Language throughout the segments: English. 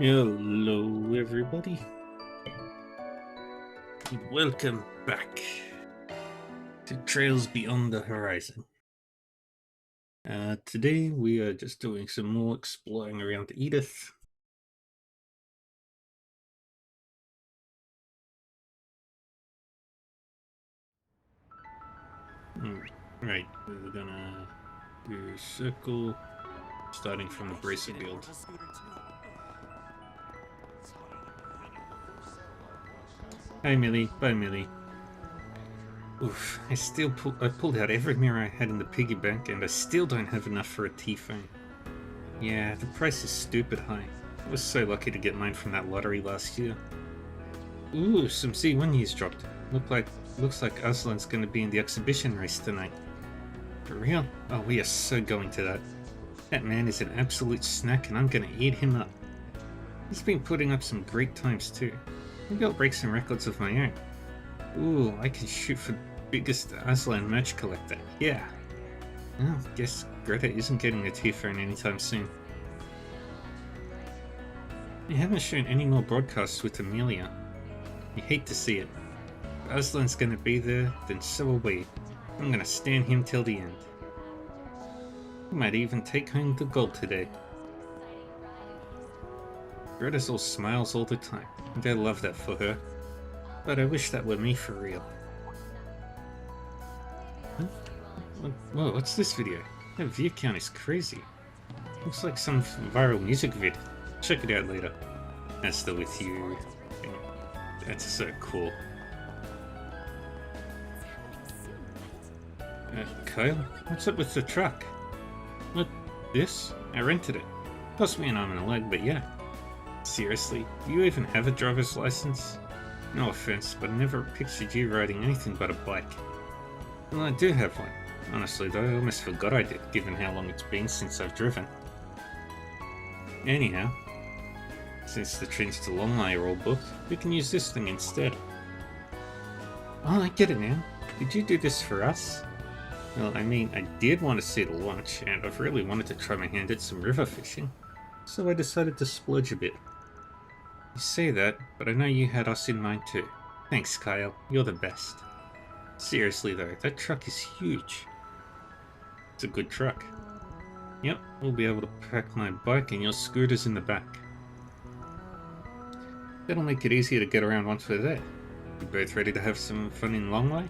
Hello, everybody. Welcome back to Trails Beyond the Horizon. Today we are just doing some more exploring around Edith. Right, we're gonna do a circle, starting from the bracer build. Hi, Millie. Bye, Millie. Oof, I pulled out every mirror I had in the piggy bank, and I still don't have enough for a T-phone. Yeah, the price is stupid high. I was so lucky to get mine from that lottery last year. Ooh, some C1 news dropped. Looks like Aslan's gonna be in the exhibition race tonight. For real? Oh, we are so going to that. That man is an absolute snack and I'm gonna eat him up. He's been putting up some great times too. Maybe I'll break some records of my own. Ooh, I can shoot for biggest Aslan match collector. Yeah. Well, guess Greta isn't getting a T-phone anytime soon. You haven't shown any more broadcasts with Amelia. You hate to see it. If Aslan's gonna be there, then so are we. I'm gonna stand him till the end. I might even take home the gold today. Greta's all smiles all the time, and I love that for her. But I wish that were me for real. Huh? Whoa, what's this video? That view count is crazy. Looks like some viral music vid. Check it out later. That's the with you. That's so cool. Kyle, what's up with the truck? What? This? I rented it. Cost me an arm and a leg, but yeah. Seriously, do you even have a driver's license? No offense, but I never pictured you riding anything but a bike. Well, I do have one. Honestly though, I almost forgot I did, given how long it's been since I've driven. Anyhow, since the trains to Longley are all booked, we can use this thing instead. Oh, I get it now. Did you do this for us? Well, I mean, I did want to see the launch, and I've really wanted to try my hand at some river fishing, so I decided to splurge a bit. You say that, but I know you had us in mind too. Thanks, Kyle. You're the best. Seriously though, that truck is huge. It's a good truck. Yep, we'll be able to pack my bike and your scooters in the back. That'll make it easier to get around once we're there. You both ready to have some fun in Longley?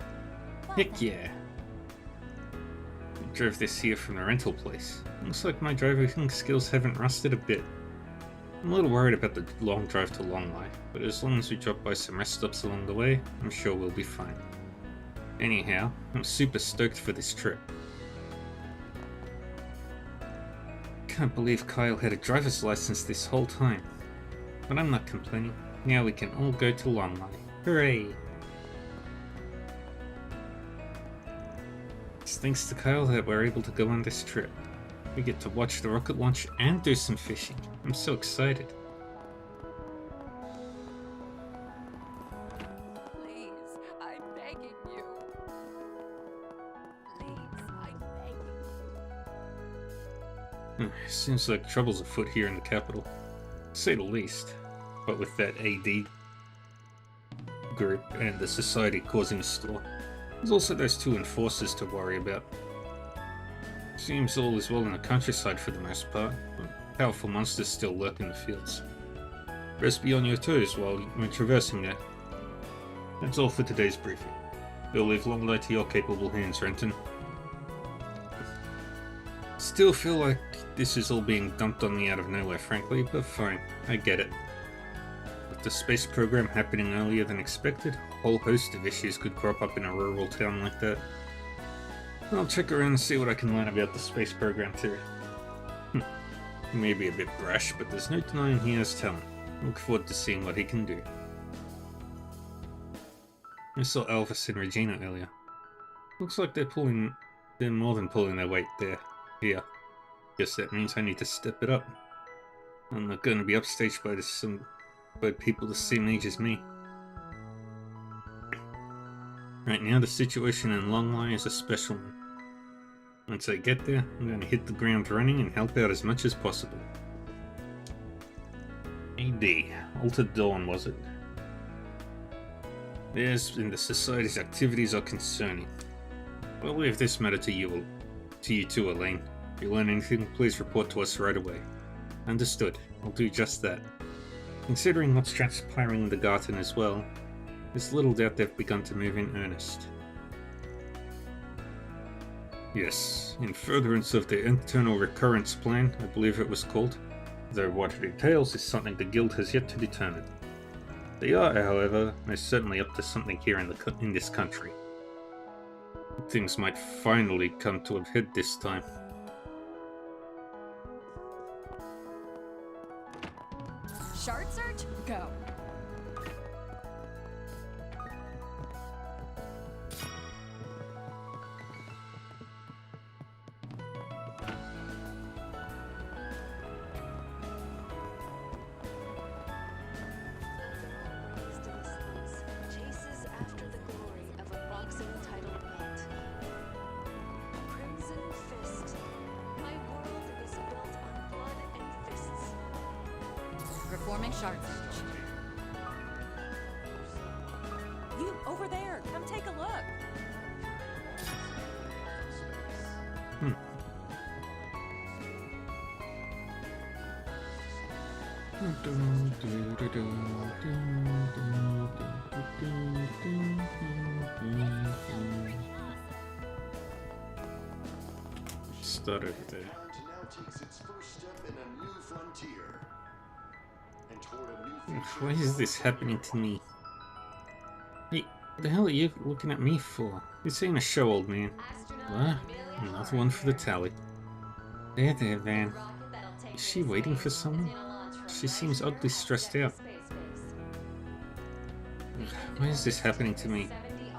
Heck yeah! I drove this here from the rental place. Looks like my driving skills haven't rusted a bit. I'm a little worried about the long drive to Longley, but as long as we drop by some rest stops along the way, I'm sure we'll be fine. Anyhow, I'm super stoked for this trip. Can't believe Kyle had a driver's license this whole time. But I'm not complaining. Now we can all go to Longley. Hooray! It's thanks to Kyle that we're able to go on this trip. We get to watch the rocket launch and do some fishing. I'm so excited. Please, I'm begging you. Please, I'm begging you. Seems like trouble's afoot here in the capital, to say the least. But with that AD group and the society causing a storm, there's also those two enforcers to worry about. Seems all is well in the countryside for the most part, but powerful monsters still lurk in the fields. Best be on your toes while traversing there. That's all for today's briefing. We'll leave Longley to your capable hands, Renton. Still feel like this is all being dumped on me out of nowhere, frankly, but fine, I get it. With the space program happening earlier than expected, a whole host of issues could crop up in a rural town like that. I'll check around and see what I can learn about the space program too. He may be a bit brash, but there's no denying he has talent. Look forward to seeing what he can do. I saw Elvis and Regina earlier. Looks like they're more than pulling their weight there. Here. Guess that means I need to step it up. I'm not going to be upstaged by people the same age as me. Right now, the situation in Longley is a special one. Once I get there, I'm going to hit the ground running and help out as much as possible. AD. Altered Dawn, was it? Yes, and the Society's activities are concerning. I'll leave this matter to you too, Elaine. If you learn anything, please report to us right away. Understood. I'll do just that. Considering what's transpiring in the garden as well, there's little doubt they've begun to move in earnest. Yes, in furtherance of the internal recurrence plan, I believe it was called, though what it entails is something the Guild has yet to determine. They are, however, most certainly up to something here in this country. Things might finally come to a head this time. Shard search? Go. Chases after the glory of a boxing title belt. Crimson Fist. My world is built on blood and fists. Performing shard search. You, over there! Come take a look! Start over there. Now takes its first step in a new frontier. And toward a new future. Why is this happening to me? Hey, what the hell are you looking at me for? This ain't a show, old man. What? Another one for the tally. There, Van. Is she waiting for someone? She seems ugly stressed out. Why is this happening to me?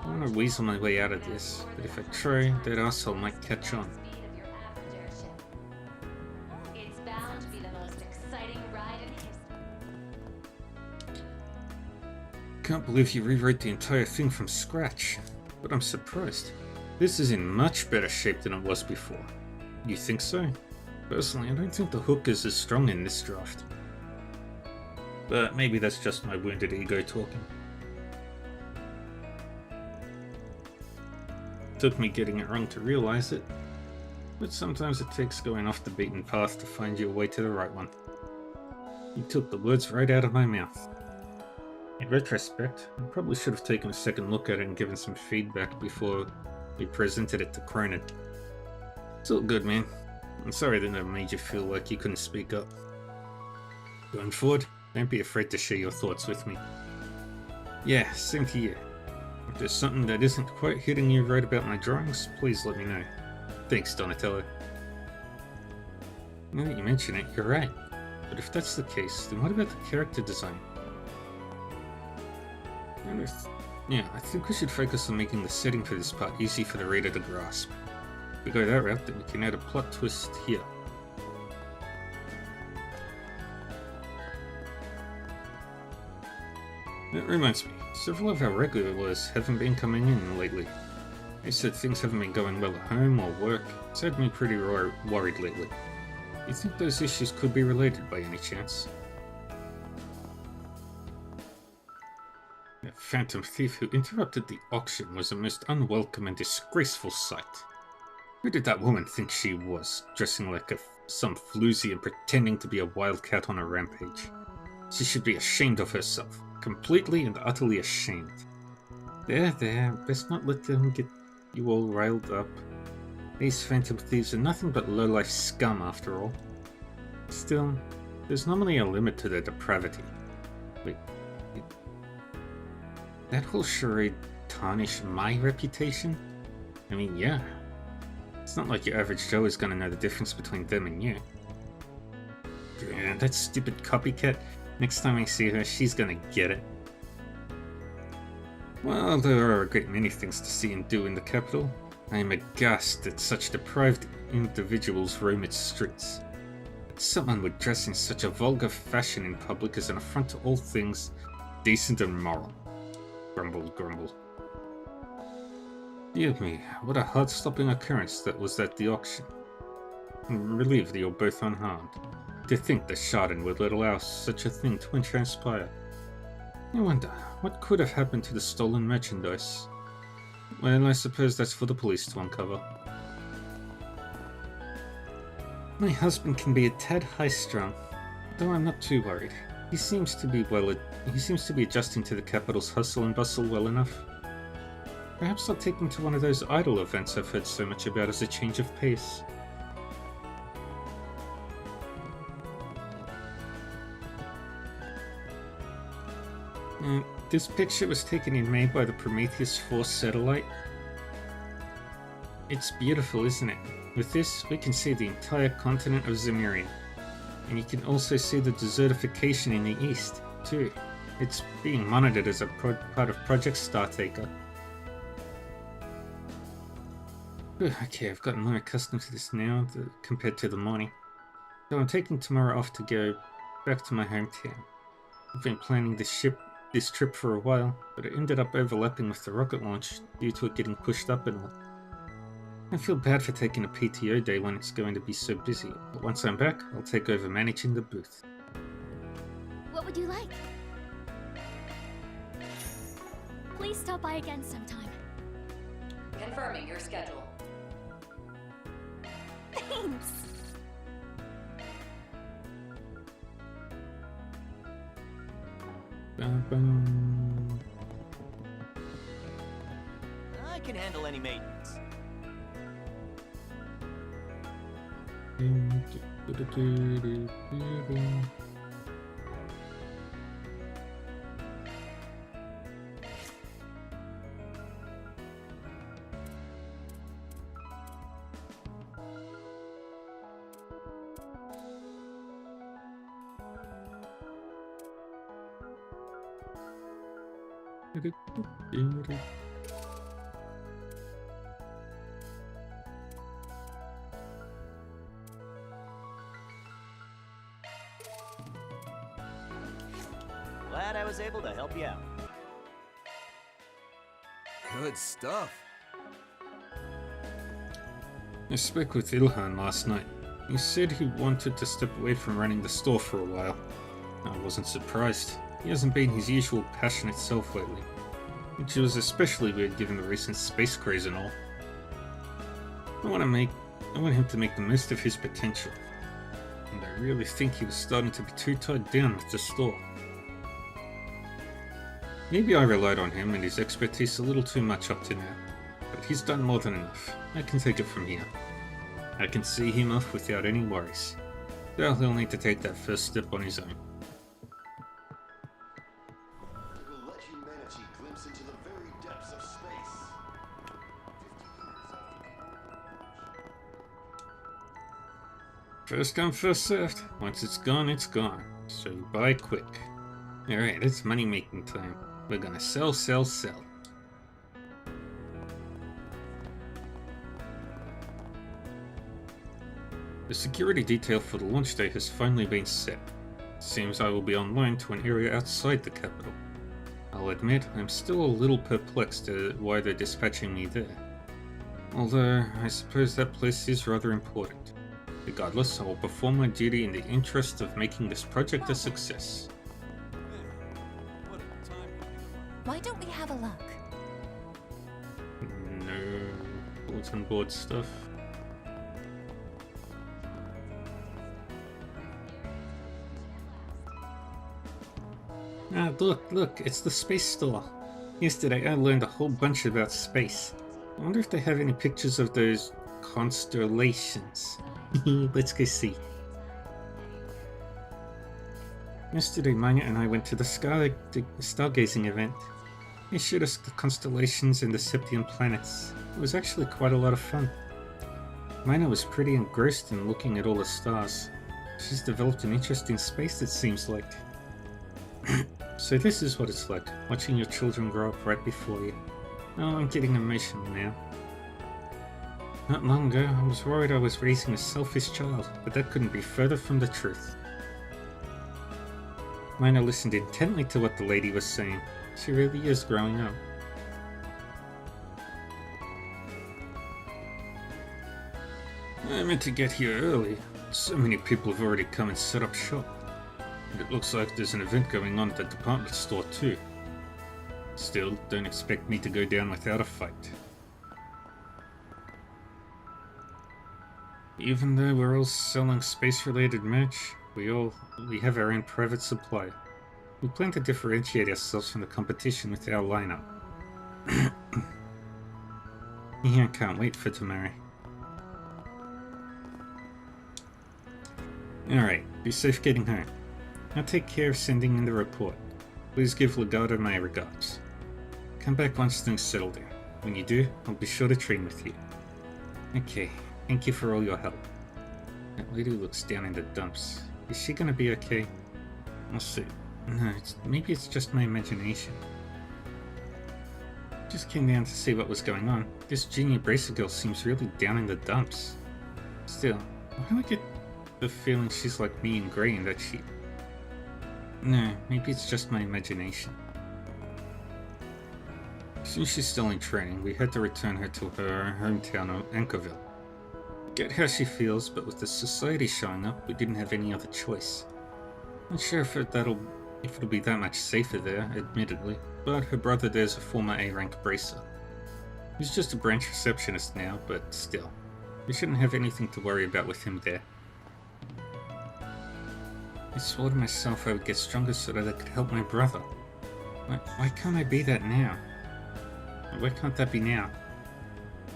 I want to weasel my way out of this, but if I try, that asshole might catch on. It's bound to be the most exciting ride in history. Can't believe you rewrote the entire thing from scratch, but I'm surprised. This is in much better shape than it was before. You think so? Personally, I don't think the hook is as strong in this draft. But maybe that's just my wounded ego talking. Took me getting it wrong to realize it, but sometimes it takes going off the beaten path to find your way to the right one. You took the words right out of my mouth. In retrospect, I probably should have taken a second look at it and given some feedback before we presented it to Cronin. It's all good, man. I'm sorry that I made you feel like you couldn't speak up. Going forward, don't be afraid to share your thoughts with me. Yeah, same to you. If there's something that isn't quite hitting you right about my drawings, please let me know. Thanks, Donatello. Now that you mention it, you're right. But if that's the case, then what about the character design? I think we should focus on making the setting for this part easy for the reader to grasp. If we go that route, then we can add a plot twist here. That reminds me, several of our regulars haven't been coming in lately. They said things haven't been going well at home or work. It's had me pretty worried lately. You think those issues could be related by any chance? That phantom thief who interrupted the auction was a most unwelcome and disgraceful sight. Who did that woman think she was, dressing like some floozy and pretending to be a wildcat on a rampage? She should be ashamed of herself. Completely and utterly ashamed. There, best not let them get you all riled up. These phantom thieves are nothing but low-life scum after all. Still, there's normally a limit to their depravity. Wait, that whole charade tarnish my reputation? I mean, yeah. It's not like your average Joe is gonna know the difference between them and you. Yeah, that stupid copycat. Next time I see her, she's gonna get it. Well, there are a great many things to see and do in the capital. I am aghast that such deprived individuals roam its streets. That someone would dress in such a vulgar fashion in public is an affront to all things decent and moral. Grumble, grumble. Dear me, what a heart-stopping occurrence that was at the auction. I'm relieved that you're both unharmed. To think that Chardon would allow such a thing to transpire. I wonder, what could have happened to the stolen merchandise? Well, I suppose that's for the police to uncover. My husband can be a tad high-strung, though I'm not too worried. He seems to be adjusting to the capital's hustle and bustle well enough. Perhaps I'll take him to one of those idol events I've heard so much about as a change of pace. This picture was taken in May by the Prometheus 4 satellite. It's beautiful, isn't it? With this, we can see the entire continent of Zemuria. And you can also see the desertification in the east, too. It's being monitored as a part of Project Startaker. Okay, I've gotten more accustomed to this now compared to the morning. So I'm taking tomorrow off to go back to my hometown. I've been planning this trip for a while, but it ended up overlapping with the rocket launch due to it getting pushed up and all. I feel bad for taking a PTO day when it's going to be so busy, but once I'm back, I'll take over managing the booth. What would you like? Please stop by again sometime. Confirming your schedule. Thanks! I can handle any maintenance. Glad I was able to help you out. Good stuff. I spoke with Ilhan last night. He said he wanted to step away from running the store for a while. I wasn't surprised. He hasn't been his usual passionate self lately, which was especially weird given the recent space craze and all. I want him to make the most of his potential, and I really think he was starting to be too tied down with the store. Maybe I relied on him and his expertise a little too much up to now, but he's done more than enough. I can take it from here. I can see him off without any worries. Though he'll need to take that first step on his own. Will let humanity glimpse into the very depths of space. 50 years after. First come, first served. Once it's gone, it's gone. So buy quick. Alright, it's money making time. We're gonna sell, sell, sell. The security detail for the launch day has finally been set. Seems I will be on loan to an area outside the capital. I'll admit, I'm still a little perplexed at why they're dispatching me there. Although, I suppose that place is rather important. Regardless, I will perform my duty in the interest of making this project a success. Why don't we have a look? No bulletin board stuff. Ah, look, it's the space store. Yesterday I learned a whole bunch about space. I wonder if they have any pictures of those constellations. Let's go see. Yesterday, Manya and I went to the stargazing event. They showed us the constellations and the Septian planets. It was actually quite a lot of fun. Manya was pretty engrossed in looking at all the stars. She's developed an interest in space, it seems like. So this is what it's like, watching your children grow up right before you. Oh, I'm getting emotional now. Not long ago, I was worried I was raising a selfish child, but that couldn't be further from the truth. Mina listened intently to what the lady was saying. She really is growing up. I meant to get here early. So many people have already come and set up shop. And it looks like there's an event going on at the department store too. Still, don't expect me to go down without a fight. Even though we're all selling space-related merch, we have our own private supply. We plan to differentiate ourselves from the competition with our lineup. Yeah, I can't wait for tomorrow. Alright, be safe getting home. I'll take care of sending in the report. Please give Legato my regards. Come back once things settle down. When you do, I'll be sure to train with you. Okay, thank you for all your help. That lady looks down in the dumps. Is she gonna be okay? I'll see. No, maybe it's just my imagination. Just came down to see what was going on. This junior bracer girl seems really down in the dumps. Still, why do I get the feeling she's like me and grey and that she... No, maybe it's just my imagination. Since she's still in training, we had to return her to her hometown of Anchorville. Get how she feels, but with the society showing up, we didn't have any other choice. Not sure if it'll be that much safer there, admittedly, but her brother there's a former A-rank bracer. He's just a branch receptionist now, but still. We shouldn't have anything to worry about with him there. I swore to myself I would get stronger so that I could help my brother. Why can't I be that now? Why can't that be now?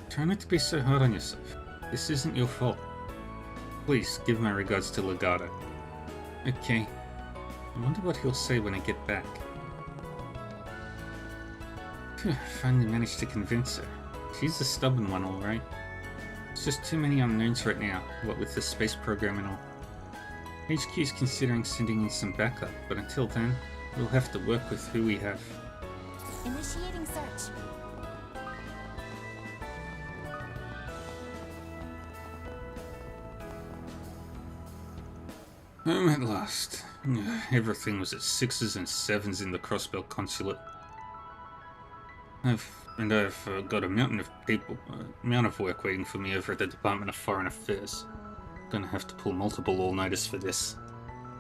Try not to be so hard on yourself. This isn't your fault. Please, give my regards to Legato. Okay. I wonder what he'll say when I get back. Phew, finally managed to convince her. She's a stubborn one, alright. It's just too many unknowns right now, what with the space program and all. HQ's considering sending in some backup, but until then, we'll have to work with who we have. Initiating search. Home at last. Everything was at 6s and 7s in the Crossbelt Consulate. I've got a mountain of work waiting for me over at the Department of Foreign Affairs. Gonna have to pull multiple all-nighters for this.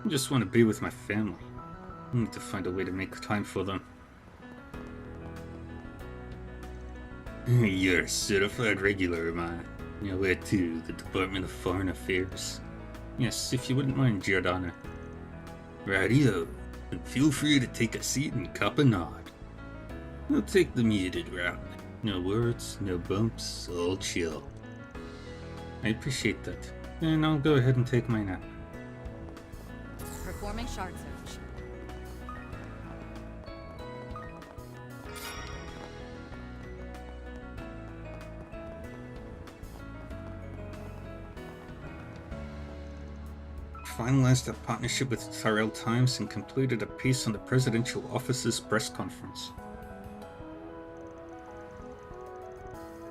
I just want to be with my family. I need to find a way to make time for them. You're a certified regular of mine. Now where to? The Department of Foreign Affairs. Yes, if you wouldn't mind, Giordano. Rightio, and feel free to take a seat and cop a nod. I'll take the muted route. No words, no bumps, all chill. I appreciate that. And I'll go ahead and take my nap. Performing shard search. Finalized a partnership with the Tyrell Times and completed a piece on the presidential office's press conference.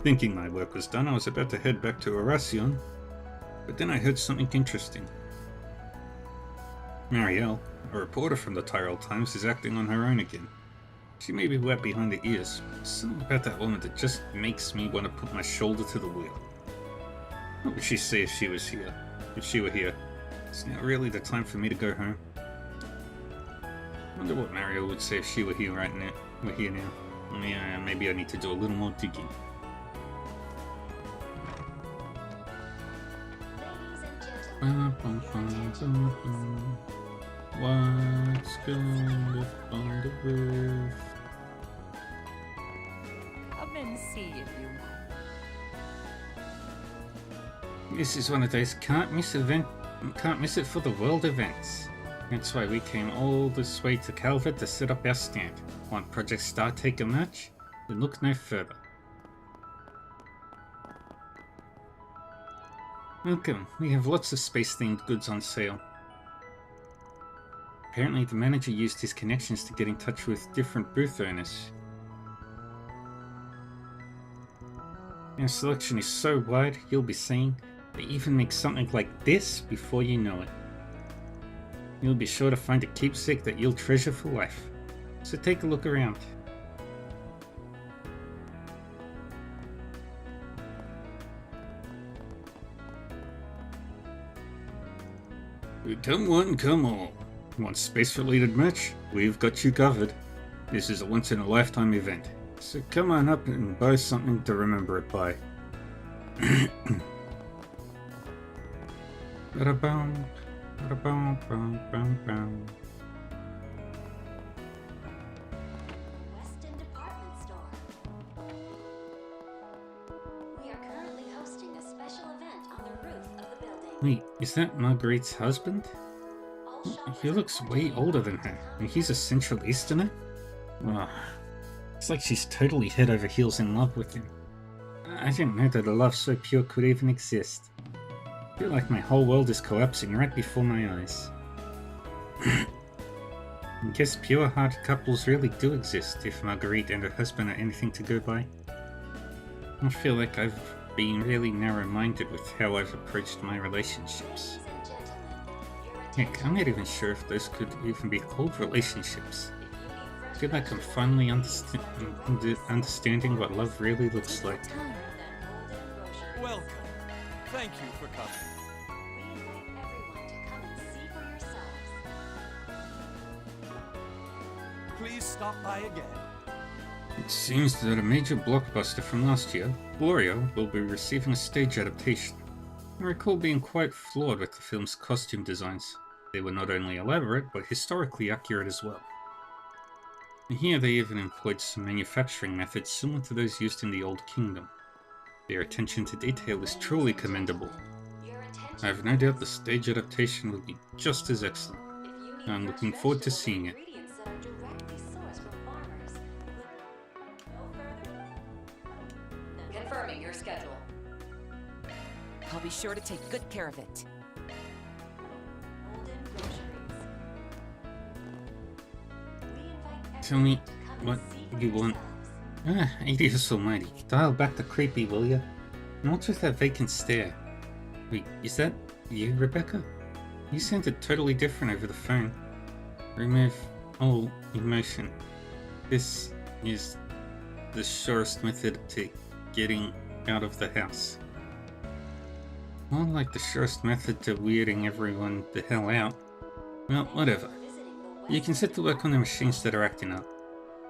Thinking my work was done, I was about to head back to Oracion, but then I heard something interesting. Marielle, a reporter from the Tyrell Times, is acting on her own again. She may be wet behind the ears, but something about that woman that just makes me want to put my shoulder to the wheel. What would she say if she was here? If she were here? It's not really the time for me to go home. I wonder what Marielle would say if she were here right now. We're here now. Yeah, maybe I need to do a little more digging. What's going on the roof? Come and see if you want. This is one of those can't miss it for the world events. That's why we came all this way to Calvert to set up our stand. Want Project Star take a match? Then look no further. Welcome, we have lots of space-themed goods on sale. Apparently the manager used his connections to get in touch with different booth owners. Our selection is so wide, you'll be seeing they even make something like this before you know it. You'll be sure to find a keepsake that you'll treasure for life. So take a look around. Come one, come all. Want space-related merch? We've got you covered. This is a once-in-a-lifetime event, so come on up and buy something to remember it by. Ba-da-bum, ba-da-bum, bum, bum, bum. Weston Department Store. We are currently hosting a special event on the roof of the building. Wait, is that Marguerite's husband? All shoppers He are looks way encouraged older to than her, come and he's a Central Easterner? It's like she's totally head over heels in love with him. I didn't know that a love so pure could even exist. I feel like my whole world is collapsing right before my eyes. I guess pure-hearted couples really do exist if Marguerite and her husband are anything to go by. I feel like I've been really narrow-minded with how I've approached my relationships. Ladies and gentlemen, your Heck, I'm not even sure if those could even be called relationships. If I you feel like I'm finally understanding what love really looks like. time, then Golden Groceries. Welcome. Thank you for coming. We invite everyone to come and see for yourselves. Please stop by again. It seems that a major blockbuster from last year, Gloria, will be receiving a stage adaptation. I recall being quite floored with the film's costume designs. They were not only elaborate, but historically accurate as well. And here they even employed some manufacturing methods similar to those used in the Old Kingdom. Their attention to detail is truly commendable. Your attention, I have no doubt the stage adaptation will be just as excellent. if you need I'm fresh looking forward to vegetables and seeing it. ingredients that are directly sourced from farmers, look no further. Confirming your schedule. I'll be sure to take good care of it. Golden Groceries. We invite Tell me everyone to come what and see for you want. yourselves. Adios almighty. Dial back the creepy, will ya? And what's with that vacant stare? Wait, is that you, Rebecca? You sounded totally different over the phone. Remove all emotion. This is the surest method to getting out of the house. More like the surest method to weirding everyone the hell out. Well, whatever. Visiting the You can set to work on the machines that are acting up.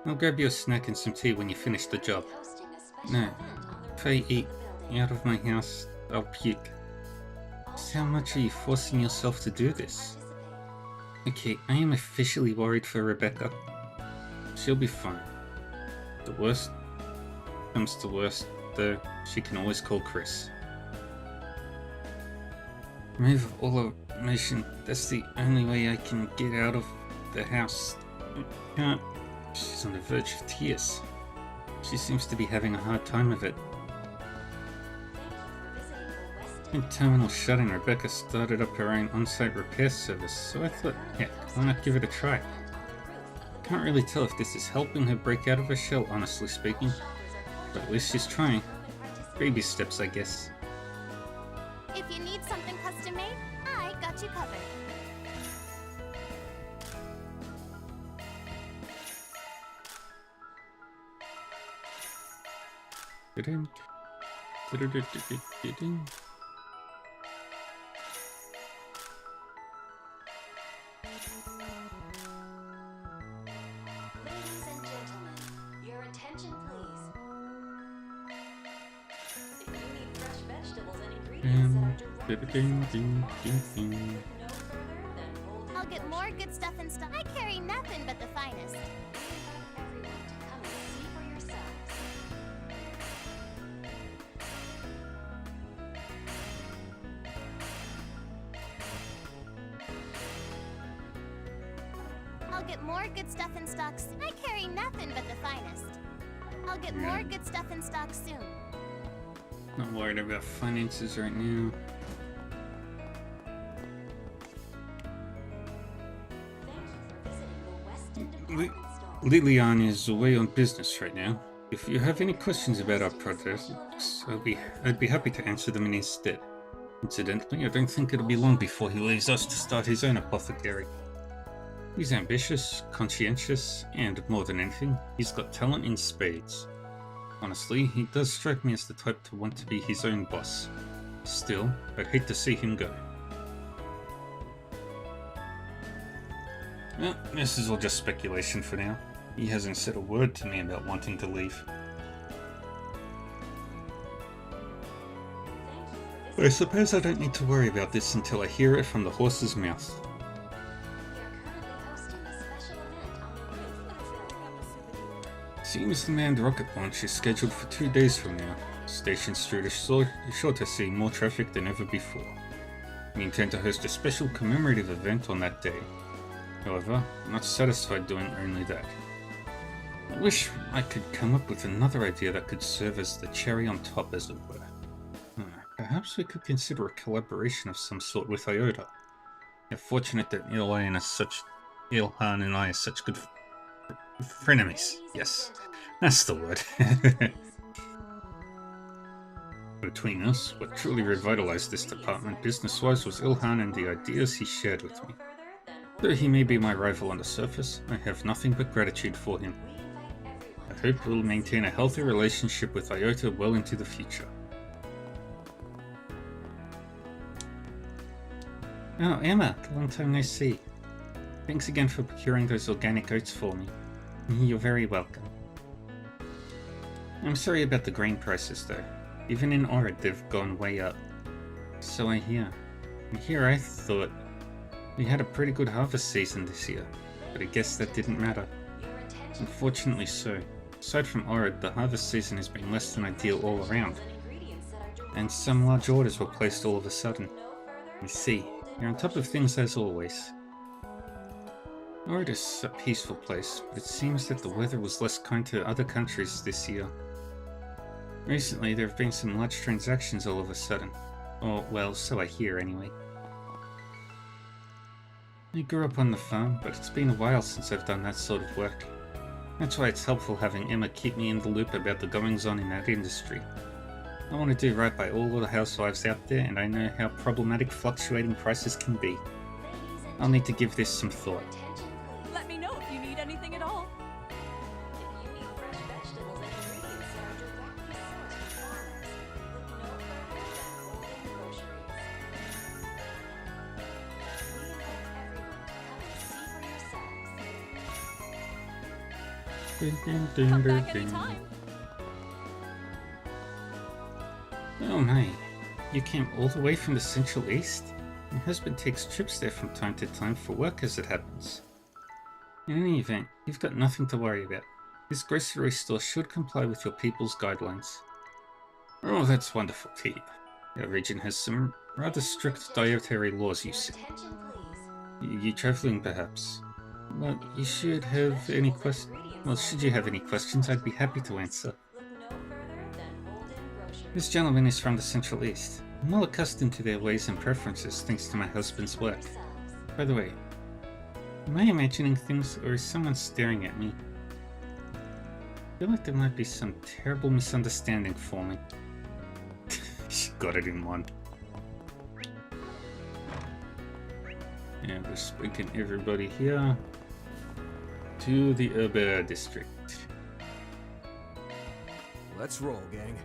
I'll grab you a snack and some tea when you finish the job. hosting a special No, event on the if I roof of eat the building. out of my house, I'll puke. Just how much are you forcing yourself to do this? Okay, I am officially worried for Rebecca. She'll be fine. The worst comes to worst, though, she can always call Chris. Remove all emotion. That's the only way I can get out of the house. I can't. She's on the verge of tears. She seems to be having a hard time of it. In terminal shutting, Rebecca started up her own on-site repair service, so I thought, heck, why not give it a try? Can't really tell if this is helping her break out of her shell, honestly speaking, but at least she's trying. Baby steps, I guess. If you need something custom made, I got you covered. Didn't. Ladies and gentlemen, your attention please. If you need fresh vegetables and ingredients that are directly sourced from farmers, look no further than Golden I'll get more Groceries. good stuff in stock. I carry nothing but the finest. We invite everyone to come and see for yourselves. I'll get more good stuff in stock. I carry nothing but the finest. I'll get more good stuff in stock soon. Not worried about finances right now. Thank you for visiting the Weston Li- Department Store. Lilian is away on business right now. If you have any questions about our projects, I'd be happy to answer them instead. Incidentally, I don't think it'll be long before he leaves us to start his own apothecary. He's ambitious, conscientious, and more than anything, he's got talent in spades. Honestly, he does strike me as the type to want to be his own boss. Still, I'd hate to see him go. Well, this is all just speculation for now. He hasn't said a word to me about wanting to leave. I suppose I don't need to worry about this until I hear it from the horse's mouth. Seems the manned rocket launch is scheduled for 2 days from now. Station Street is sure to see more traffic than ever before. We intend to host a special commemorative event on that day. However, I'm not satisfied doing only that. I wish I could come up with another idea that could serve as the cherry on top, as it were. Perhaps we could consider a collaboration of some sort with Iota. How fortunate that Ilhan and I are such good frenemies. Yes, that's the word. Between us, what truly revitalized this department business-wise was Ilhan and the ideas he shared with me. Though he may be my rival on the surface, I have nothing but gratitude for him. I hope we'll maintain a healthy relationship with Iota well into the future. Oh, Emma, long time no see. Thanks again for procuring those organic oats for me. You're very welcome. I'm sorry about the grain prices though. Even in Orid they've gone way up. So I hear. And here I thought we had a pretty good harvest season this year, but I guess that didn't matter. Unfortunately so. Aside from Orid, the harvest season has been less than ideal all around. And some large orders were placed all of a sudden. I see. You're on top of things as always. Orid is a peaceful place, but it seems that the weather was less kind to other countries this year. Recently, there have been some large transactions all of a sudden. Or, well, so I hear anyway. I grew up on the farm, but it's been a while since I've done that sort of work. That's why it's helpful having Emma keep me in the loop about the goings-on in that industry. I want to do right by all of the housewives out there, and I know how problematic fluctuating prices can be. I'll need to give this some thought. Let me know if you need anything at all. If you need fresh vegetables and ingredients that are directly sourced from farmers, look no further than Golden Groceries. We invite everyone to come and see for yourselves. Come back anytime. Oh my, you came all the way from the Central East? My husband takes trips there from time to time for work as it happens. In any event, you've got nothing to worry about. This grocery store should comply with your people's guidelines. Oh, that's wonderful to hear. Our region has some rather strict dietary laws, you see. Attention, please. You traveling, perhaps? Well, you should have any questions. Well, should you have any questions, I'd be happy to answer. Look no further than Golden Groceries. This gentleman is from the Central East. I'm well accustomed to their ways and preferences thanks to my husband's work. By the way, am I imagining things or is someone staring at me? I feel like there might be some terrible misunderstanding forming. She got it in one. And we're speaking everybody here to the Urba district. Let's roll, gang.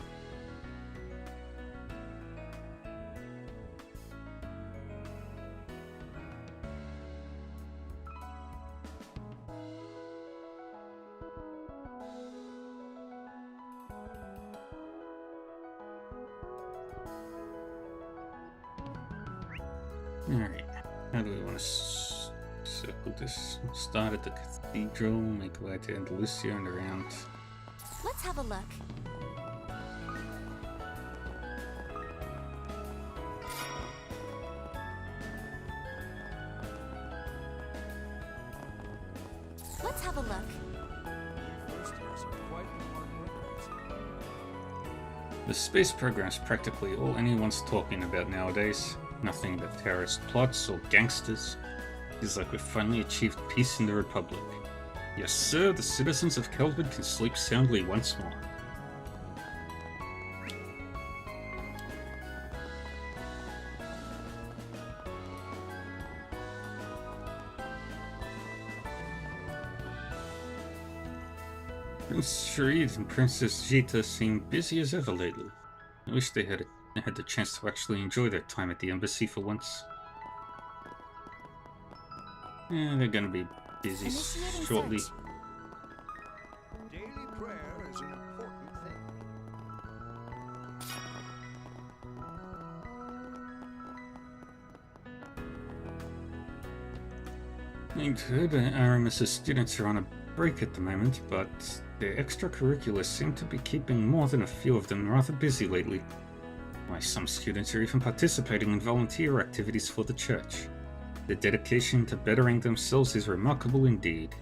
Alright, how do we want to circle this? Start at the cathedral, make our way to Andalusia and around. Let's have a look. Let's have a look. First years are quite the hard workers. The space program's practically all anyone's talking about nowadays. Nothing but terrorist plots or gangsters. Feels like we've finally achieved peace in the Republic. Yes, sir, the citizens of Kelvin can sleep soundly once more. Prince Sharid and Princess Jita seem busy as ever lately. I wish they had the chance to actually enjoy their time at the embassy for once. Yeah, they're gonna be busy Initiating shortly. search. Daily prayer is an important thing. I've heard Aramis's students are on a break at the moment, but their extracurriculars seem to be keeping more than a few of them rather busy lately. Why, some students are even participating in volunteer activities for the church. Their dedication to bettering themselves is remarkable indeed.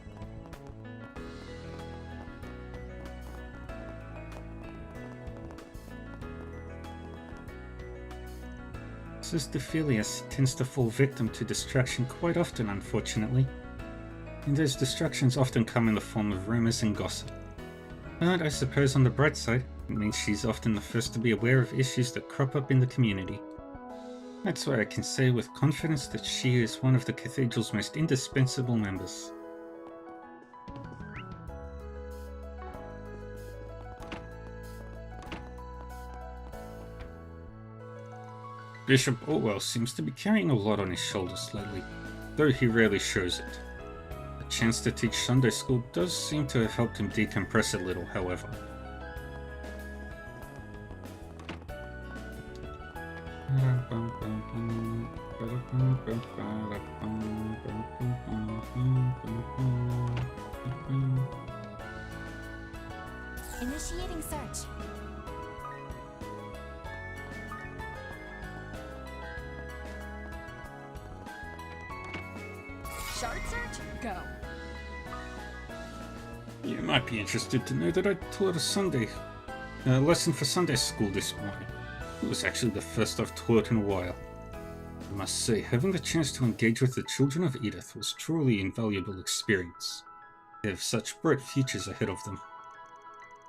Sister Phileas tends to fall victim to distraction quite often, unfortunately. And those distractions often come in the form of rumors and gossip. But I suppose on the bright side, it means she's often the first to be aware of issues that crop up in the community. That's why I can say with confidence that she is one of the cathedral's most indispensable members. Bishop Orwell seems to be carrying a lot on his shoulders lately, though he rarely shows it. The chance to teach Sunday school does seem to have helped him decompress a little, however. Initiating search. Shard search? Go. You might be interested to know that I taught a lesson for Sunday school this morning. It was actually the first I've taught in a while. I must say, having the chance to engage with the children of Edith was truly invaluable experience. They have such bright futures ahead of them.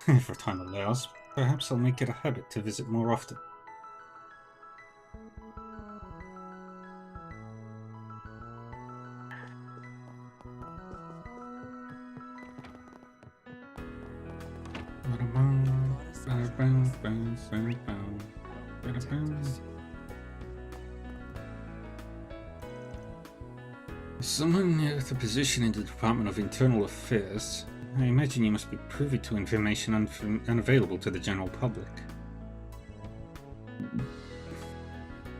If time allows, perhaps I'll make it a habit to visit more often. Someone with a position in the Department of Internal Affairs, I imagine you must be privy to information unavailable to the general public.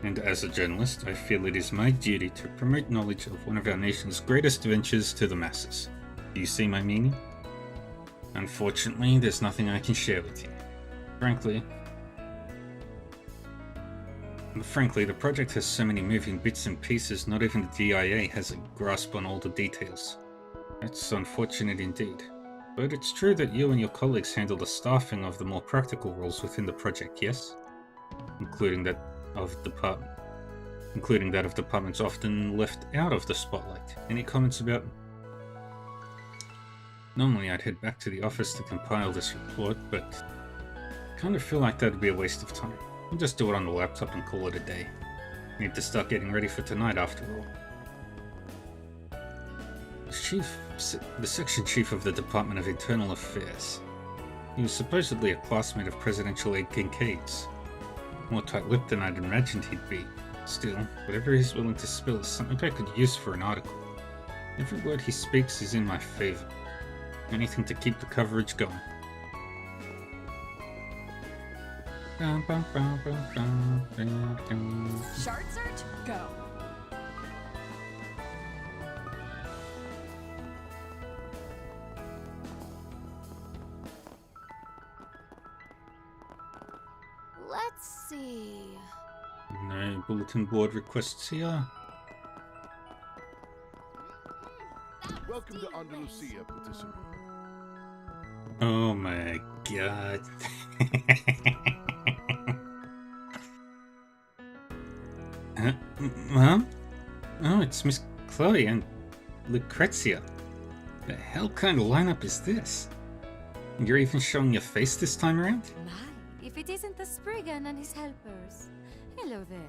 And as a journalist, I feel it is my duty to promote knowledge of one of our nation's greatest ventures to the masses. Do you see my meaning? Unfortunately, there's nothing I can share with you. Frankly, the project has so many moving bits and pieces, not even the DIA has a grasp on all the details. That's unfortunate indeed. But it's true that you and your colleagues handle the staffing of the more practical roles within the project, yes? Including that of departments often left out of the spotlight. Any comments about... Normally I'd head back to the office to compile this report, but I kind of feel like that'd be a waste of time. I'll just do it on the laptop and call it a day. Need to start getting ready for tonight after all. The section chief of the Department of Internal Affairs. He was supposedly a classmate of Presidential Aide Kincaid's. More tight-lipped than I'd imagined he'd be. Still, whatever he's willing to spill is something I could use for an article. Every word he speaks is in my favor. Anything to keep the coverage going. Shard search? Go. Let's see. No bulletin board requests here. Welcome to Andalusia, participant. Oh my god. Mom? Oh, it's Miss Chloe and Lucrezia. The hell kind of lineup is this? You're even showing your face this time around? My, if it isn't the Spriggan and his helpers. Hello there.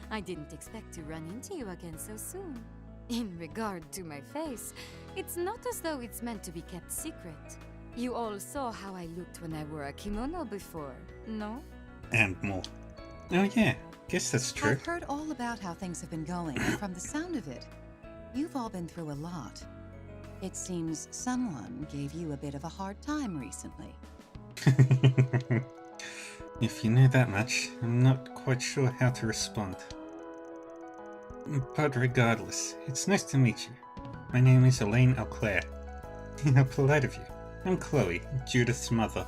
I didn't expect to run into you again so soon. In regard to my face, it's not as though it's meant to be kept secret. You all saw how I looked when I wore a kimono before, no? And more. Oh yeah, guess that's true. I've heard all about how things have been going, and from the sound of it, you've all been through a lot. It seems someone gave you a bit of a hard time recently. If you know that much, I'm not quite sure how to respond. But regardless, it's nice to meet you. My name is Elaine Auclair. How polite of you. I'm Chloe, Judith's mother.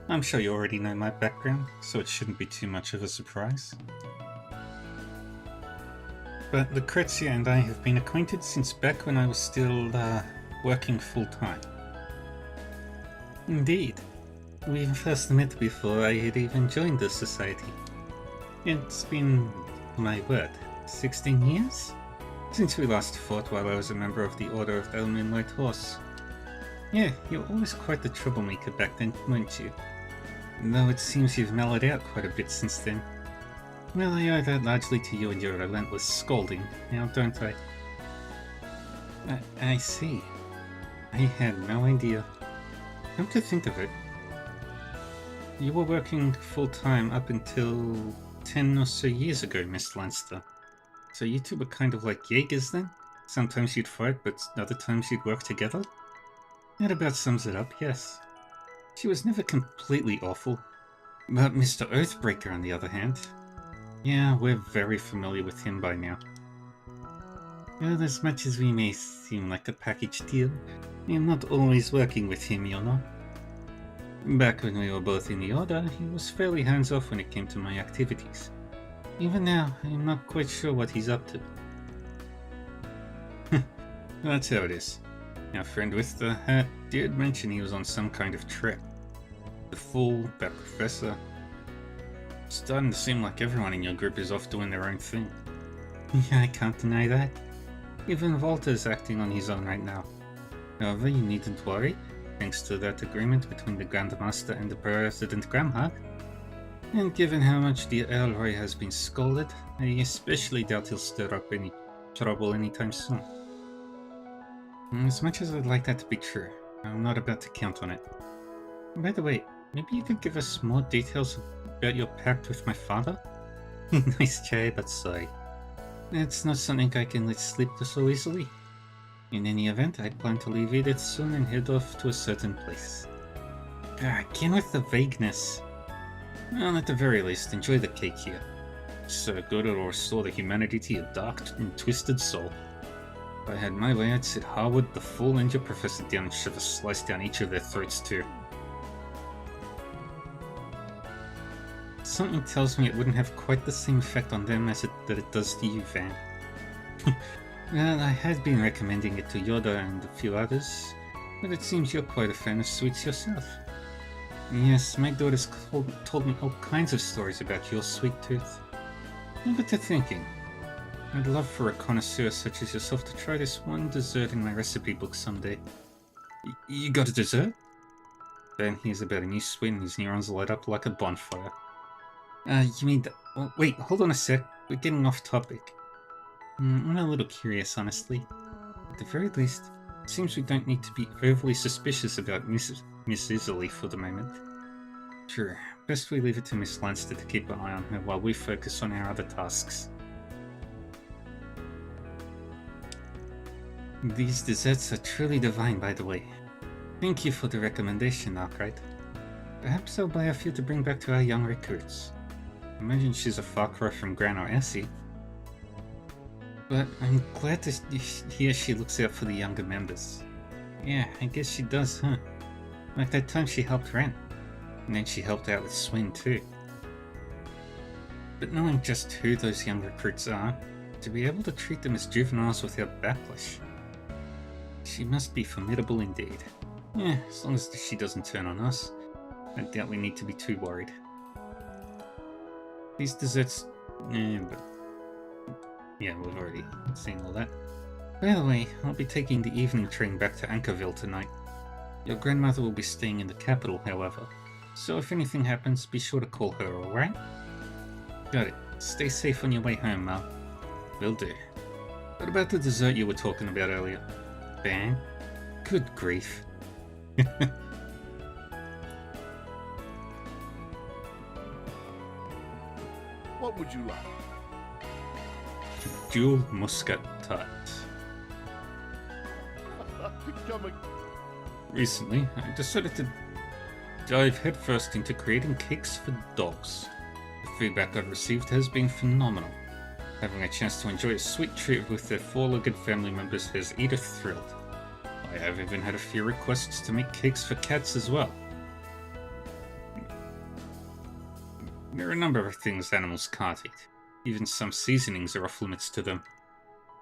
I'm sure you already know my background, so it shouldn't be too much of a surprise. But Lucrezia and I have been acquainted since back when I was still, working full-time. Indeed. We first met before I had even joined the society. It's been, my word, 16 years? Since we last fought while I was a member of the Order of the Elm White Horse. Yeah, you were always quite the troublemaker back then, weren't you? Though it seems you've mellowed out quite a bit since then. Well, I owe that largely to you and your relentless scolding, now don't I? I see. I had no idea. Come to think of it, you were working full-time up until 10 or so years ago, Miss Lanster. So you two were kind of like Jaegers then? Sometimes you'd fight, but other times you'd work together? That about sums it up, yes. She was never completely awful. But Mr. Oathbreaker, on the other hand... Yeah, we're very familiar with him by now. Well, as much as we may seem like a package deal, I'm not always working with him, you know. Back when we were both in the Order, he was fairly hands-off when it came to my activities. Even now, I'm not quite sure what he's up to. That's how it is. Our friend with the hat did mention he was on some kind of trip. The Fool, that Professor... Starting to seem like everyone in your group is off doing their own thing. Yeah, I can't deny that. Even Walter's acting on his own right now. However, you needn't worry, thanks to that agreement between the Grandmaster and the President Gramhart. And given how much the Elroy has been scolded, I especially doubt he'll stir up any trouble anytime soon. As much as I'd like that to be true, I'm not about to count on it. By the way, maybe you could give us more details about your pact with my father? Nice try, but sorry. It's not something I can let slip so easily. In any event, I plan to leave Edith soon and head off to a certain place. Again with the vagueness. Well, at the very least, enjoy the cake here. So good it'll restore the humanity to your dark and twisted soul. If I had my way, I'd sit Harwood, the Fool, and your Professor down and shove a slice down each of their throats too. Something tells me it wouldn't have quite the same effect on them as that it does to you, Van. Well, I had been recommending it to Yoda and a few others, but it seems you're quite a fan of sweets yourself. Yes, my daughter's told me all kinds of stories about your sweet tooth. But to thinking, I'd love for a connoisseur such as yourself to try this one dessert in my recipe book someday. You got a dessert? Ben hears about a new sweet and his neurons light up like a bonfire. You mean that? Well, wait, hold on a sec. We're getting off topic. I'm a little curious, honestly. At the very least, it seems we don't need to be overly suspicious about Miss Isley for the moment. Sure, best we leave it to Miss Lanster to keep an eye on her while we focus on our other tasks. These desserts are truly divine, by the way. Thank you for the recommendation, Arkwright. Perhaps I'll buy a few to bring back to our young recruits. Imagine she's a far cry from Gran or Essie. But I'm glad to hear she looks out for the younger members. Yeah, I guess she does, huh? Like that time she helped Ren. And then she helped out with Swin too. But knowing just who those young recruits are, to be able to treat them as juveniles without backlash. She must be formidable indeed. Yeah, as long as she doesn't turn on us, I doubt we need to be too worried. These desserts... but... yeah, we've already seen all that. By the way, I'll be taking the evening train back to Anchorville tonight. Your grandmother will be staying in the capital, however. So if anything happens, be sure to call her, alright? Got it. Stay safe on your way home, Mal. Will do. What about the dessert you were talking about earlier? Bang? Good grief. What would you like? Jewel Muscat Tart. become a... Recently, I decided to dive headfirst into creating cakes for dogs. The feedback I've received has been phenomenal. Having a chance to enjoy a sweet treat with their four-legged family members has Edith thrilled. I have even had a few requests to make cakes for cats as well. There are a number of things animals can't eat. Even some seasonings are off limits to them.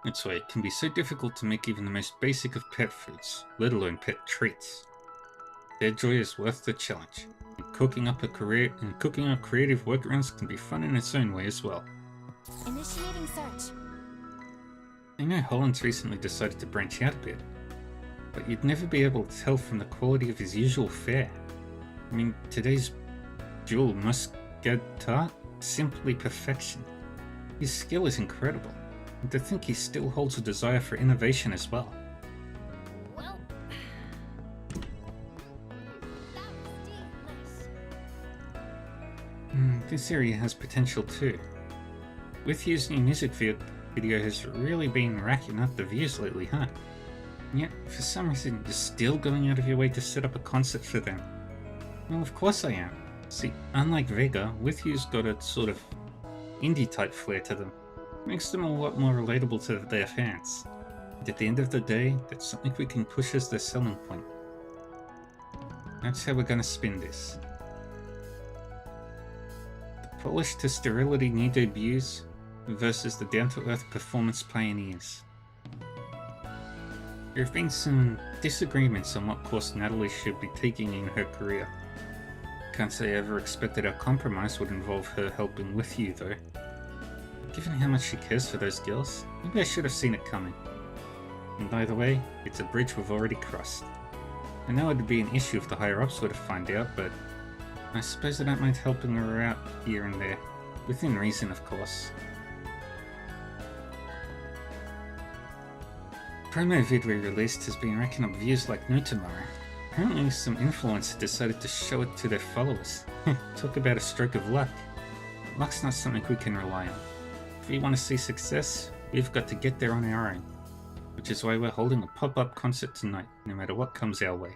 That's why it can be so difficult to make even the most basic of pet foods, let alone pet treats. Their joy is worth the challenge, and cooking up creative workarounds can be fun in its own way as well. Initiating search. I know Holland's recently decided to branch out a bit, but you'd never be able to tell from the quality of his usual fare. I mean, today's Jewel Muscat Tart? Simply perfection. His skill is incredible, and to think he still holds a desire for innovation as well. Well, that was delish. This area has potential too. With Yu's new music video has really been racking up the views lately, huh? And yet, for some reason, you're still going out of your way to set up a concert for them. Well, of course I am. See, unlike Vega, With You's got a sort of indie-type flair to them. Makes them a lot more relatable to their fans. And at the end of the day, that's something we can push as their selling point. That's how we're gonna spin this. The polished to sterility new debuts versus the down-to-earth performance pioneers. There have been some disagreements on what course Natalie should be taking in her career. Can't say I ever expected our compromise would involve her helping With You though. Given how much she cares for those girls, maybe I should have seen it coming. And by the way, it's a bridge we've already crossed. I know it'd be an issue if the higher-ups were to find out, but I suppose I don't mind helping her out here and there. Within reason, of course. Promo vid we released has been racking up views like no tomorrow. Apparently some influencer decided to show it to their followers. Talk about a stroke of luck. Luck's not something we can rely on. If we want to see success, we've got to get there on our own. Which is why we're holding a pop-up concert tonight, no matter what comes our way.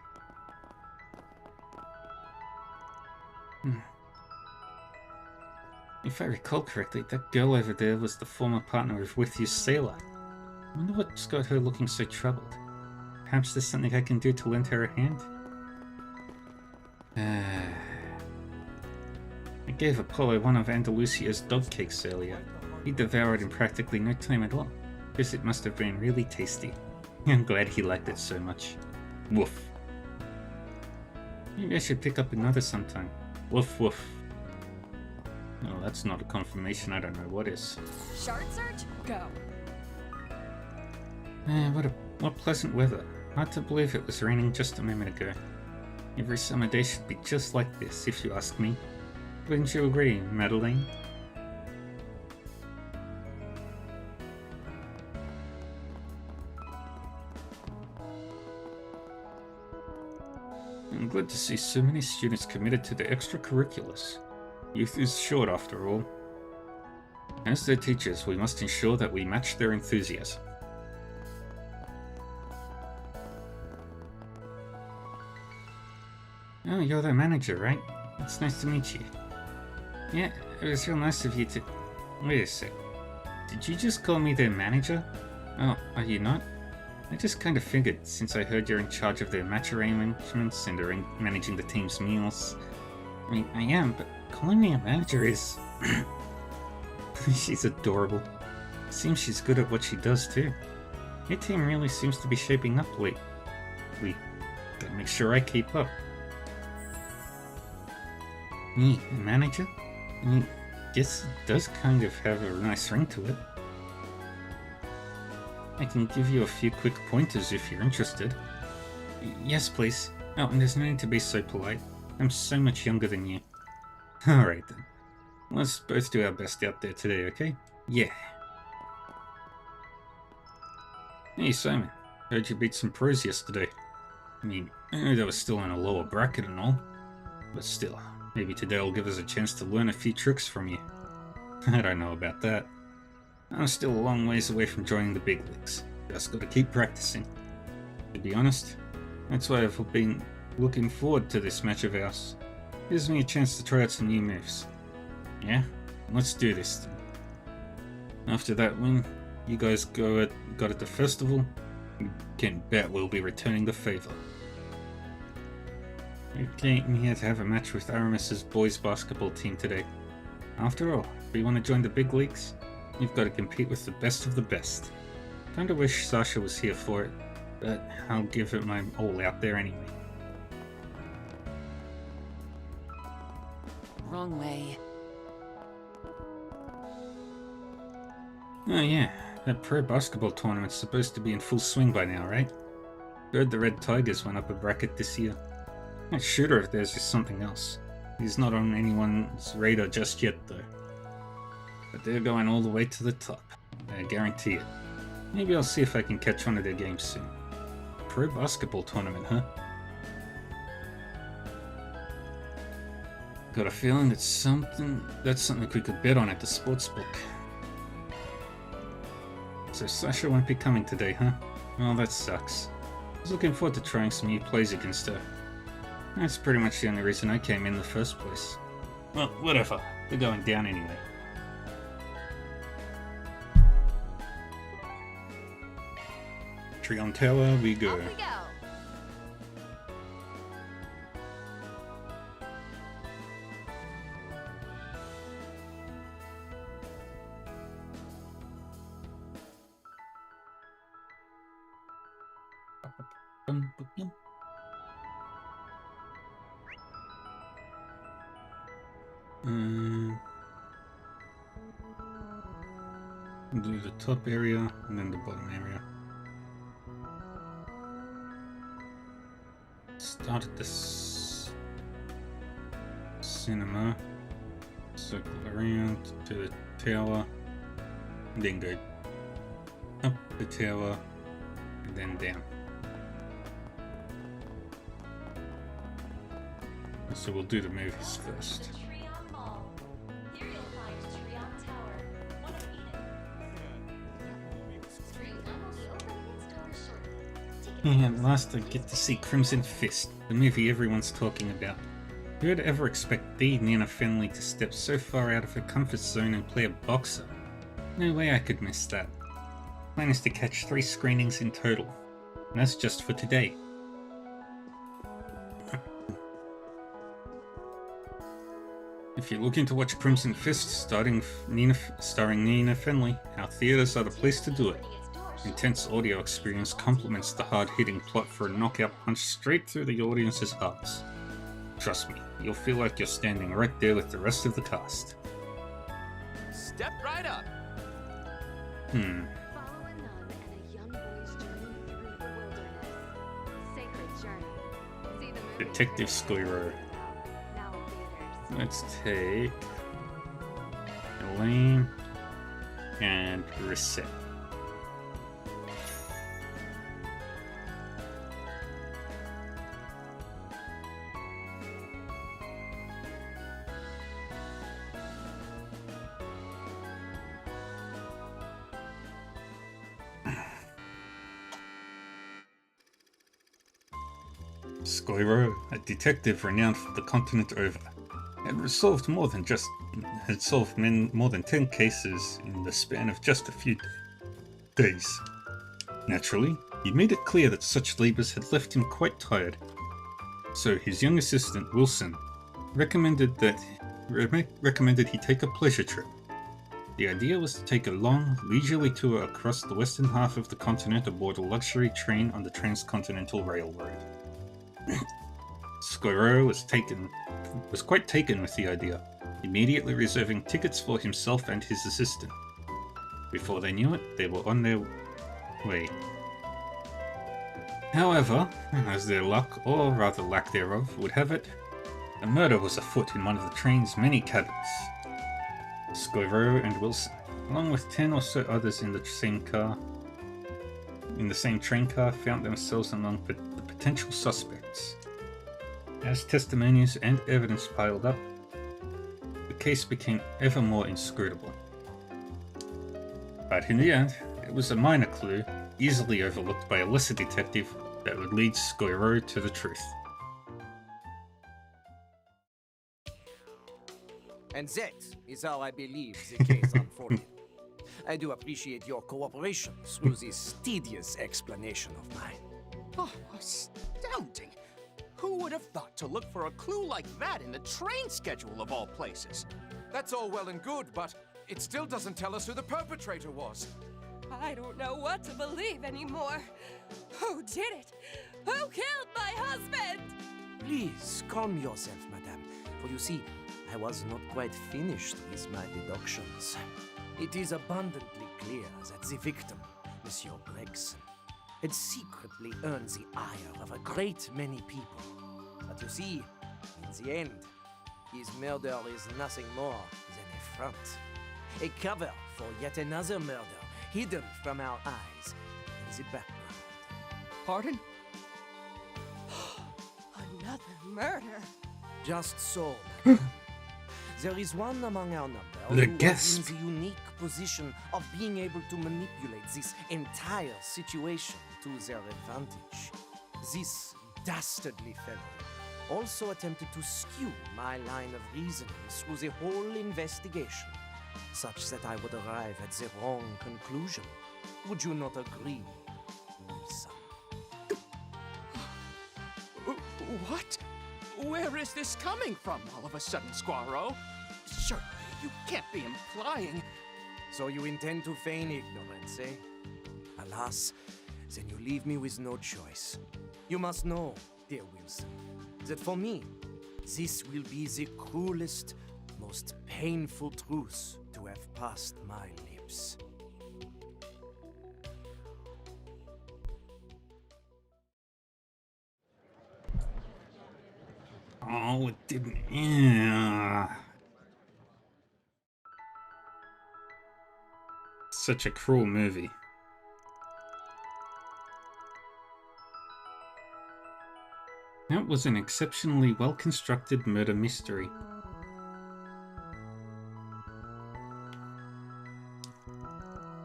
If I recall correctly, that girl over there was the former partner of With You's Sailor. I wonder what's got her looking so troubled. Perhaps there's something I can do to lend her a hand? I gave Apollo one of Andalusia's dog cakes earlier. He devoured in practically no time at all. Guess it must have been really tasty. I'm glad he liked it so much. Woof. Maybe I should pick up another sometime. Woof woof. No, that's not a confirmation, I don't know what is. Shard search? Go. What pleasant weather. Hard to believe it was raining just a moment ago. Every summer day should be just like this, if you ask me. Wouldn't you agree, Madeline? I'm glad to see so many students committed to their extracurriculars. Youth is short after all. As their teachers, we must ensure that we match their enthusiasm. Oh, you're the manager, right? It's nice to meet you. Yeah, it was real nice of you to... Wait a sec. Did you just call me their manager? Oh, are you not? I just kind of figured, since I heard you're in charge of their match arrangements and are managing the team's meals. I mean, I am, but calling me a manager is... She's adorable. Seems she's good at what she does too. Your team really seems to be shaping up lately. Gotta make sure I keep up. Me, a manager? I mean, guess it does kind of have a nice ring to it. I can give you a few quick pointers if you're interested. Yes, please. Oh, and there's no need to be so polite. I'm so much younger than you. Alright then. Let's both do our best out there today, okay? Yeah. Hey Simon, heard you beat some pros yesterday. I mean, I know that was still in a lower bracket and all, but still, maybe today will give us a chance to learn a few tricks from you. I don't know about that. I'm still a long ways away from joining the big leagues. Just gotta keep practicing. To be honest, that's why I've been looking forward to this match of ours. Gives me a chance to try out some new moves. Yeah? Let's do this then. After that win you guys got at the festival, you can bet we'll be returning the favor. We came here to have a match with Aramis's boys basketball team today. After all, if we want to join the big leagues, you've got to compete with the best of the best. Kinda wish Sasha was here for it, but I'll give it my all out there anyway. Wrong way. Oh yeah, that pro basketball tournament's supposed to be in full swing by now, right? Heard the Red Tigers went up a bracket this year. Not sure if there's just something else. He's not on anyone's radar just yet though. But they're going all the way to the top. I guarantee it. Maybe I'll see if I can catch one of their games soon. Pro basketball tournament, huh? Got a feeling that's something we could bet on at the sportsbook. So Sasha won't be coming today, huh? Well, that sucks. I was looking forward to trying some new plays against her. That's pretty much the only reason I came in the first place. Well, whatever. They're going down anyway. Trion Tower, we go. Off we go. Do the top area and then the bottom area. Start at this cinema, circle around to the tower, and then go up the tower and then down. So we'll do the movies first. The Trion Mall. Here you'll find Trion Tower, one of Eden's. Trion will be opening its doors shortly. And at last I get to see Crimson Fist, the movie everyone's talking about. Who would ever expect the Nina Fenley to step so far out of her comfort zone and play a boxer? No way I could miss that. Plan is to catch 3 screenings in total, and that's just for today. If you're looking to watch Crimson Fist starring Nina Fenley, our theaters are the place to do it. Intense audio experience complements the hard-hitting plot for a knockout punch straight through the audience's hearts. Trust me, you'll feel like you're standing right there with the rest of the cast. Step right up. Follow a nun and a young boy's journey through the wilderness. Sacred journey. See the movie Detective today. Squirrel. Now in theaters. Let's take Elaine and Reset. Squirrel, a detective renowned for the continent over, had solved more than 10 cases in the span of just a few days. Naturally, he made it clear that such labours had left him quite tired. So his young assistant, Wilson, recommended he take a pleasure trip. The idea was to take a long, leisurely tour across the western half of the continent aboard a luxury train on the Transcontinental Railroad. Squirrel was quite taken with the idea, immediately reserving tickets for himself and his assistant. Before they knew it, they were on their way. However, as their luck, or rather lack thereof, would have it, a murder was afoot in one of the train's many cabins. Squirrel and Wilson, along with 10 or so others in the same train car, found themselves among the potential suspects. As testimonies and evidence piled up, the case became ever more inscrutable. But in the end, it was a minor clue, easily overlooked by a lesser detective, that would lead Squirrel to the truth. And that is how I believe the case unfolded. I do appreciate your cooperation through this tedious explanation of mine. Oh, astounding! Who would have thought to look for a clue like that in the train schedule of all places? That's all well and good, but it still doesn't tell us who the perpetrator was. I don't know what to believe anymore. Who did it? Who killed my husband? Please calm yourself, madame, for you see, I was not quite finished with my deductions. It is abundantly clear that the victim, Monsieur Gregson, had secretly earned the ire of a great many people. But you see, in the end, his murder is nothing more than a front. A cover for yet another murder hidden from our eyes in the background. Pardon? Another murder? Just so, madame. There is one among our number The who gasp. was in the unique position of being able to manipulate this entire situation to their advantage. This dastardly fellow also attempted to skew my line of reasoning through the whole investigation, such that I would arrive at the wrong conclusion. Would you not agree, Wilson? What? Where is this coming from all of a sudden, Squirrel? Surely you can't be implying... So you intend to feign ignorance, eh? Alas, then you leave me with no choice. You must know, dear Wilson, that for me, this will be the cruelest, most painful truth to have passed my lips. Oh, it didn't. Yeah. Such a cruel movie. That was an exceptionally well-constructed murder mystery.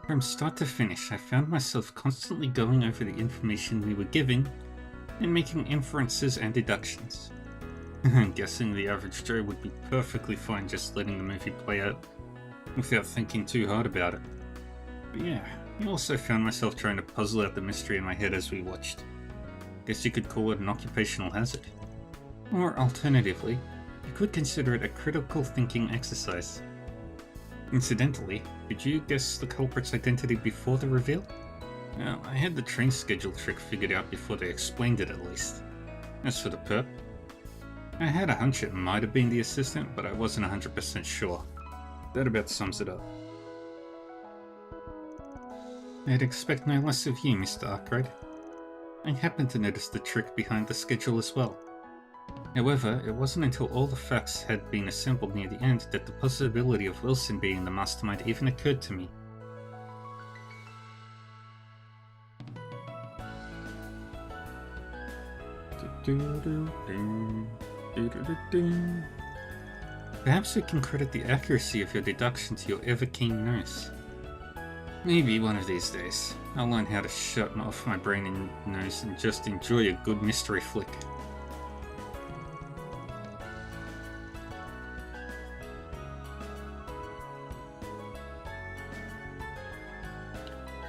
From start to finish, I found myself constantly going over the information we were giving and making inferences and deductions. I'm guessing the average Joe would be perfectly fine just letting the movie play out without thinking too hard about it. But yeah, I also found myself trying to puzzle out the mystery in my head as we watched. Guess you could call it an occupational hazard. Or alternatively, you could consider it a critical thinking exercise. Incidentally, did you guess the culprit's identity before the reveal? Well, I had the train schedule trick figured out before they explained it at least. As for the perp, I had a hunch it might have been the assistant, but I wasn't 100% sure. That about sums it up. I'd expect no less of you, Mr. Arkwright. I happened to notice the trick behind the schedule as well. However, it wasn't until all the facts had been assembled near the end that the possibility of Wilson being the mastermind even occurred to me. Perhaps you can credit the accuracy of your deduction to your ever-keen nose. Maybe one of these days, I'll learn how to shut off my brain and nose and just enjoy a good mystery flick.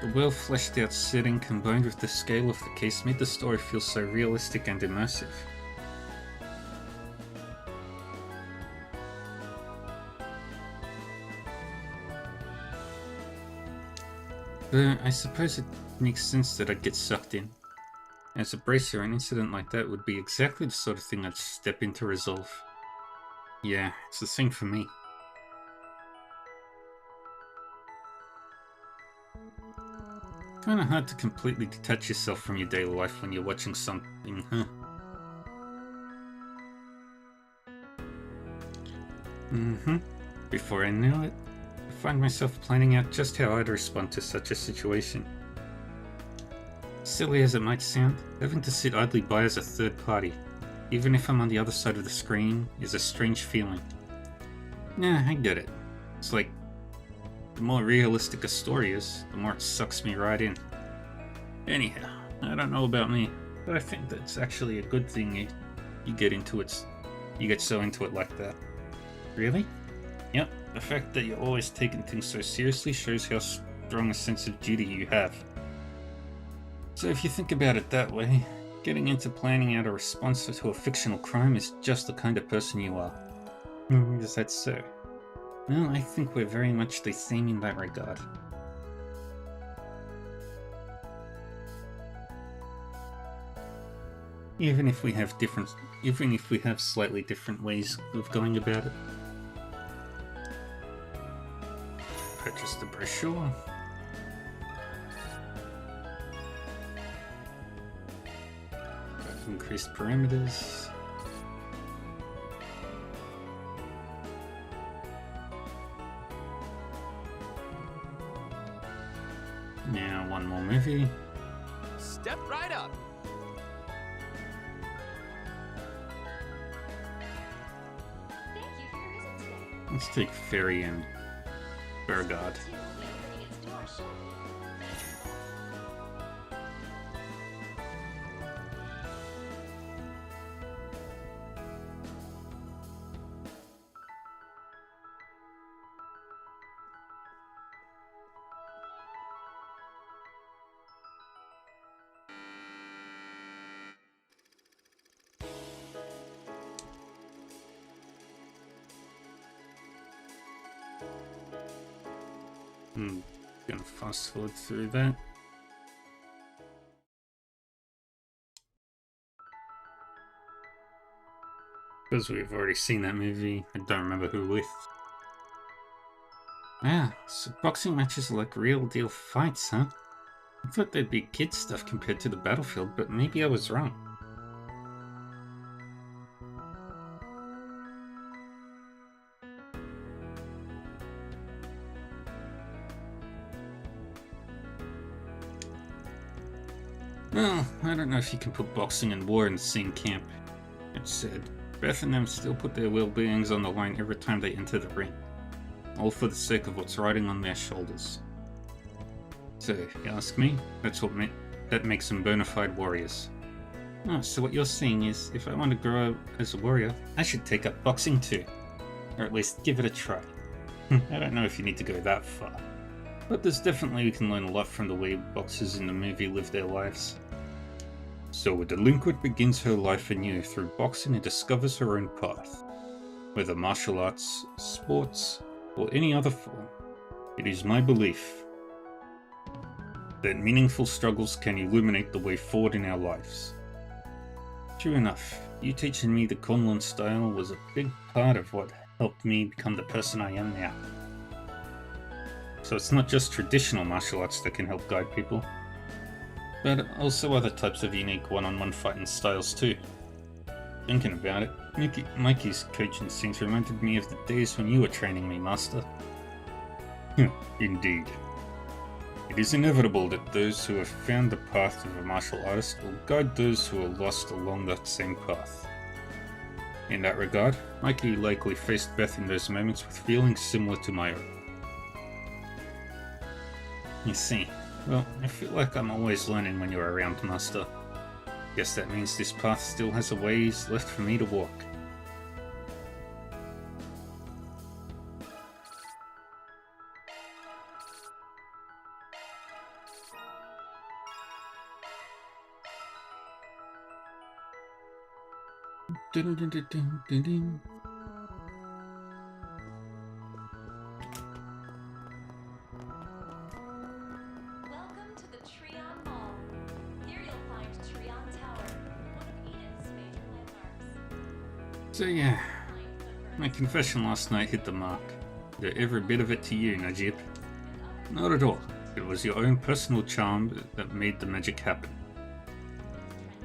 The well fleshed out setting combined with the scale of the case made the story feel so realistic and immersive. Though I suppose it makes sense that I'd get sucked in. As a bracer, an incident like that would be exactly the sort of thing I'd step in to resolve. Yeah, it's the same for me. Kinda hard to completely detach yourself from your daily life when you're watching something, huh? Before I knew it, I find myself planning out just how I'd respond to such a situation. Silly as it might sound, having to sit idly by as a third party, even if I'm on the other side of the screen, is a strange feeling. Nah, I get it. It's like, the more realistic a story is, the more it sucks me right in. Anyhow, I don't know about me, But I think that's actually a good thing. You get into it. You get so into it like that. Really? Yep. The fact that you're always taking things so seriously shows how strong a sense of duty you have. So if you think about it that way, getting into planning out a response to a fictional crime is just the kind of person you are. Is that so? Well, I think we're very much the same in that regard. Even if we have slightly different ways of going about it. Purchase the brochure. Increased parameters. Now one more movie. Step right up. Let's take Ferry and Burgard. Gonna fast forward through that. Because we've already seen that movie, I don't remember who with. Ah, so boxing matches are like real deal fights, huh? I thought they'd be kid stuff compared to the battlefield, but maybe I was wrong. Well, I don't know if you can put boxing and war in the same camp. It's said, Beth and them still put their well-beings on the line every time they enter the ring. All for the sake of what's riding on their shoulders. So, if you ask me, that makes them bona fide warriors. Oh, so what you're saying is, if I want to grow up as a warrior, I should take up boxing too. Or at least give it a try. I don't know if you need to go that far. But there's definitely we can learn a lot from the way boxers in the movie live their lives. So a delinquent begins her life anew through boxing and discovers her own path. Whether martial arts, sports, or any other form, it is my belief that meaningful struggles can illuminate the way forward in our lives. True enough, you teaching me the Kunlun style was a big part of what helped me become the person I am now. So it's not just traditional martial arts that can help guide people, but also other types of unique one-on-one fighting styles too. Thinking about it, Mikey's coaching scenes reminded me of the days when you were training me, Master. Indeed. It is inevitable that those who have found the path of a martial artist will guide those who are lost along that same path. In that regard, Mikey likely faced Beth in those moments with feelings similar to my own. You see, well, I feel like I'm always learning when you're around, Master. Guess that means this path still has a ways left for me to walk. So yeah, my confession last night hit the mark. Did every bit of it to you, Najib? Not at all. It was your own personal charm that made the magic happen.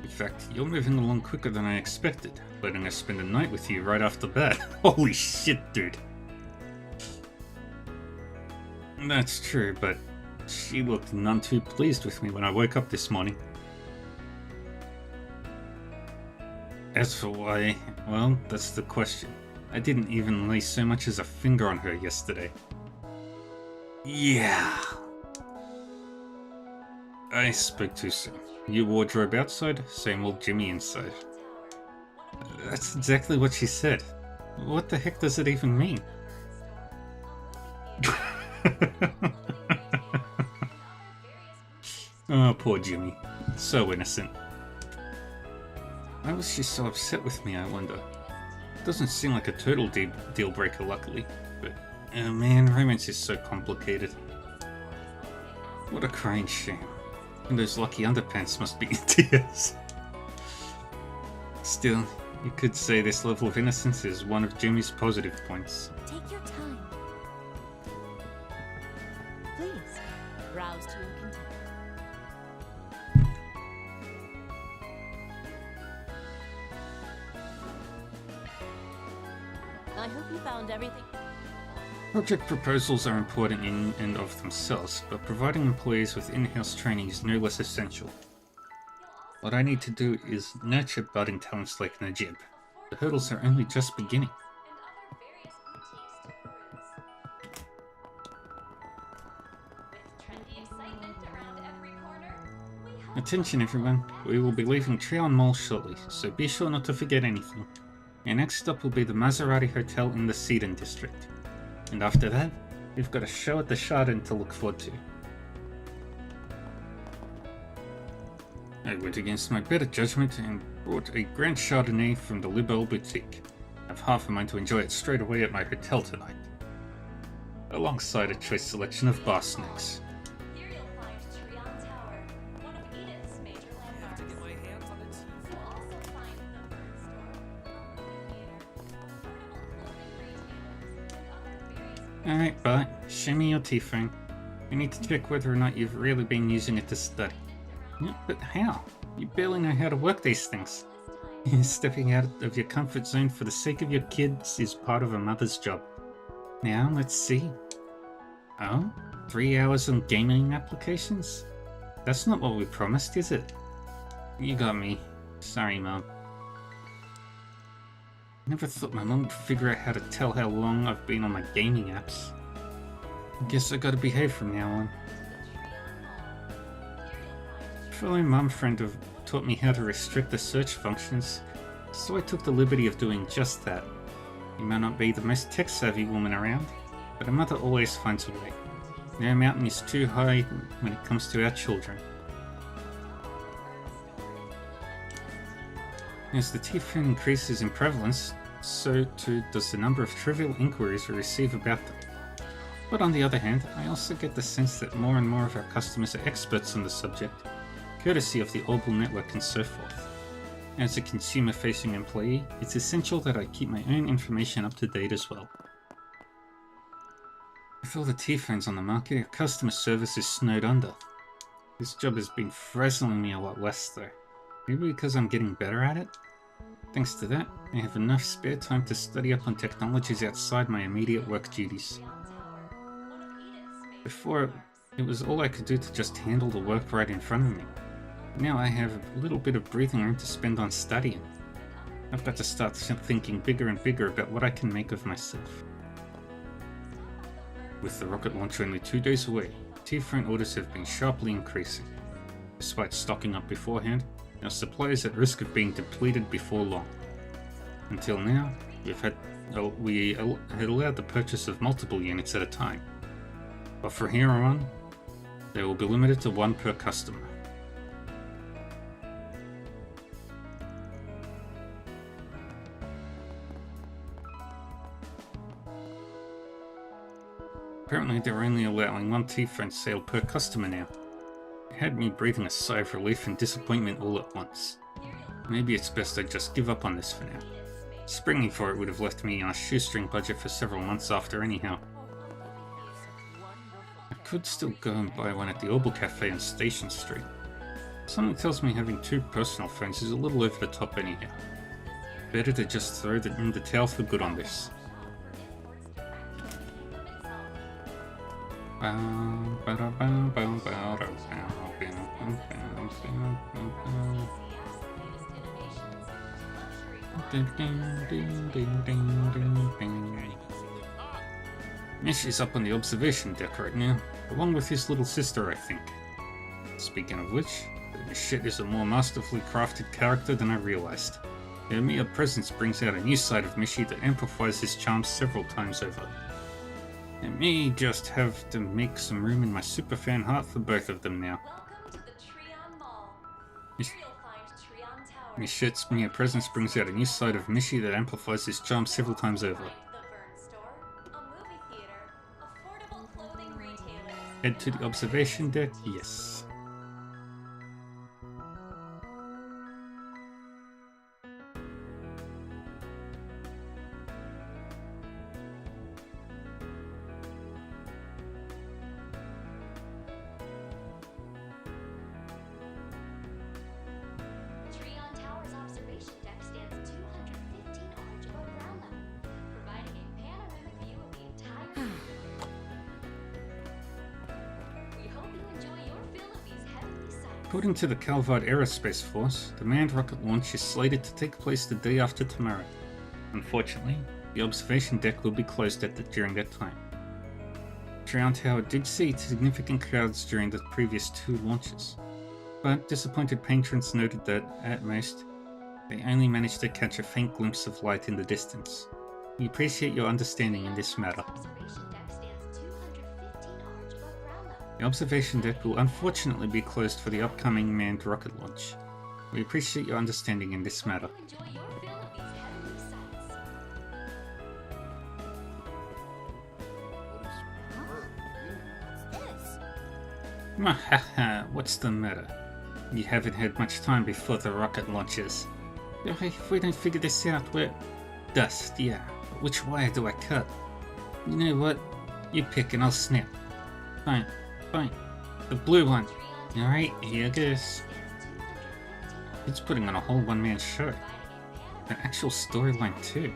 In fact, you're moving along quicker than I expected, letting us spend a night with you right off the bat. Holy shit, dude. That's true, but she looked none too pleased with me when I woke up this morning. As for why, well, that's the question. I didn't even lay so much as a finger on her yesterday. Yeah. I spoke too soon. New wardrobe outside, same old Jimmy inside. That's exactly what she said. What the heck does it even mean? Oh, poor Jimmy. So innocent. Why was she so upset with me, I wonder? Doesn't seem like a total deal breaker, luckily. But, oh man, romance is so complicated. What a crying shame. And those lucky underpants must be in tears. Still, you could say this level of innocence is one of Jimmy's positive points. Take your time. Please, browse to your content. I hope you found everything. Project proposals are important in and of themselves, but providing employees with in-house training is no less essential. What I need to do is nurture budding talents like Najib. The hurdles are only just beginning. Attention everyone, we will be leaving Trion Mall shortly, so be sure not to forget anything. Our next stop will be the Maserati Hotel in the Seaton district. And after that, we've got a show at the Chardin to look forward to. I went against my better judgment and brought a Grand Chardonnay from the Libelle Boutique. I've half a mind to enjoy it straight away at my hotel tonight, alongside a choice selection of bar snacks. Alright, but show me your T-phone. I need to check whether or not you've really been using it to study. Yeah, but how? You barely know how to work these things. Stepping out of your comfort zone for the sake of your kids is part of a mother's job. Now, let's see. Oh? 3 hours on gaming applications? That's not what we promised, is it? You got me. Sorry, Mom. Never thought my mom would figure out how to tell how long I've been on my gaming apps. Guess I gotta behave from now on. A fellow mum friend have taught me how to restrict the search functions, so I took the liberty of doing just that. You may not be the most tech-savvy woman around, but a mother always finds a way. No mountain is too high when it comes to our children. As the T-phone increases in prevalence, so too does the number of trivial inquiries we receive about them. But on the other hand, I also get the sense that more and more of our customers are experts on the subject, courtesy of the Orbital network and so forth. As a consumer-facing employee, it's essential that I keep my own information up to date as well. With all the T-phones on the market, our customer service is snowed under. This job has been frazzling me a lot less though. Maybe because I'm getting better at it? Thanks to that, I have enough spare time to study up on technologies outside my immediate work duties. Before, it was all I could do to just handle the work right in front of me. Now I have a little bit of breathing room to spend on studying. I've got to start thinking bigger and bigger about what I can make of myself. With the rocket launch only 2 days away, T-phone orders have been sharply increasing. Despite stocking up beforehand, our supply is at risk of being depleted before long. Until now, we had allowed the purchase of multiple units at a time, but from here on, they will be limited to 1 per customer. Apparently they're only allowing 1 T-phone sale per customer now. It had me breathing a sigh of relief and disappointment all at once. Maybe it's best I just give up on this for now. Springing for it would have left me on a shoestring budget for several months after anyhow. I could still go and buy one at the Orbital Cafe on Station Street. Something tells me having 2 personal phones is a little over the top anyhow. Better to just throw in the towel for good on this. Mish is up on the observation deck right now, along with his little sister, I think. Speaking of which, the shit is a more masterfully crafted character than I realized. Her mere presence brings out a new side of Mishi that amplifies his charms several times over. I may just have to make some room in my superfan heart for both of them now. Welcome to the Treon Mall. Miss- Here you'll find Treon Tower. Mishit's mere presence brings out a new side of Mishi that amplifies his charms several times over. The Vern Store, a movie theater, affordable clothing retailers. Head to the observation deck? Yes. Treon Tower's observation deck stands 215 arch above ground level, providing a panoramic view of the entire. We hope you enjoy your fill of these heavenly sights. According to the Calvard Aerospace Force, the manned rocket launch is slated to take place the day after tomorrow. Unfortunately, the observation deck will be closed during that time. Treon Tower did see significant crowds during the previous 2 launches, but disappointed patrons noted that, at most, they only managed to catch a faint glimpse of light in the distance. We appreciate your understanding in this matter. Observation deck stands 215 arch above ground level. The observation deck will unfortunately be closed for the upcoming manned rocket launch. We appreciate your understanding in this matter. Enjoy your fill of these heavenly sights. Mwahaha, what's the matter? You haven't had much time before the rocket launches. If we don't figure this out, we're... Dust, yeah. But which wire do I cut? You know what? You pick and I'll snap. Fine, fine. The blue one. Alright, here goes. It's putting on a whole one-man show. An actual storyline too.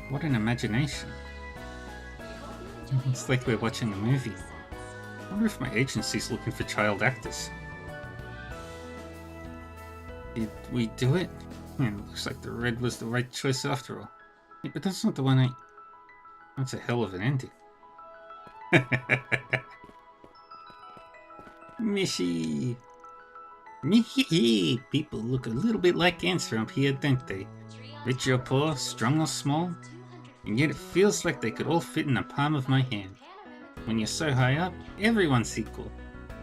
What an imagination. It's like we're watching a movie. I wonder if my agency's looking for child actors. Did we do it? Looks like the red was the right choice after all. Yeah, but that's not the one I... That's a hell of an ending. Mishi! Mihi! People look a little bit like ants from here, don't they? Rich or poor, strong or small? And yet it feels like they could all fit in the palm of my hand. When you're so high up, everyone's equal.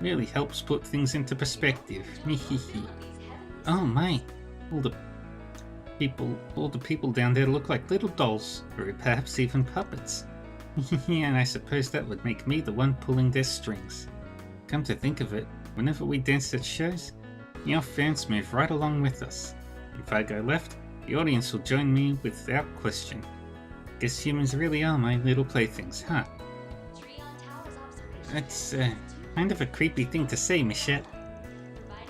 Really helps put things into perspective. Mihihi. Oh my! All the people down there look like little dolls, or perhaps even puppets. And I suppose that would make me the one pulling their strings. Come to think of it, whenever we dance at shows, your fans move right along with us. If I go left, the audience will join me without question. Guess humans really are my little playthings, huh? That's kind of a creepy thing to say, Michette.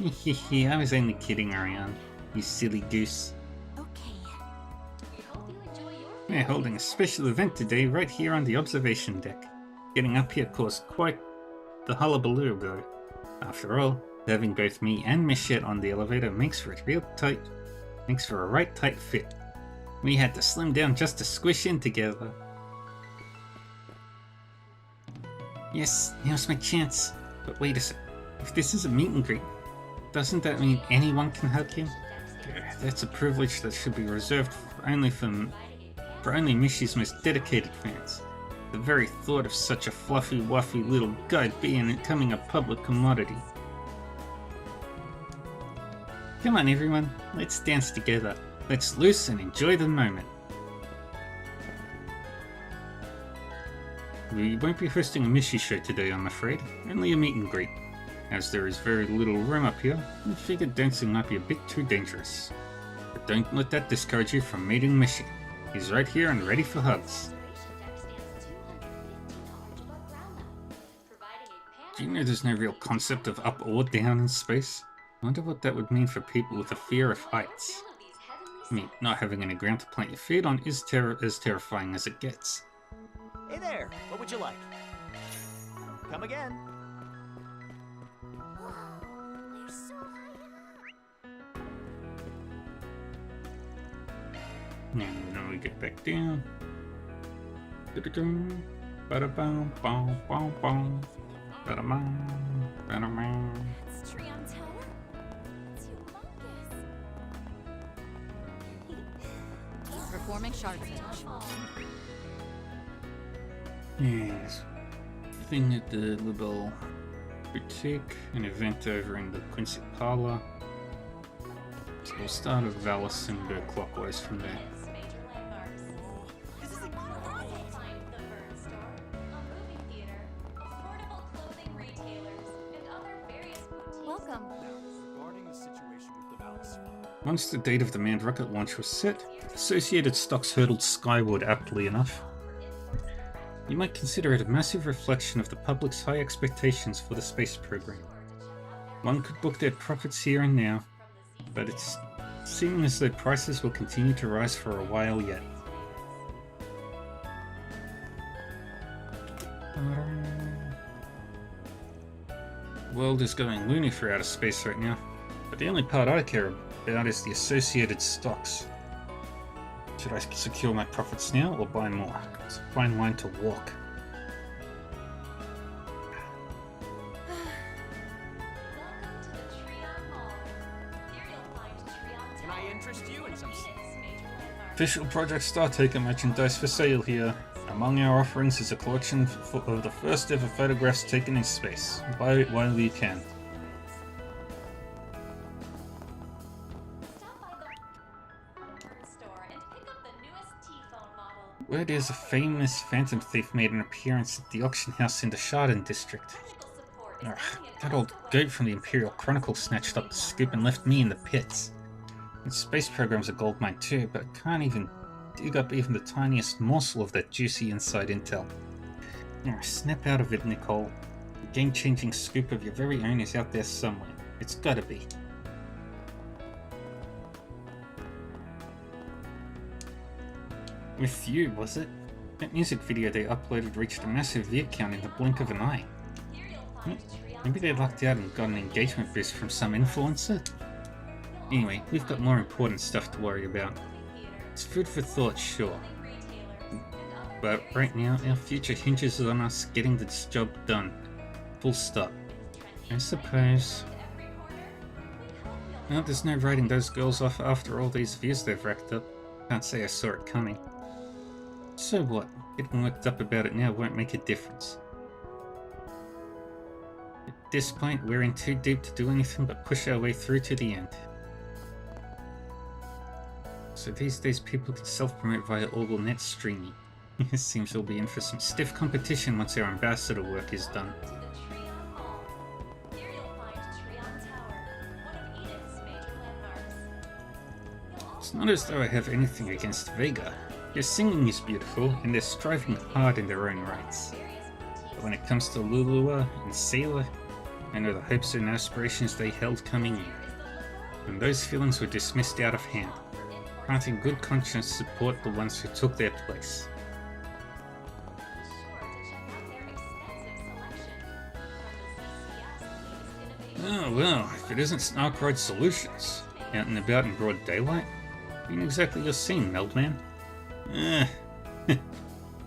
I was only kidding around, you silly goose. We're holding a special event today right here on the observation deck. Getting up here caused quite the hullabaloo though. After all, having both me and Michette on the elevator makes for a right tight fit. We had to slim down just to squish in together. Yes, now's my chance. But wait a sec. If this is a meet and greet, doesn't that mean anyone can hug him? That's a privilege that should be reserved only for Mishi's most dedicated fans. The very thought of such a fluffy, wuffy little guy becoming a public commodity. Come on everyone, let's dance together. Let's loose and enjoy the moment. We won't be hosting a Mishi show today, I'm afraid. Only a meet and greet. As there is very little room up here, we figured dancing might be a bit too dangerous. But don't let that discourage you from meeting Mishi. He's right here and ready for hugs. Do you know there's no real concept of up or down in space? I wonder what that would mean for people with a fear of heights. I mean, not having any ground to plant your feet on is as terrifying as it gets. Hey there, what would you like? Come again. They're so high And then we get back down. Ba-da-bum, ba-da-bum, bum, bum, bum. Ba-da-bum, ba-da-bum. It's Forming shards. Yes. Thing at the Libel Boutique, an event over in the Quincy Parlor. So we'll start at Valis and go clockwise from there. Welcome. Regarding the situation with the Valis. Once the date of the manned rocket launch was set, associated stocks hurtled skyward aptly enough. You might consider it a massive reflection of the public's high expectations for the space program. One could book their profits here and now, but it's seeming as though prices will continue to rise for a while yet. The world is going loony for outer space right now, but the only part I care about is the associated stocks. Should I secure my profits now or buy more? It's a fine line to walk. Can I interest you in some... Official Project Startaker merchandise for sale here. Among our offerings is a collection of the first ever photographs taken in space. Buy it while you can. Word is a famous phantom thief made an appearance at the auction house in the Chardon district. Ugh, that old goat from the Imperial Chronicle snatched up the scoop and left me in the pits. The space program's a goldmine too, but I can't even dig up even the tiniest morsel of that juicy inside intel. Snap out of it, Nicole. The game-changing scoop of your very own is out there somewhere. It's gotta be. With you, was it? That music video they uploaded reached a massive view count in the blink of an eye. Maybe they lucked out and got an engagement boost from some influencer? Anyway, we've got more important stuff to worry about. It's food for thought, sure. But right now, our future hinges on us getting this job done. Full stop. I suppose. Well, there's no writing those girls off after all these views they've racked up. Can't say I saw it coming. So what? Getting worked up about it now won't make a difference. At this point, we're in too deep to do anything but push our way through to the end. So these days people can self-promote via OrbleNet streaming. It seems we'll be in for some stiff competition once our ambassador work is done. It's not as though I have anything against Vega. Their singing is beautiful, and they're striving hard in their own rights. But when it comes to Lulua and Sailor, I know the hopes and aspirations they held coming in. And those feelings were dismissed out of hand. Can't in good conscience support the ones who took their place. Oh well, if it isn't Snarkroid Solutions, out and about in broad daylight, ain't exactly your scene, Meldman.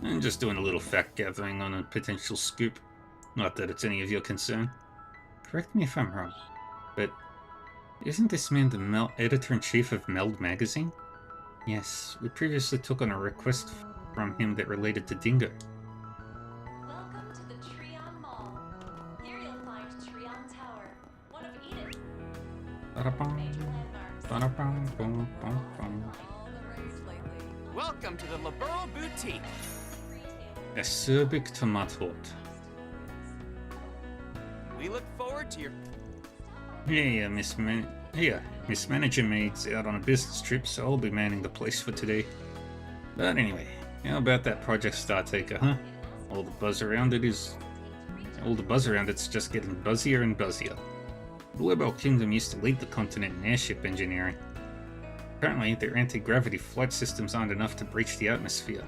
I'm just doing a little fact gathering on a potential scoop. Not that it's any of your concern. Correct me if I'm wrong, but isn't this man the editor-in-chief of Meld magazine? Yes, we previously took on a request from him that related to Dingo. Welcome to the Trion Mall. Here you'll find Trion Tower, one of Edith's major landmarks. Welcome to the Liberal Boutique. Acerbic Tomatot. We look forward to your... Miss Manager Maid's out on a business trip, so I'll be manning the place for today. But anyway, how about that Project Startaker, huh? All the buzz around it's just getting buzzier and buzzier. The Libel Kingdom used to lead the continent in airship engineering. Apparently, their anti-gravity flight systems aren't enough to breach the atmosphere.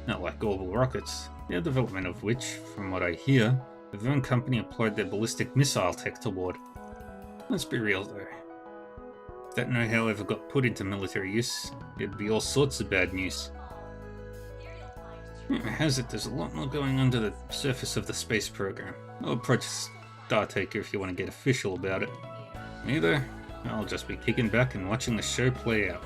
Not like orbital rockets, their development of which, from what I hear, the Verne Company employed their ballistic missile tech toward. Let's be real though. If that know-how ever got put into military use, it'd be all sorts of bad news. Rumor has it there's a lot more going under the surface of the space program, or Project Startaker if you want to get official about it. Either, I'll just be kicking back and watching the show play out.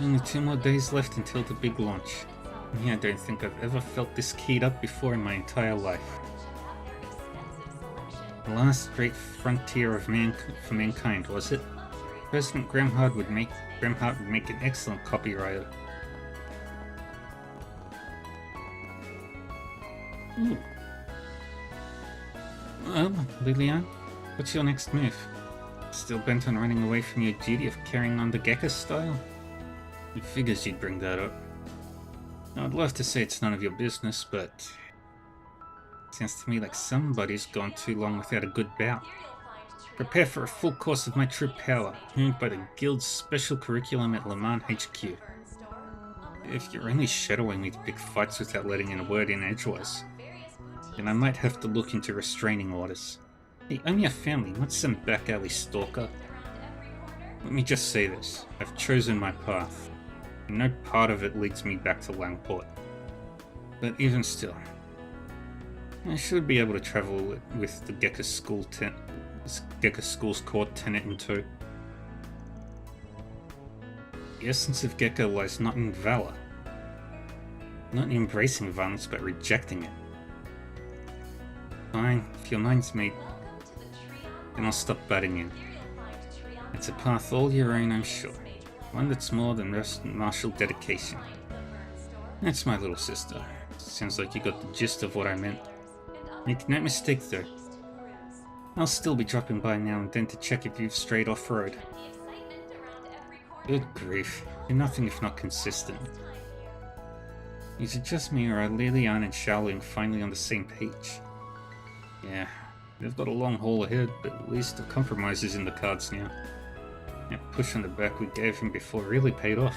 Only 2 more days left until the big launch. Yeah, I don't think I've ever felt this keyed up before in my entire life. The last great frontier of for mankind, was it? President Gramhart would make an excellent copywriter. Ooh. Well, Liliane, what's your next move? Still bent on running away from your duty of carrying on the Gekka style? It figures you'd bring that up. I'd love to say it's none of your business, but it sounds to me like somebody's gone too long without a good bout. Prepare for a full course of my true power, earned by the Guild's special curriculum at Le Mans HQ. If you're only shadowing me to pick fights without letting in a word in edgewise, then I might have to look into restraining orders. Hey, I'm your family, not some back alley stalker. Let me just say this, I've chosen my path. No part of it leads me back to Langport. But even still, I should be able to travel with the Gekka School's core tenet in tow. The essence of Gekka lies not in valor, not in embracing violence, but rejecting it. Fine, if your mind's made, then I'll stop butting in. It's a path all your own, I'm sure. One that's more than rest and martial dedication. That's my little sister. Sounds like you got the gist of what I meant. Make no mistake though, I'll still be dropping by now and then to check if you've strayed off-road. Good grief, you're nothing if not consistent. Is it just me, or are Liliane and Xiaoling finally on the same page? Yeah, they've got a long haul ahead, but at least a compromise is in the cards now. That push on the back we gave him before really paid off.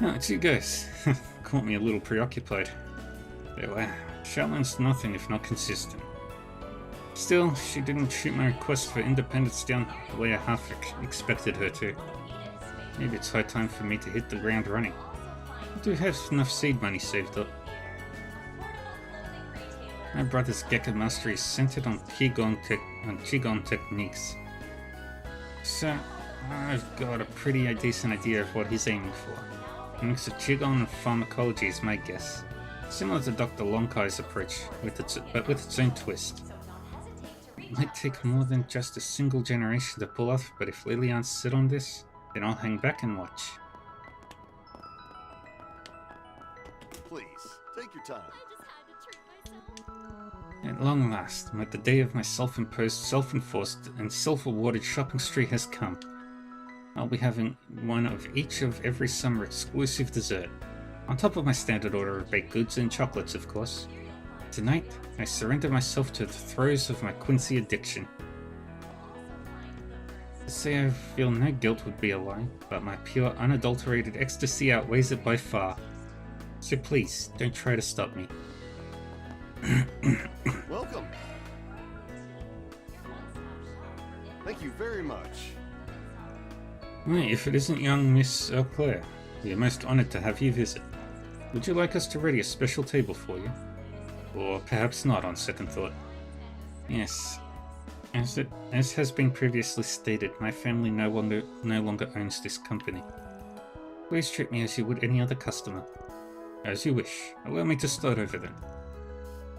No, it's you guys. Caught me a little preoccupied. Though, Xiaoling's nothing if not consistent. Still, she didn't shoot my request for independence down the way I half expected her to. Maybe it's high time for me to hit the ground running. I do have enough seed money saved up. My brother's Gekka mastery is centered on Qigong techniques. So, I've got a pretty decent idea of what he's aiming for. A mix of Qigong and pharmacology is my guess. Similar to Dr. Lonkai's approach, but with its own twist. It might take more than just a single generation to pull off, but if Liliane's set on this, then I'll hang back and watch. Please, take your time. At long last, the day of my self-imposed, self-enforced, and self-awarded shopping spree has come. I'll be having one of each of every summer exclusive dessert, on top of my standard order of baked goods and chocolates, of course. Tonight, I surrender myself to the throes of my Quincy addiction. To say I feel no guilt would be a lie, but my pure, unadulterated ecstasy outweighs it by far. So please, don't try to stop me. Welcome. Thank you very much. Hey, if it isn't young Miss Claire, we are most honored to have you visit. Would you like us to ready a special table for you? Or perhaps not, on second thought. Yes. As has been previously stated, my family no longer owns this company. Please treat me as you would any other customer. As you wish. Allow me to start over then.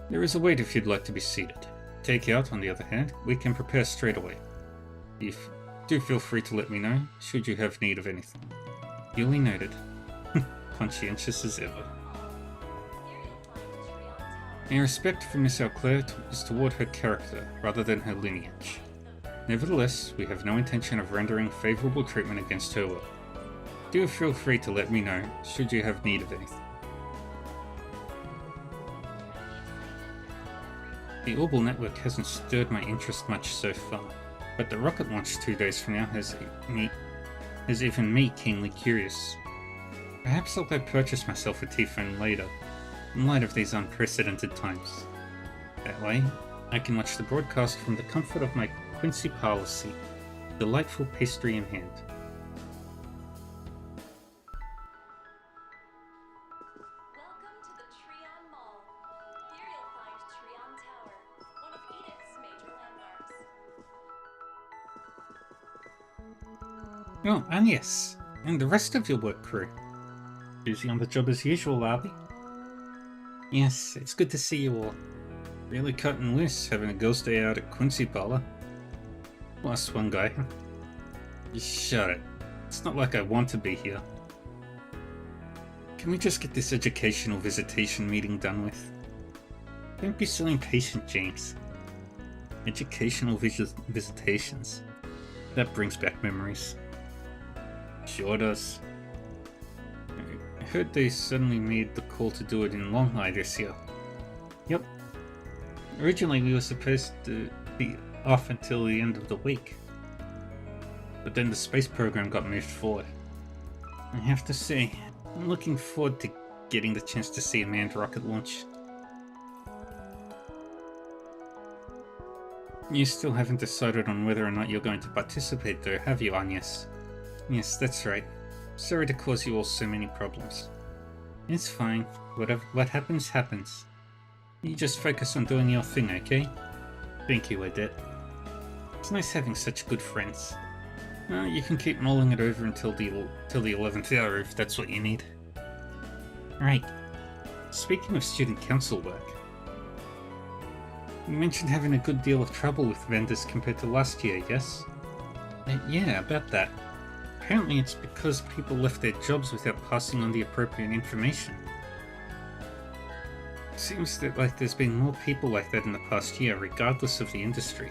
There is a wait if you'd like to be seated. Takeout, on the other hand, we can prepare straight away. Do feel free to let me know, should you have need of anything. Duly noted. Conscientious as ever. My respect for Miss Claire is toward her character, rather than her lineage. Nevertheless, we have no intention of rendering favourable treatment against her will. Do feel free to let me know, should you have need of anything. The Orbital network hasn't stirred my interest much so far, but the rocket launch 2 days from now has even me keenly curious. Perhaps I'll go purchase myself a T-phone later, in light of these unprecedented times. That way, I can watch the broadcast from the comfort of my Quincy parlor seat, delightful pastry in hand. Welcome to the Treon Mall. Here you'll find Treon Tower, one of Edith's major landmarks. Oh, and yes, And the rest of your work crew? Busy on the job as usual, are they? Yes, it's good to see you all. Really cutting loose, having a girls' day out at Quincy Parlor. Plus one guy. You shut it. It's not like I want to be here. Can we just get this educational visitation meeting done with? Don't be so impatient, James. Educational visitations. That brings back memories. Sure does. I heard they suddenly made the call to do it in Longhai this year. Yep. Originally we were supposed to be off until the end of the week. But then the space program got moved forward. I have to say, I'm looking forward to getting the chance to see a manned rocket launch. You still haven't decided on whether or not you're going to participate though, have you, Agnes? Yes, that's right. Sorry to cause you all so many problems. It's fine. What happens, happens. You just focus on doing your thing, okay? Thank you, Odette. It's nice having such good friends. You can keep mulling it over until the 11th hour if that's what you need. Right. Speaking of student council work, you mentioned having a good deal of trouble with vendors compared to last year, yes? Yeah, about that. Apparently it's because people left their jobs without passing on the appropriate information. Seems that there's been more people like that in the past year, regardless of the industry.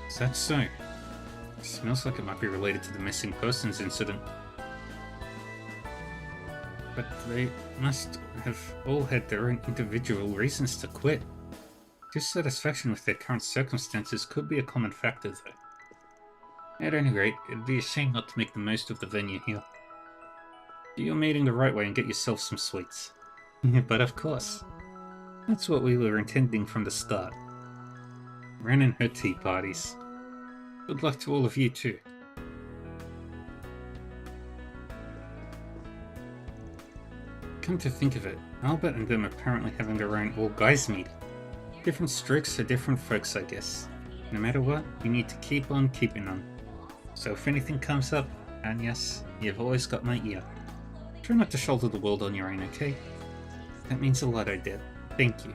Is that so? It smells like it might be related to the missing persons incident. But they must have all had their own individual reasons to quit. Dissatisfaction with their current circumstances could be a common factor, though. At any rate, it'd be a shame not to make the most of the venue here. Do your meeting the right way and get yourself some sweets. But of course. That's what we were intending from the start. Ren and her tea parties. Good luck to all of you too. Come to think of it, Albert and them are apparently having their own all-guys meeting. Different strokes for different folks, I guess. No matter what, you need to keep on keeping on. So if anything comes up, and yes, you've always got my ear. Try not to shoulder the world on your own, okay? That means a lot, Odette. Thank you.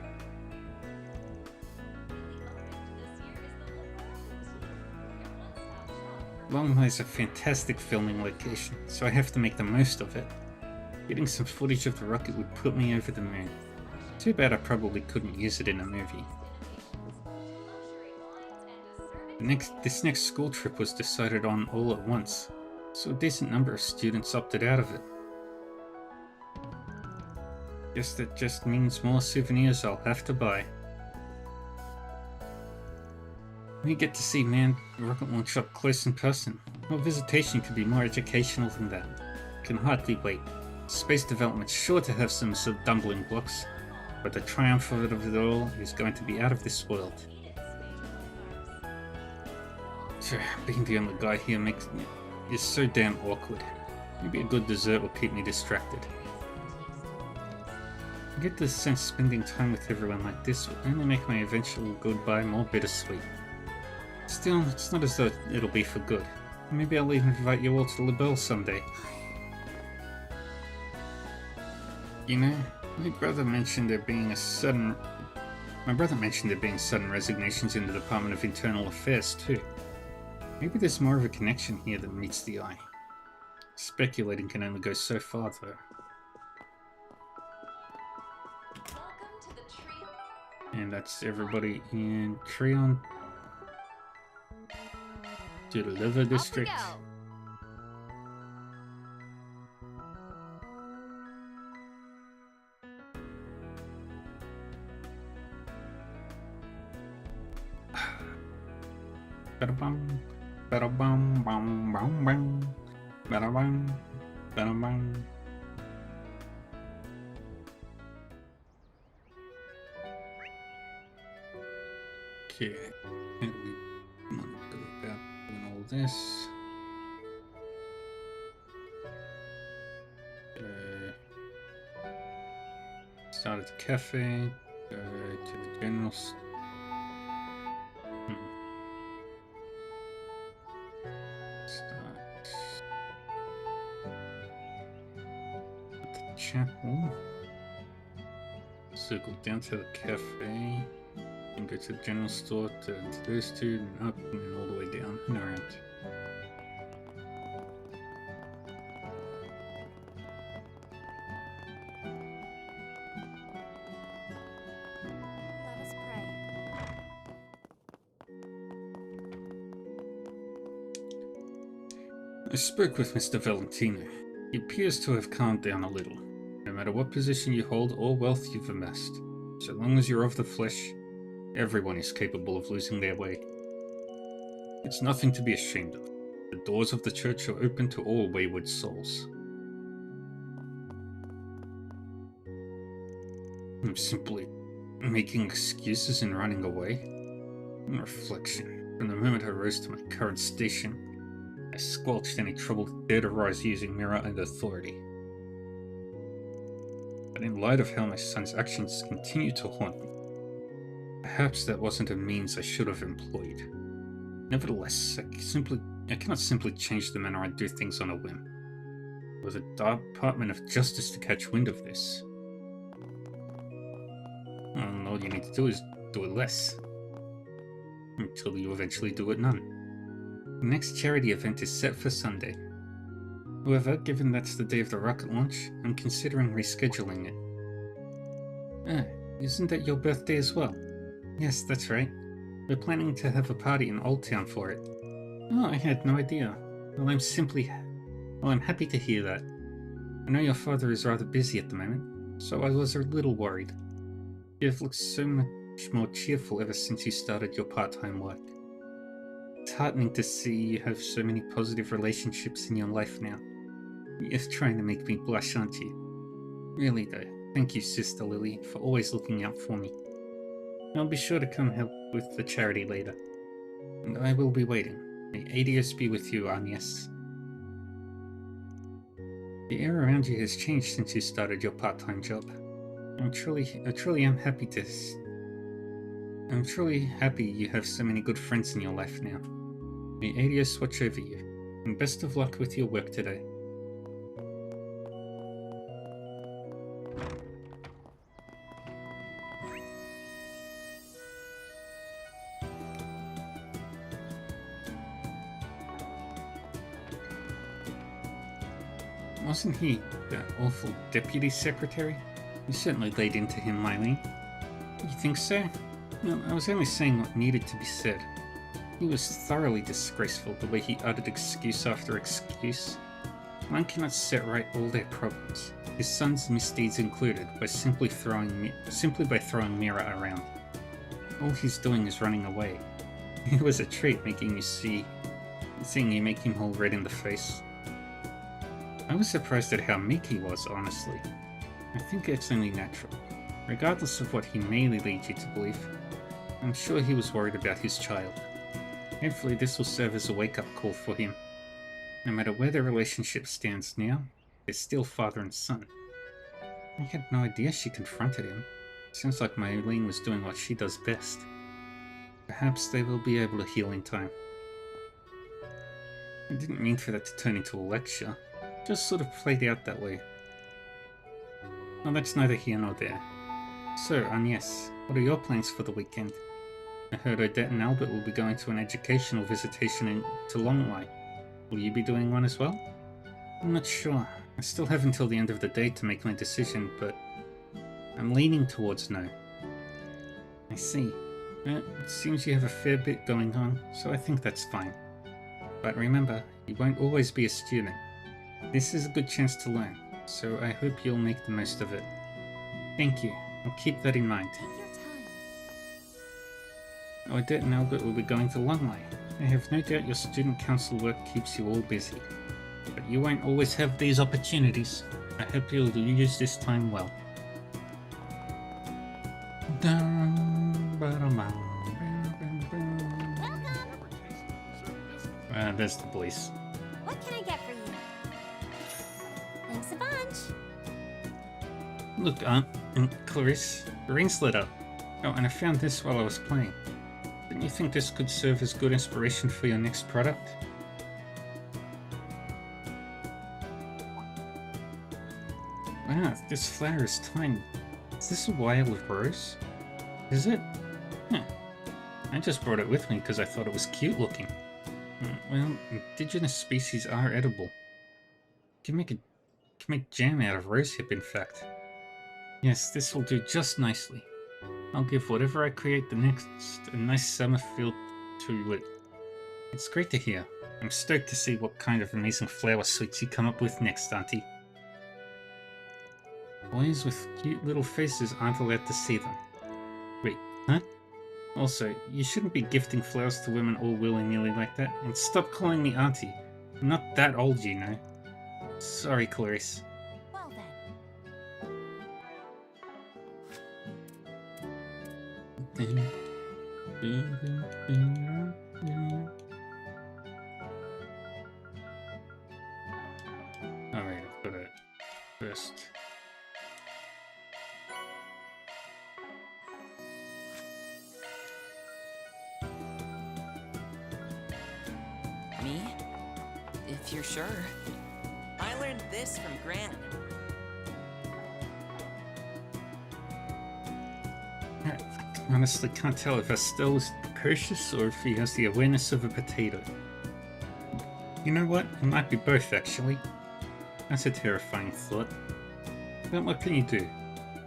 Longhai is a fantastic filming location, so I have to make the most of it. Getting some footage of the rocket would put me over the moon. Too bad I probably couldn't use it in a movie. This next school trip was decided on all at once, so a decent number of students opted out of it. Guess that just means more souvenirs I'll have to buy. We get to see manned rocket launch up close in person. What visitation could be more educational than that? Can hardly wait. Space development's sure to have some stumbling blocks, but the triumph of it all is going to be out of this world. Being the only guy here is so damn awkward. Maybe a good dessert will keep me distracted. I get the sense spending time with everyone like this will only make my eventual goodbye more bittersweet. Still, it's not as though it'll be for good. Maybe I'll even invite you all to La Belle someday. You know, my brother mentioned there being sudden resignations in the Department of Internal Affairs too. Maybe there's more of a connection here than meets the eye. Speculating can only go so far, though. And that's everybody in Trion to the Liver District. Ba-da-bum, ba-da-bum, bum, bum, bum. Ba-da-bum, ba-da-bum. Okay, and we want to go about doing all this. Start at the cafe, go to the general store. chapel. Circle down to the cafe. And go to the general store to those two, and up, and then all the way down and around. Let us pray. I spoke with Mr. Valentino. He appears to have calmed down a little. No matter what position you hold or wealth you've amassed, so long as you're of the flesh, everyone is capable of losing their way. It's nothing to be ashamed of. The doors of the church are open to all wayward souls. I'm simply making excuses and running away. On reflection, from the moment I rose to my current station, I squelched any trouble that dared arise using Mira and authority. But in light of how my son's actions continue to haunt me, perhaps that wasn't a means I should have employed. Nevertheless, I cannot simply change the manner I do things on a whim. Were the Department of Justice to catch wind of this, well, all you need to do is do it less. Until you eventually do it none. The next charity event is set for Sunday. However, given that's the day of the rocket launch, I'm considering rescheduling it. Ah, isn't that your birthday as well? Yes, that's right. We're planning to have a party in Old Town for it. Oh, I had no idea. Well, I'm happy to hear that. I know your father is rather busy at the moment, so I was a little worried. You have looked so much more cheerful ever since you started your part-time work. It's heartening to see you have so many positive relationships in your life now. You're trying to make me blush, aren't you? Really though, thank you, Sister Lily, for always looking out for me. I'll be sure to come help with the charity later. And I will be waiting. May Adios be with you, Agnes. The air around you has changed since you started your part-time job. I'm truly happy you have so many good friends in your life now. May Adios watch over you, and best of luck with your work today. Wasn't he that awful deputy secretary? You certainly laid into him, Mylene. You think so? No, I was only saying what needed to be said. He was thoroughly disgraceful the way he uttered excuse after excuse. One cannot set right all their problems, his son's misdeeds included, by simply by throwing Mira around. All he's doing is running away. It was a treat seeing you make him all red in the face. I was surprised at how meek he was, honestly. I think it's only natural. Regardless of what he may lead you to believe, I'm sure he was worried about his child. Hopefully this will serve as a wake-up call for him. No matter where their relationship stands now, they're still father and son. I had no idea she confronted him. Sounds like Mylene was doing what she does best. Perhaps they will be able to heal in time. I didn't mean for that to turn into a lecture. Just sort of played out that way. Well, that's neither here nor there. So, Agnes, what are your plans for the weekend? I heard Odette and Albert will be going to an educational visitation to Longley. Will you be doing one as well? I'm not sure. I still have until the end of the day to make my decision, but I'm leaning towards no. I see. It seems you have a fair bit going on, so I think that's fine. But remember, you won't always be a student. This is a good chance to learn, so I hope you'll make the most of it. Thank you. I'll keep that in mind. Odette and Albert will be going to Longley. I have no doubt your student council work keeps you all busy. But you won't always have these opportunities. I hope you'll use this time well. There's the police. What can I get for you? Thanks a bunch. Look, Aunt and Clarice, the ring's lit up. Oh, and I found this while I was playing. Don't you think this could serve as good inspiration for your next product? Wow, this flower is tiny. Is this a wild rose? Is it? Huh. I just brought it with me because I thought it was cute looking. Well, indigenous species are edible. Can make jam out of rosehip, in fact. Yes, this will do just nicely. I'll give whatever I create the next a nice summer feel to it. It's great to hear. I'm stoked to see what kind of amazing flower sweets you come up with next, Auntie. Boys with cute little faces aren't allowed to see them. Wait, huh? Also, you shouldn't be gifting flowers to women all willy-nilly like that, and stop calling me Auntie. I'm not that old, you know. Sorry, Clarice. Well then. Alright, I've got it first. Me? If you're sure. I learned this from Gran. I honestly can't tell if Estelle is precocious or if he has the awareness of a potato. You know what? It might be both, actually. That's a terrifying thought. But what can you do?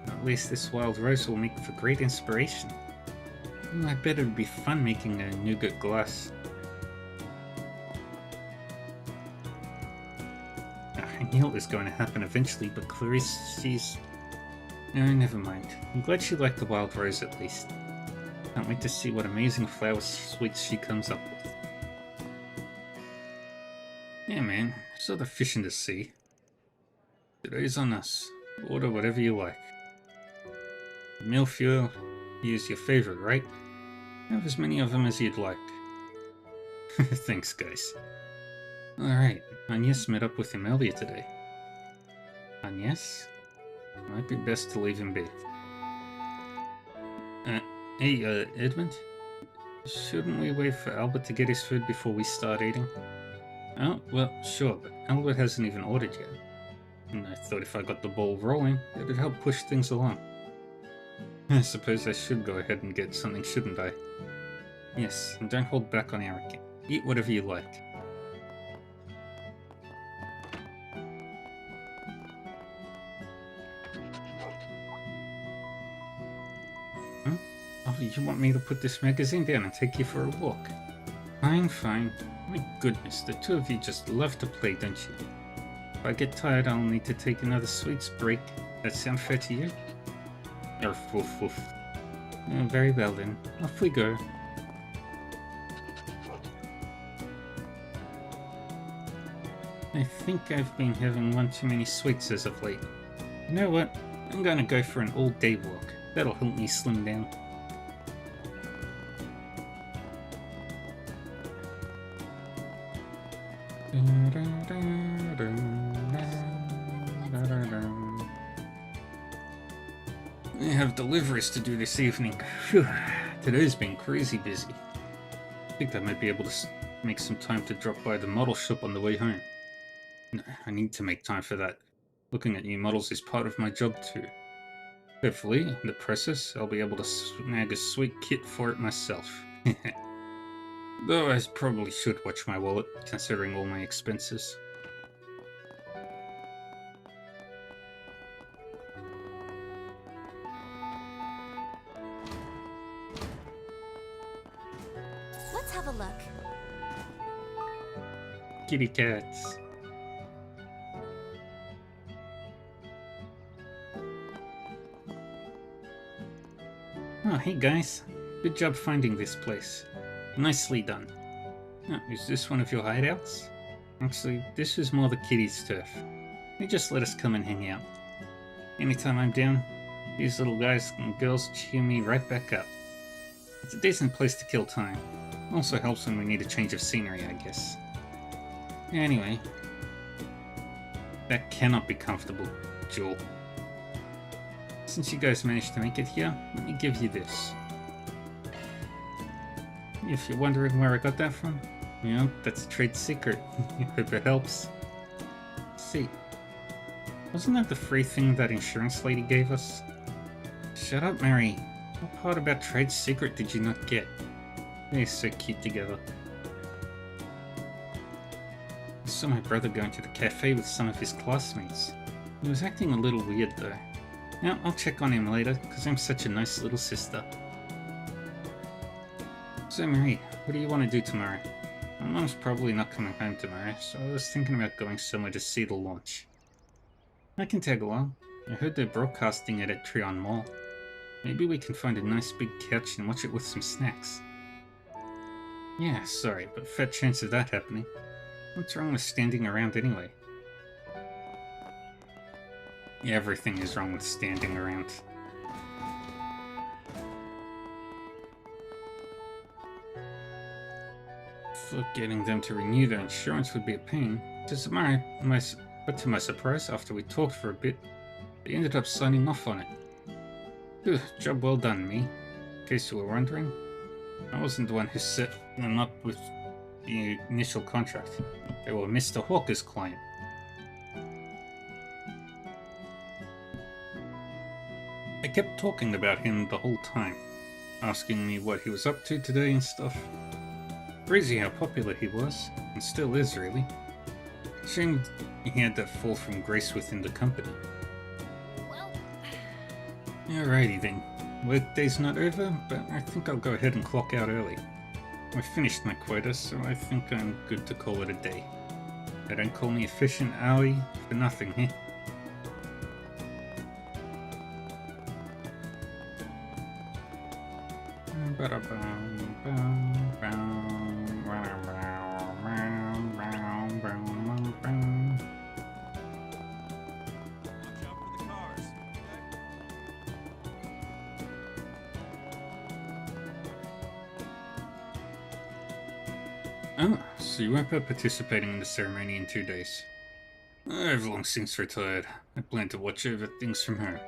At least this wild rose will make for great inspiration. I bet it would be fun making a nougat glass. I knew it was going to happen eventually, but Clarice, she's... No, never mind. I'm glad she liked the wild rose at least. Can't wait to see what amazing flower sweets she comes up with. Yeah, man, I saw the fish in the sea. Today's on us. Order whatever you like. Millefeuille is your favorite, right? Have as many of them as you'd like. Thanks, guys. Alright, Agnes met up with him earlier today. Agnes? Might be best to leave him be. Hey, Edmund? Shouldn't we wait for Albert to get his food before we start eating? Oh, well, sure, but Albert hasn't even ordered yet. And I thought if I got the ball rolling, it'd help push things along. I suppose I should go ahead and get something, shouldn't I? Yes, and don't hold back on Eric. Eat whatever you like. Huh? Oh, you want me to put this magazine down and take you for a walk? Fine, fine. My goodness, the two of you just love to play, don't you? If I get tired, I'll need to take another sweets break. That sound fair to you? Arf, woof, woof. Very well then, off we go. I think I've been having one too many sweets as of late. You know what? I'm gonna go for an all-day walk. That'll help me slim down. I have deliveries to do this evening. Phew, today's been crazy busy. I think I might be able to make some time to drop by the model shop on the way home. No, I need to make time for that. Looking at new models is part of my job too. Hopefully, in the process, I'll be able to snag a sweet kit for it myself. Though I probably should watch my wallet, considering all my expenses. Let's have a look. Kitty cats. Oh, hey guys. Good job finding this place. Nicely done. Oh, is this one of your hideouts? Actually, this is more the kitties' turf. They just let us come and hang out. Anytime I'm down, these little guys and girls cheer me right back up. It's a decent place to kill time. Also helps when we need a change of scenery, I guess. Anyway. That cannot be comfortable, Jewel. Since you guys managed to make it here, let me give you this. If you're wondering where I got that from, yeah, that's a trade secret. Hope it helps. See. Wasn't that the free thing that insurance lady gave us? Shut up, Mary. What part about trade secret did you not get? They're so cute together. I saw my brother going to the cafe with some of his classmates. He was acting a little weird though. Now, I'll check on him later, because I'm such a nice little sister. So Marie, what do you want to do tomorrow? My mom's probably not coming home tomorrow, so I was thinking about going somewhere to see the launch. I can tag along. I heard they're broadcasting it at Trion Mall. Maybe we can find a nice big couch and watch it with some snacks. Yeah, sorry, but fat chance of that happening. What's wrong with standing around anyway? Yeah, everything is wrong with standing around. Thought getting them to renew their insurance would be a pain. But to my surprise, after we talked for a bit, they ended up signing off on it. Phew, job well done, me. In case you were wondering, I wasn't the one who set them up with the initial contract. They were Mr. Hawker's client. I kept talking about him the whole time, asking me what he was up to today and stuff. Crazy how popular he was, and still is really. Shame he had that fall from grace within the company. Alrighty then. Workday's not over, but I think I'll go ahead and clock out early. I finished my quota, so I think I'm good to call it a day. They don't call me efficient Owie for nothing here. Oh, so you won't be participating in the ceremony in 2 days. I've long since retired. I plan to watch over things from home.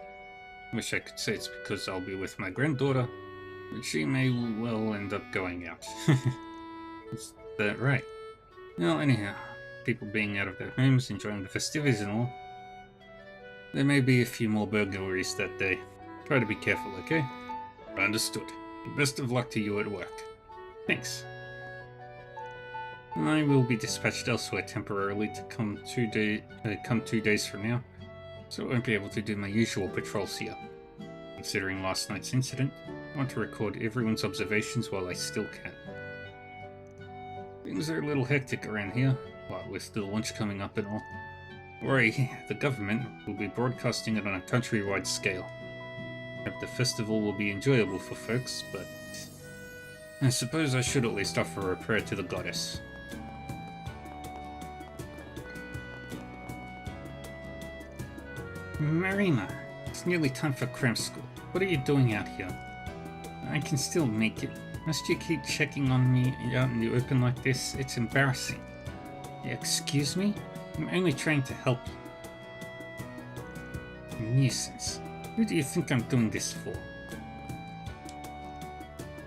Wish I could say it's because I'll be with my granddaughter, but she may well end up going out. Is that right? Well, anyhow, people being out of their homes, enjoying the festivities and all. There may be a few more burglaries that day. Try to be careful, okay? Understood. Best of luck to you at work. Thanks. I will be dispatched elsewhere temporarily to come 2 days from now, so I won't be able to do my usual patrols here. Considering last night's incident, I want to record everyone's observations while I still can. Things are a little hectic around here, what with the launch coming up and all. Worry, the government will be broadcasting it on a countrywide scale. Hope the festival will be enjoyable for folks, but I suppose I should at least offer a prayer to the goddess. Marina, it's nearly time for cram school. What are you doing out here? I can still make it. Must you keep checking on me out in the open like this? It's embarrassing. Yeah, excuse me? I'm only trying to help you. Nuisance. Who do you think I'm doing this for?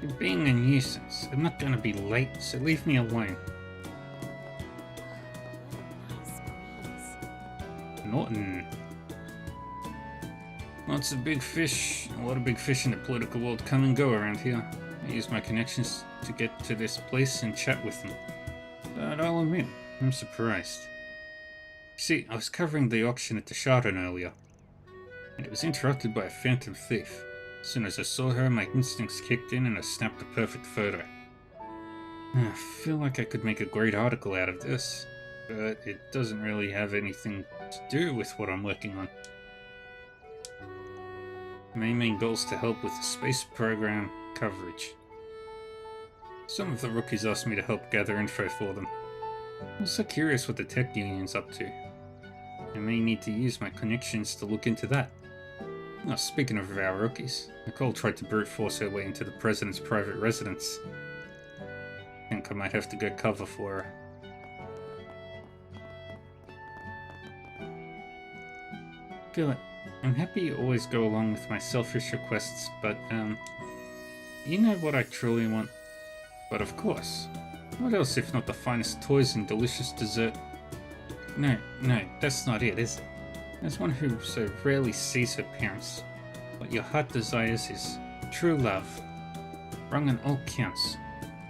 You're being a nuisance. I'm not gonna be late, so leave me alone. Norton. Lots of big fish, a lot of big fish in the political world come and go around here. I use my connections to get to this place and chat with them. But I'll admit, I'm surprised. See, I was covering the auction at the Chardon earlier, and it was interrupted by a phantom thief. As soon as I saw her, my instincts kicked in and I snapped a perfect photo. I feel like I could make a great article out of this, but it doesn't really have anything to do with what I'm working on. My main goal is to help with the space program coverage. Some of the rookies asked me to help gather info for them. I was so curious what the tech union's up to. I may need to use my connections to look into that. Now, speaking of our rookies, Nicole tried to brute force her way into the president's private residence. I think I might have to go cover for her. Feel it. I'm happy you always go along with my selfish requests, but, you know what I truly want? But of course. What else if not the finest toys and delicious dessert? No, that's not it, is it? As one who so rarely sees her parents, what your heart desires is true love. Wrong on all counts.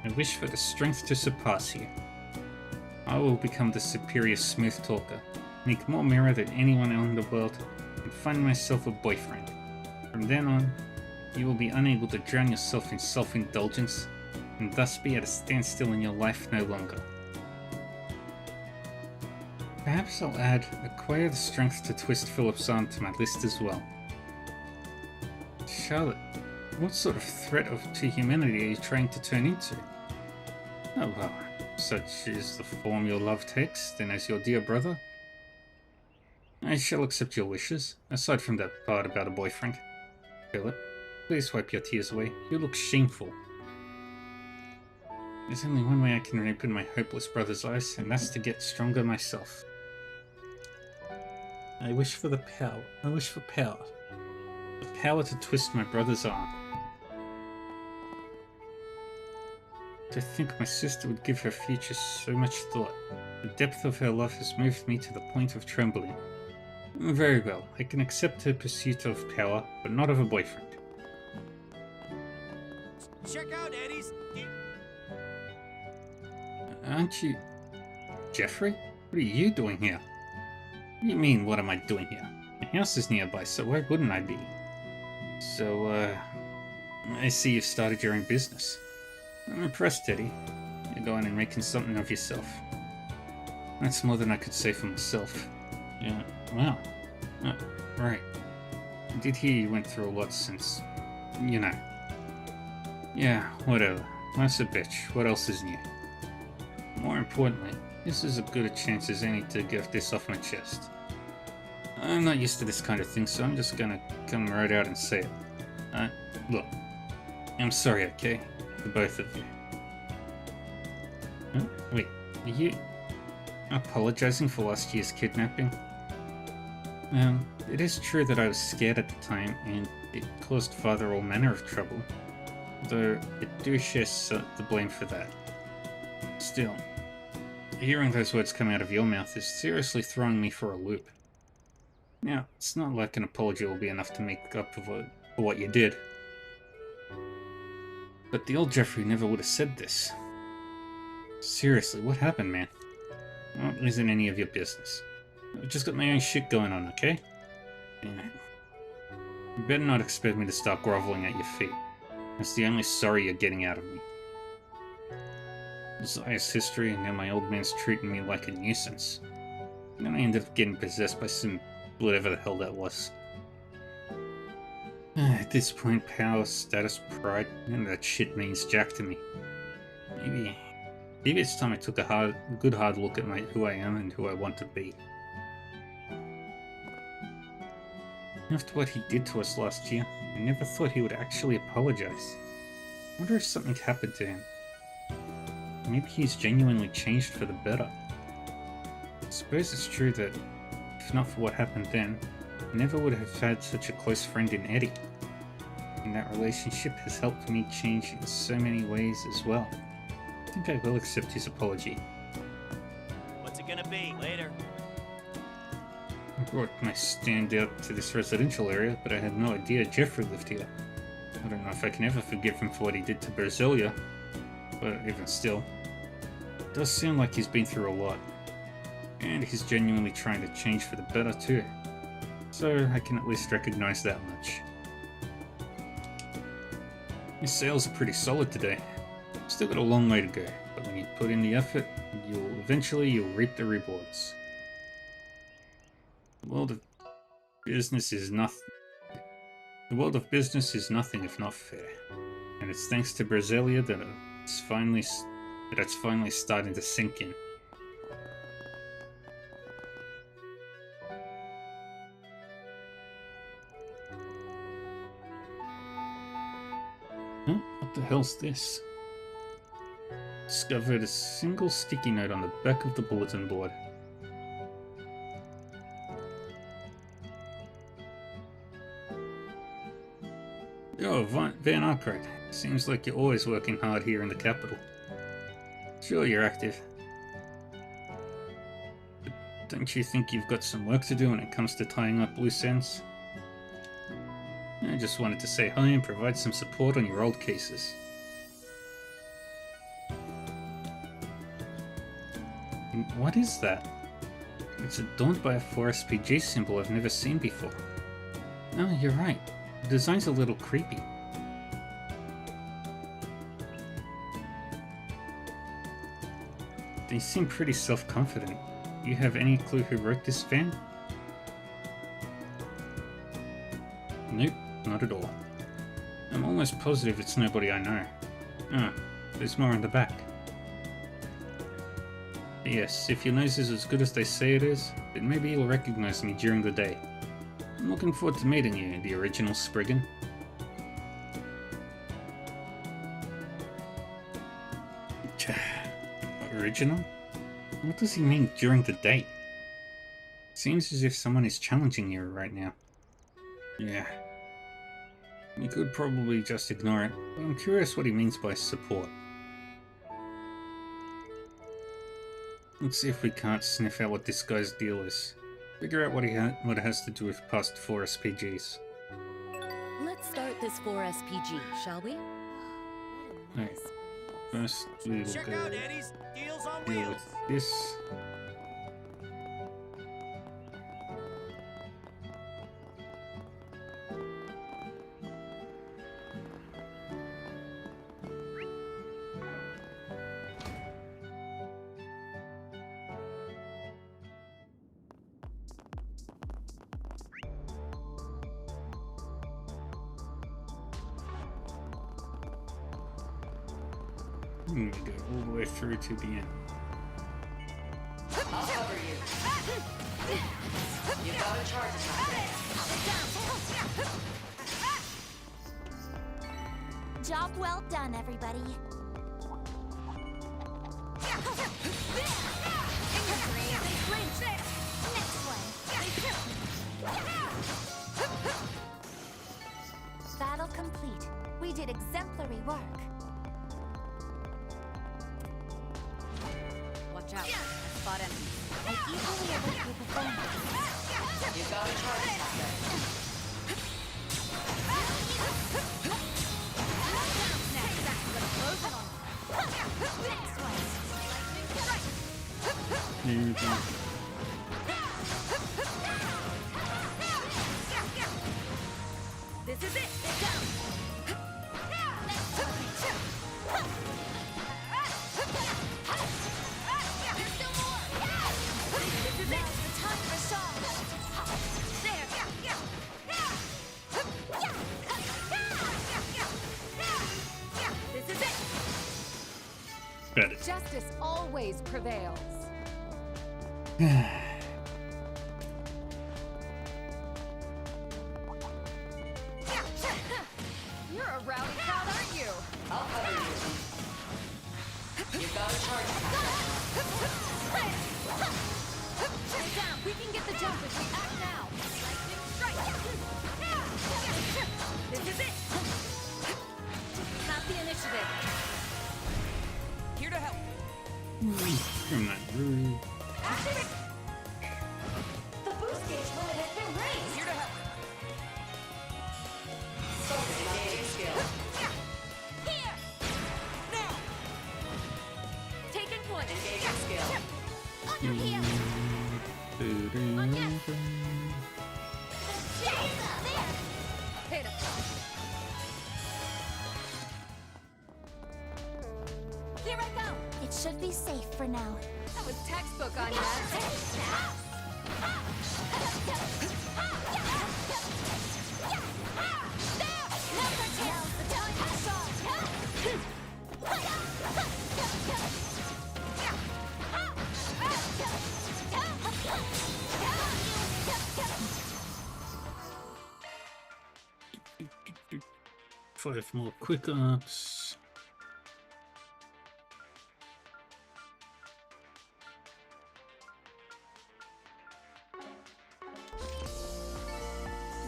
I wish for the strength to surpass you. I will become the superior smooth talker, make more mirror than anyone in the world, and find myself a boyfriend. From then on, you will be unable to drown yourself in self-indulgence, and thus be at a standstill in your life no longer. Perhaps I'll add acquire the strength to twist Philip's arm to my list as well. Charlotte, what sort of threat to humanity are you trying to turn into? Oh well, such is the form your love takes, then as your dear brother, I shall accept your wishes, aside from that part about a boyfriend. Philip, please wipe your tears away. You look shameful. There's only one way I can open my hopeless brother's eyes, and that's to get stronger myself. I wish for the power. I wish for power. The power to twist my brother's arm. To think my sister would give her future so much thought. The depth of her love has moved me to the point of trembling. Very well, I can accept her pursuit of power, but not of a boyfriend. Check out Eddie's. Aren't you... Jeffrey? What are you doing here? What do you mean, what am I doing here? My house is nearby, so why wouldn't I be? So, I see you've started your own business. I'm impressed, Eddie. You're going and making something of yourself. That's more than I could say for myself. Yeah, wow. Oh, right. I did hear you went through a lot since... you know. Yeah, whatever. That's a bitch. What else is new? More importantly, this is as good a chance as any to get this off my chest. I'm not used to this kind of thing, so I'm just gonna come right out and say it. Look, I'm sorry, okay? For both of you. Huh? Wait, are you apologizing for last year's kidnapping? It is true that I was scared at the time, and it caused Father all manner of trouble. Though I do share the blame for that. Still, hearing those words come out of your mouth is seriously throwing me for a loop. Now, it's not like an apology will be enough to make up for what you did. But the old Jeffrey never would have said this. Seriously, what happened, man? Well, it isn't any of your business. I've just got my own shit going on, okay? You better not expect me to start groveling at your feet. That's the only sorry you're getting out of me. Zai's history, and now my old man's treating me like a nuisance. And then I ended up getting possessed by some... whatever the hell that was. At this point, power, status, pride, none of that shit means jack to me. Maybe it's time I took a good hard look at who I am and who I want to be. After what he did to us last year, I never thought he would actually apologize. I wonder if something happened to him. Maybe he's genuinely changed for the better. I suppose it's true that, if not for what happened then, I never would have had such a close friend in Eddie. And that relationship has helped me change in so many ways as well. I think I will accept his apology. What's it gonna be? Later. I brought my stand out to this residential area, but I had no idea Jeffrey lived here. I don't know if I can ever forgive him for what he did to Berzelia, but even still, it does seem like he's been through a lot. And he's genuinely trying to change for the better too. So I can at least recognize that much. Your sales are pretty solid today. Still got a long way to go, but when you put in the effort, you'll reap the rewards. The world of business is nothing. The world of business is nothing if not fair, and it's thanks to Berzelia that it's finally starting to sink in. Huh? What the hell's this? Discovered a single sticky note on the back of the bulletin board. Oh, Van Arkwright. Seems like you're always working hard here in the capital. Sure, you're active. But Don't you think you've got some work to do when it comes to tying up loose ends? I just wanted to say hi and provide some support on your old cases. What is that? It's adorned by a 4SPG symbol I've never seen before. Oh, you're right. The design's a little creepy. They seem pretty self-confident. Do you have any clue who wrote this fan? Nope, not at all. I'm almost positive it's nobody I know. Ah, there's more in the back. Yes, if your nose is as good as they say it is, then maybe you'll recognize me during the day. I'm looking forward to meeting you, the original Spriggan. Original? What does he mean during the day? Seems as if someone is challenging you right now. Yeah. You could probably just ignore it, but I'm curious what he means by support. Let's see if we can't sniff out what this guy's deal is. Figure out what it has to do with past 4SPGs. Let's start this 4SPG, shall we? Alright. First, we will Check go out Eddie's Deals on deal Wheels. with this. And we go all the way through to the end. I'll cover you. You got a charge attack. Job well done, everybody. Next one. Battle complete. We did exemplary work. Watch out. Spot enemy. I equally await your performance. You got a charge attack. Here we go. This is it. Better. Justice always prevails. You're a rowdy crowd, aren't you? I'll cover you. You got a charge attack. Shut it down. We can get the jump if we act now. Lightning strike. This is it. Not the initiative. Here to help. From that rude. The boost gauge limit has been raised. Here to help. Engaging skill. Here. Now. Taking point. Engaging skill. On your heels. Hit him. Here I go. It should be safe for now. That was textbook on that. Five more quick ups.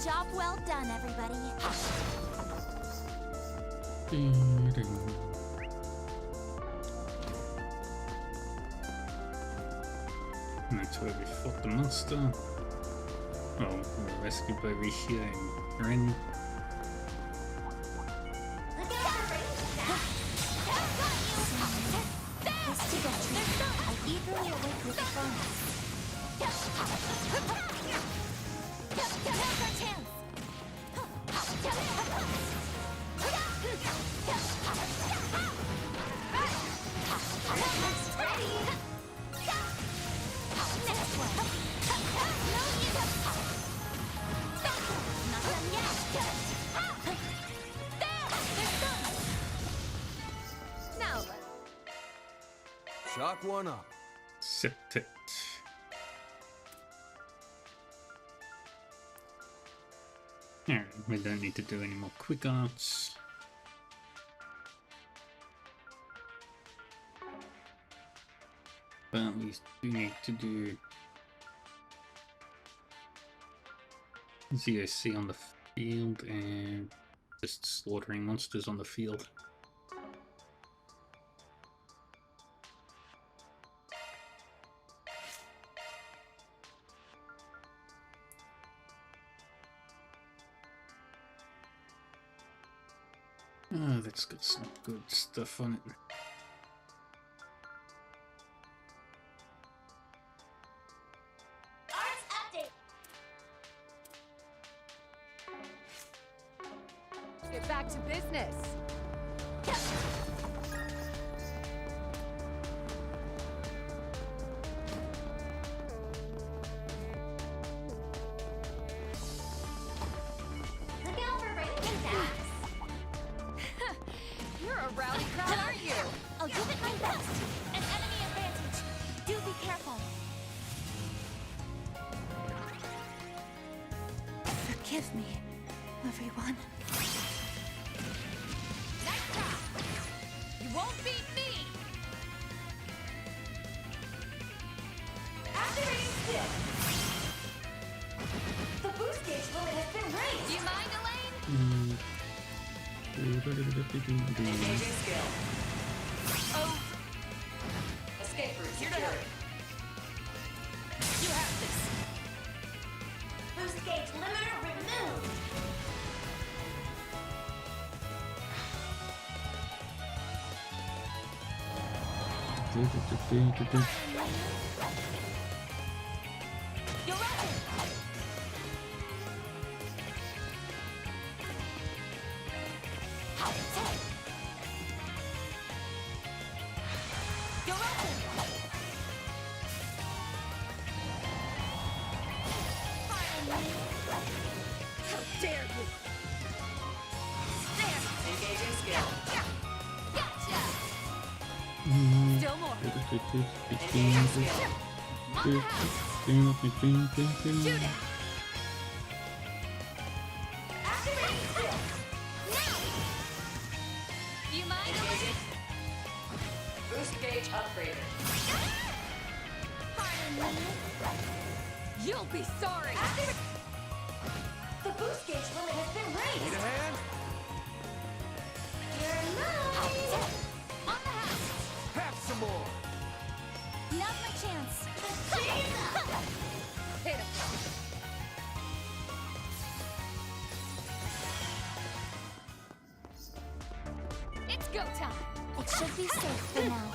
Job well done, everybody. No. to where we fought the monster. Oh, we were rescued by Rishia and Ren. Shock one up. Septet. Alright, we don't need to do any more quick arts. But we do need to do ZOC on the field and just slaughtering monsters on the field. Oh, that's got some good stuff on it. Get back to business. Look out for breaking backs. You're a rowdy crowd, aren't you? I'll give it my best. An enemy advantage. Do be careful. Forgive me, everyone. Nice try. You won't beat me. Activating skill. The boost gauge limit has been raised. Do you mind, Elaine? Engaging skill. Oh, Escape route here to secured. help. You have this. Boost gauge limiter removed. You're right. You're right. How dare you? There. Engaging skill. Gotcha. Still more. Engaging skill. On the house. Shoot it. Activating skill. Now. Do you mind, Elaine? Boost gauge upgraded. You'll be sorry. The boost gauge limit has been raised. Need a hand? You're mine. On the house. Have some more. Not my chance. Hit him. It's go time. It should be safe for now.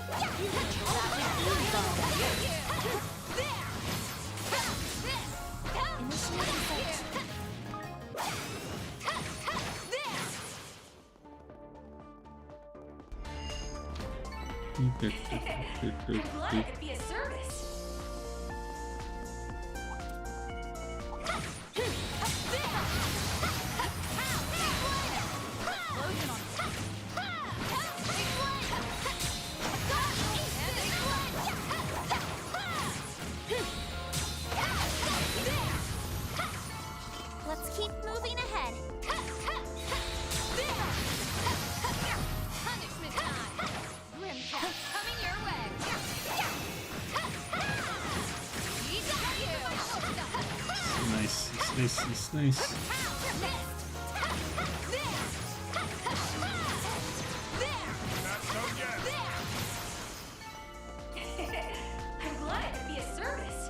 Initiating search. I'm glad I could be of service. Let's keep moving ahead. Punishment time. Grimcat coming your way. He got you. Nice, it's nice. I'm glad I could be of service.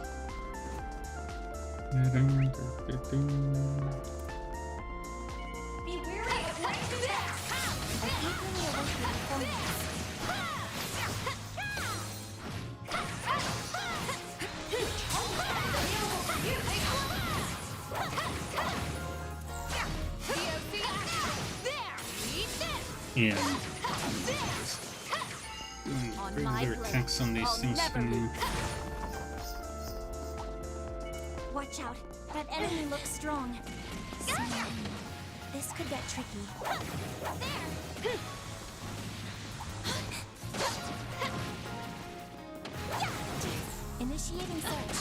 Be wary of lightning attacks. I eagerly await the performance. Yeah. Bring their attacks on these things for me. Watch out. That enemy looks strong. This could get tricky. There! Initiating search.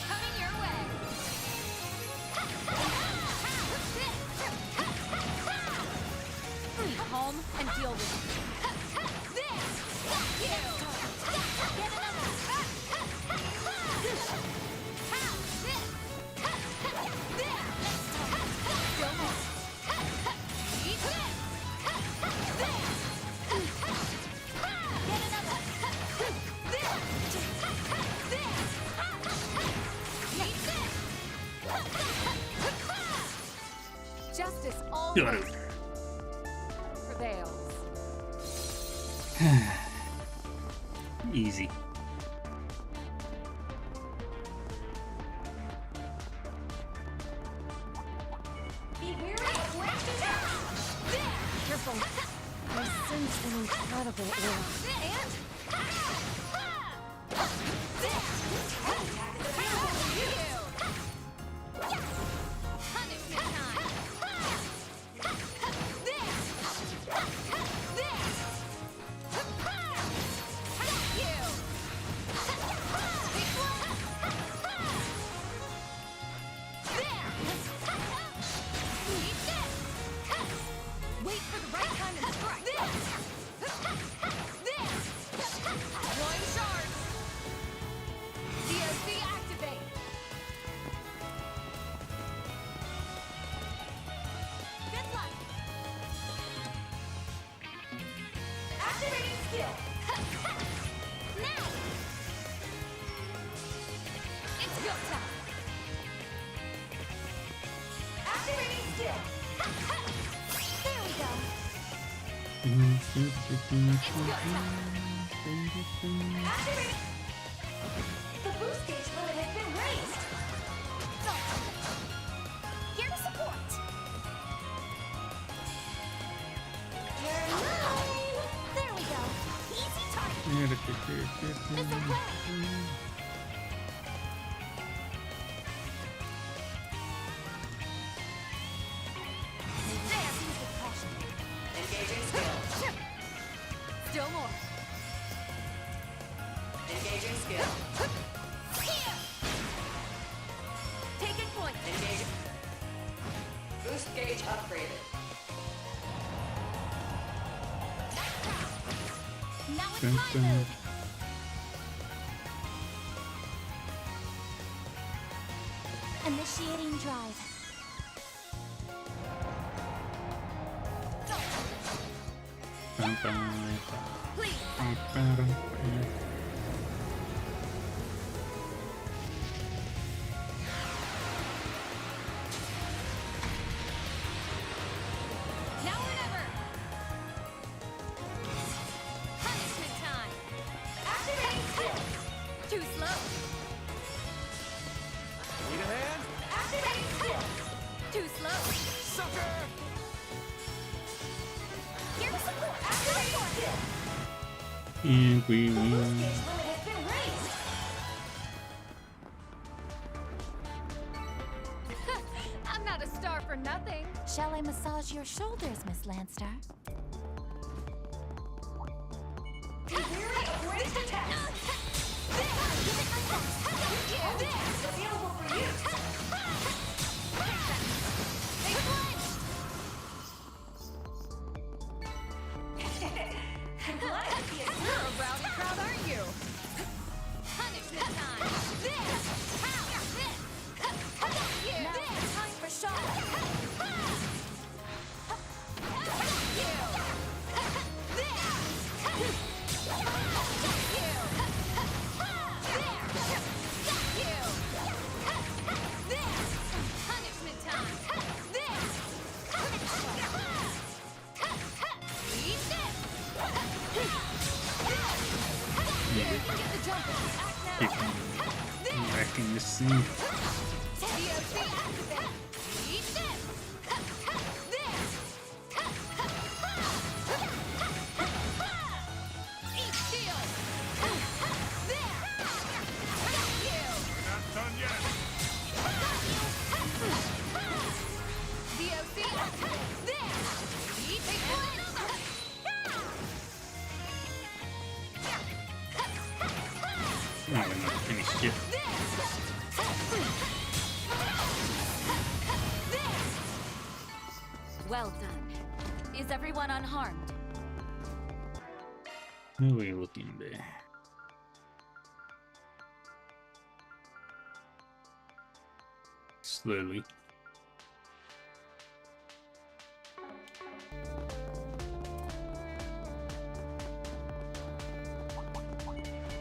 Coming your way. Breathe home and deal with it. Justice Got always it. prevails. Easy. Be wary of lightning attacks. Careful. I sense an incredible aura. Wait for the right time to strike. Deploying shards. DOC activate. Good luck. Activating skill. Now! It's go time. Activating skill. There we go. Activating. The boost gauge limit has been raised. Here to support. You're mine. There we go. Easy target. Missile play. There, use with caution. Engaging skill. Still more. Engaging skill. Here. Taking point. Engaging. Boost gauge upgraded. Now it's my move. Initiating drive. Now or never. Punishment time. Activating skill. Too slow. Need a hand? Activating skill. Too slow. Sucker! Here to support. Activating skill. And we The boost win. gauge limit has been raised. I'm not a star for nothing. Shall I massage your shoulders, Miss Landstar? Be wary of ranged attacks. This available for use. I'm glad to be a You're a rowdy crowd, aren't you? Punishment time. Now it's time for Shaw. Keep wrecking the scene. No, we're not finished yet. Well done. Is everyone unharmed? Who are we looking there? Slowly.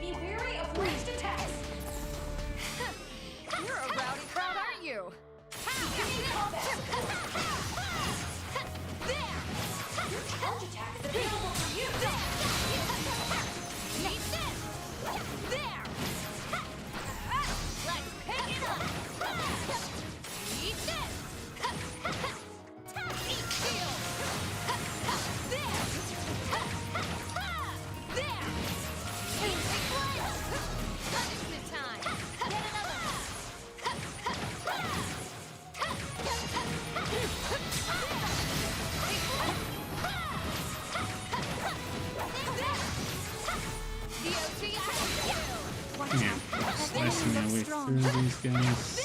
Be wary of ranged attacks. You're a rowdy crowd, aren't you? Your charge attack is available for you. Eat this. There. Let's pick it up. Eat this. Eat shield. There. There. Eat big one. Punishment time. Get another one. Yeah, slicing our way through these guys.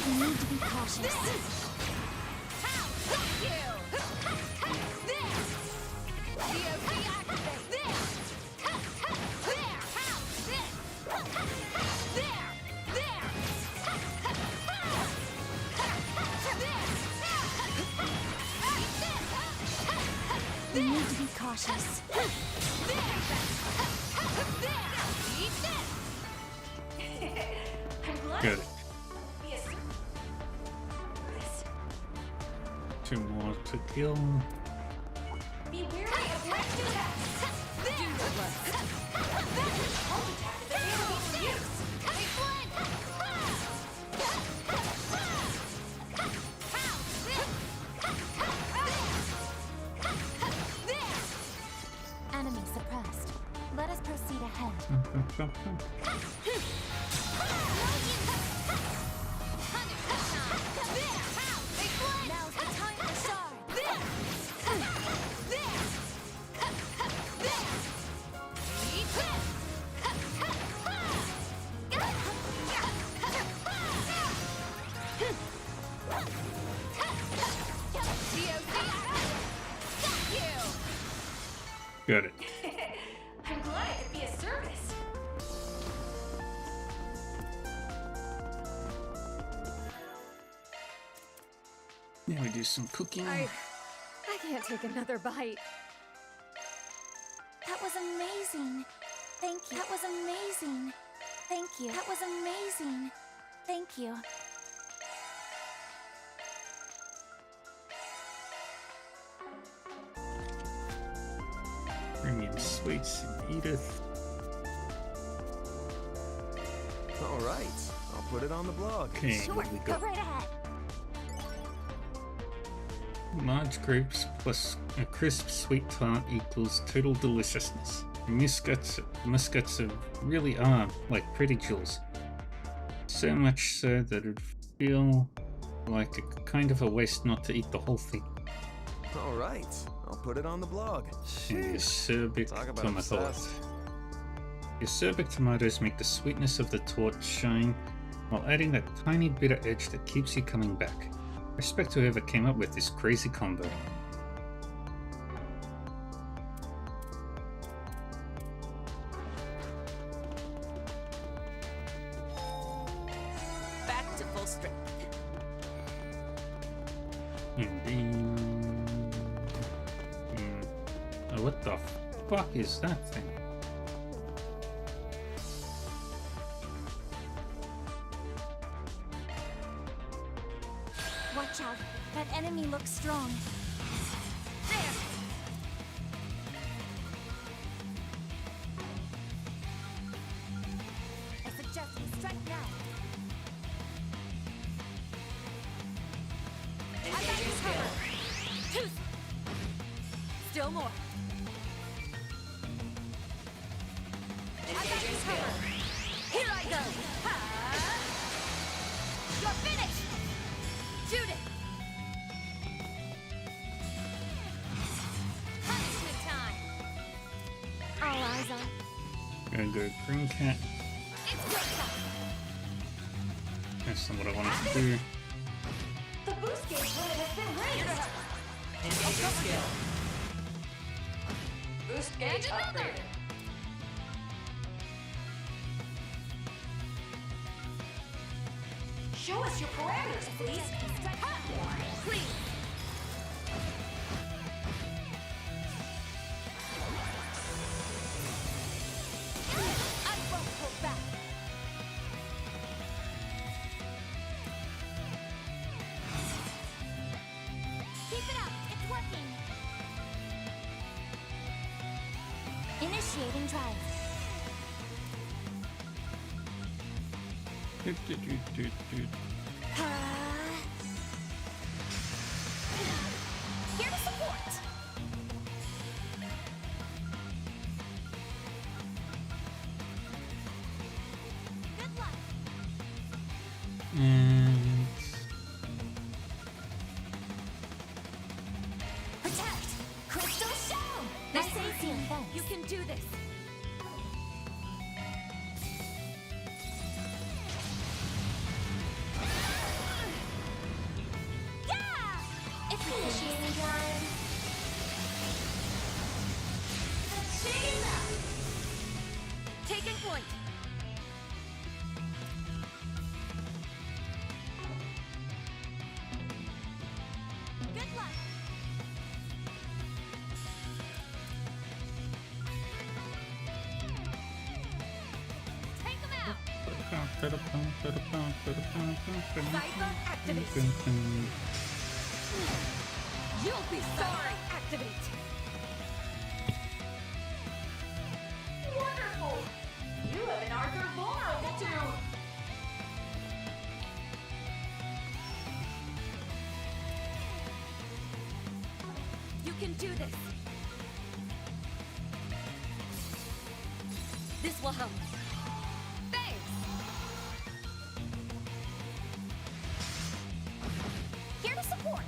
You need to be cautious. You need to be cautious. Good. Two more to kill. Be wary of ranged attacks. Do your best. Your charge attack is available for use. Enemy suppressed. Let us proceed ahead. Now's the time to shine. Got it. I'm glad I could be of service. Now we do some cooking. I can't take another bite. That was amazing. Thank you. That was amazing. Thank you. That was amazing. Thank you. Premium sweets and Edith. All right, I'll put it on the blog. Okay, Sure, what we go got? right ahead. Large grapes plus a crisp sweet tart equals total deliciousness. Muscats really are like pretty jewels. So much so that it'd feel like a kind of a waste not to eat the whole thing. All right, I'll put it on the blog. And acerbic Talk about tomatoes. obsessed. Acerbic tomatoes make the sweetness of the torch shine while adding that tiny bitter edge that keeps you coming back. Respect to whoever came up with this crazy combo. Back to full strength. Oh, what the fuck is that thing? Watch out. That enemy looks strong. No more. I got you covered. Here I go. Ha! You're finished. Judith. Punishment time. All eyes on. Gonna go green cat. It's go time. That's not what I wanted to do. The boost gauge limit has been raised. Engaging skill. Boost gauge upgraded. Show us your parameters, please. Please. I won't hold back. Keep it up. It's working. Initiating drive. Here to support. Good luck. And Protect. Crystal shown. Nice and sealed, thanks. You can do this. Yeah! It's initiating drive. Taking point. Good luck. Take them out. Cypher activate. You'll be sorry. Activate. Wonderful. You have an Arthur vulnerable to. You can do this. This will help. Thanks. Here to support.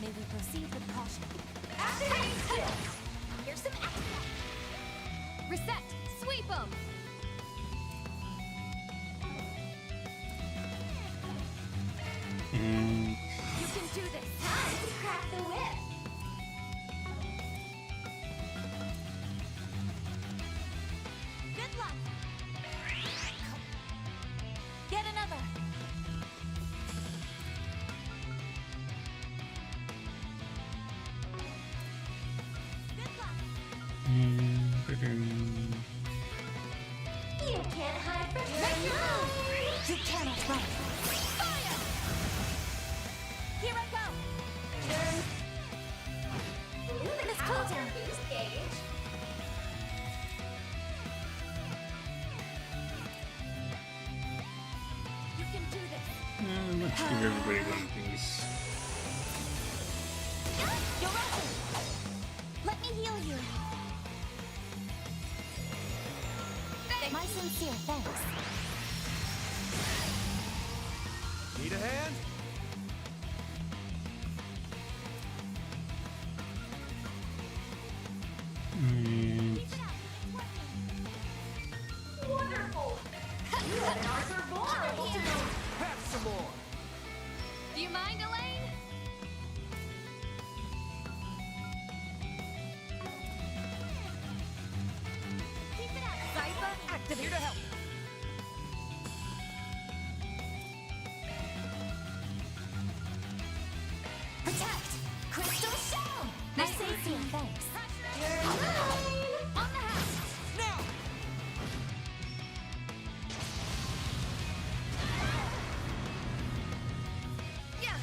May we proceed with caution. Activate skill. Here's some extra. Reset. Sweep 'em. and You can do this. Time to crack the whip. Good luck. Get another. Good luck. You can't hide from Make your move. You cannot run. Fire. Here I go. Turn. Luminous cooldown. Boost gauge. You can do this. let's give everybody one of these. You're open. Let me heal you. My sincere thanks. Need a hand? And Wonderful. You have an Arthur vulnerable to. Have some more. Do you mind, Elaine? Keep it up. Cypher activate. Here to help. Protect. Crystal shown. My sincere thanks. On the house. Now! Yeah.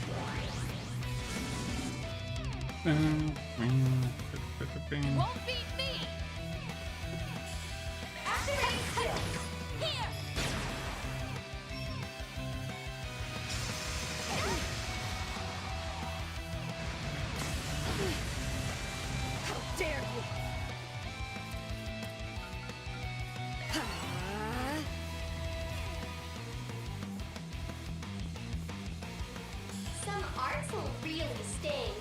Won't beat me. Activate skill. Here. will really sting.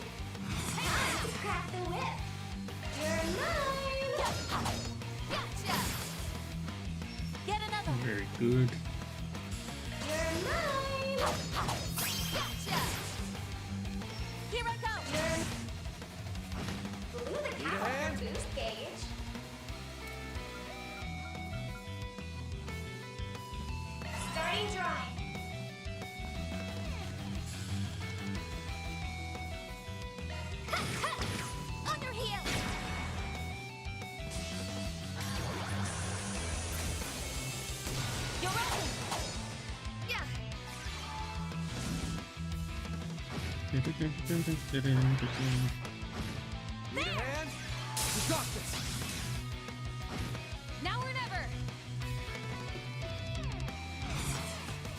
Time to crack the whip. You're mine. Gotcha! Get another. Very good. You're mine. Gotcha! Here I go. Blew the Need a cow hand? for boost gauge. Starting dry. On your heel! You're up. Yeah! Need a hand? You got this. Now or never.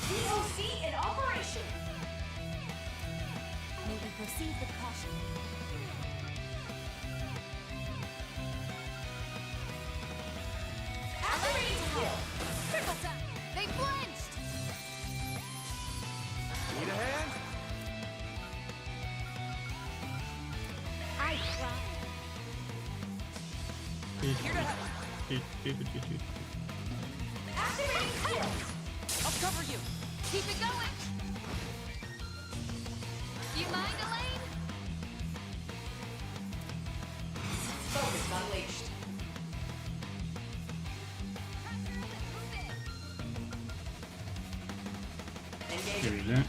DOC in operation. May we proceed with caution. Activating skill. Triple tap. They flinched. Need a hand? I tried. Activating skill. I'll cover you. Keep it going. You mind, Elaine? Focus unleashed. Engage. There we go.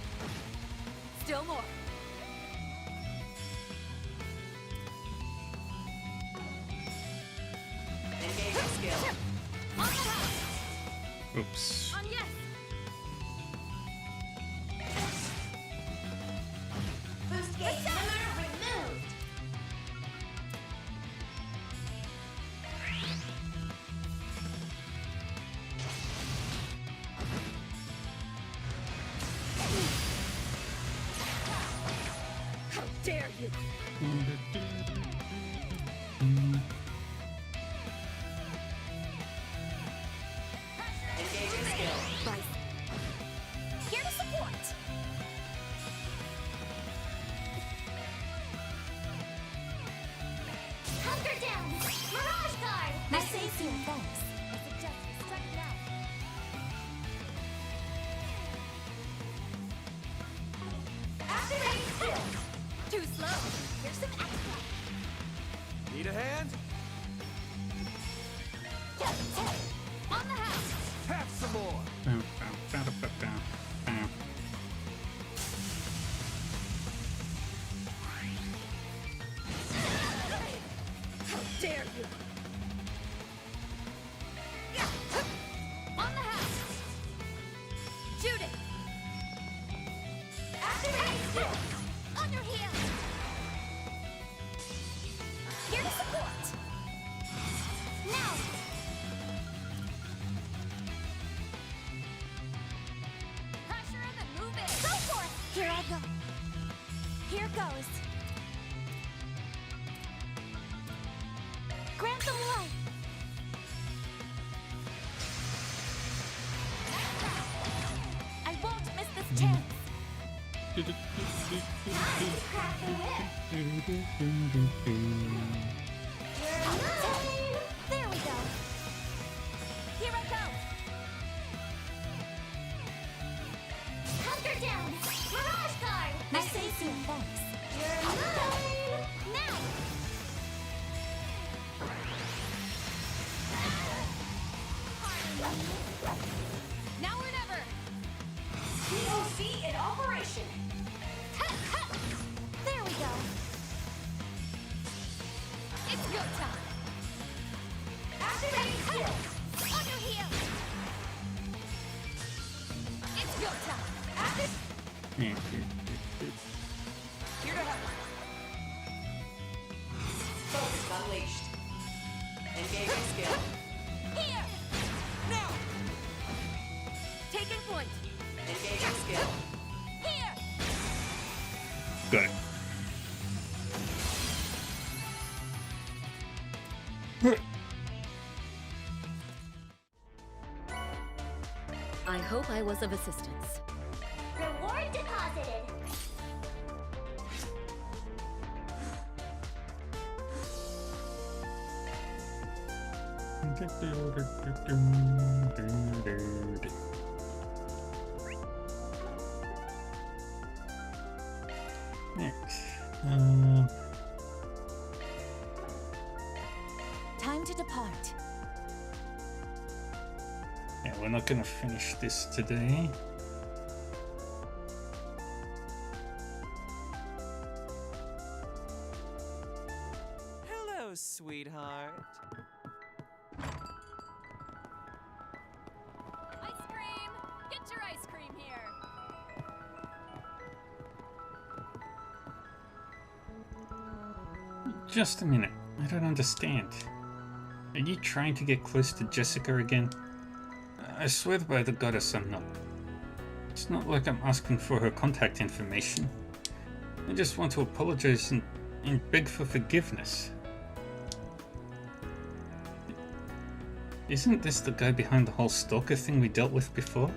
Still more. Engaging skill. On the house. Oops. On yes. Boost gauge limiter removed. How dare you? Engaging skill. Right. Here to support! Hunker down! Mirage guard! I say so, thanks. I suggest we strike now. Activating skill. Too slow. Here's some extra. Need a hand? On the house. Have some more. How dare you? On the house. Shoot it. Activating skill. On your heel! Here to support! Now! Pressure and then move it. Go for it! Here I go. Here goes. Grant them life. I won't miss this chance. Time to crack the whip. You're mine. There we go. Here I go. Hunker down. Mirage guard. I say so, thanks. You're mine. Now. Now or never. DOC in operation. There we go. It's go time. Activating skill. On your heel. It's go time. Here Here to help. Focus unleashed. Engaging skill. Here. Now. Taking point. Engaging skill. Here. Got it. I hope I was of assistance. Reward deposited. Next. Time to depart. Yeah, we're not gonna finish this today. Hello, sweetheart. Ice cream! Get your ice cream here! Just a minute. I don't understand. Are you trying to get close to Jessica again? I swear by the goddess I'm not. It's not like I'm asking for her contact information. I just want to apologize and beg for forgiveness. Isn't this the guy behind the whole stalker thing we dealt with before?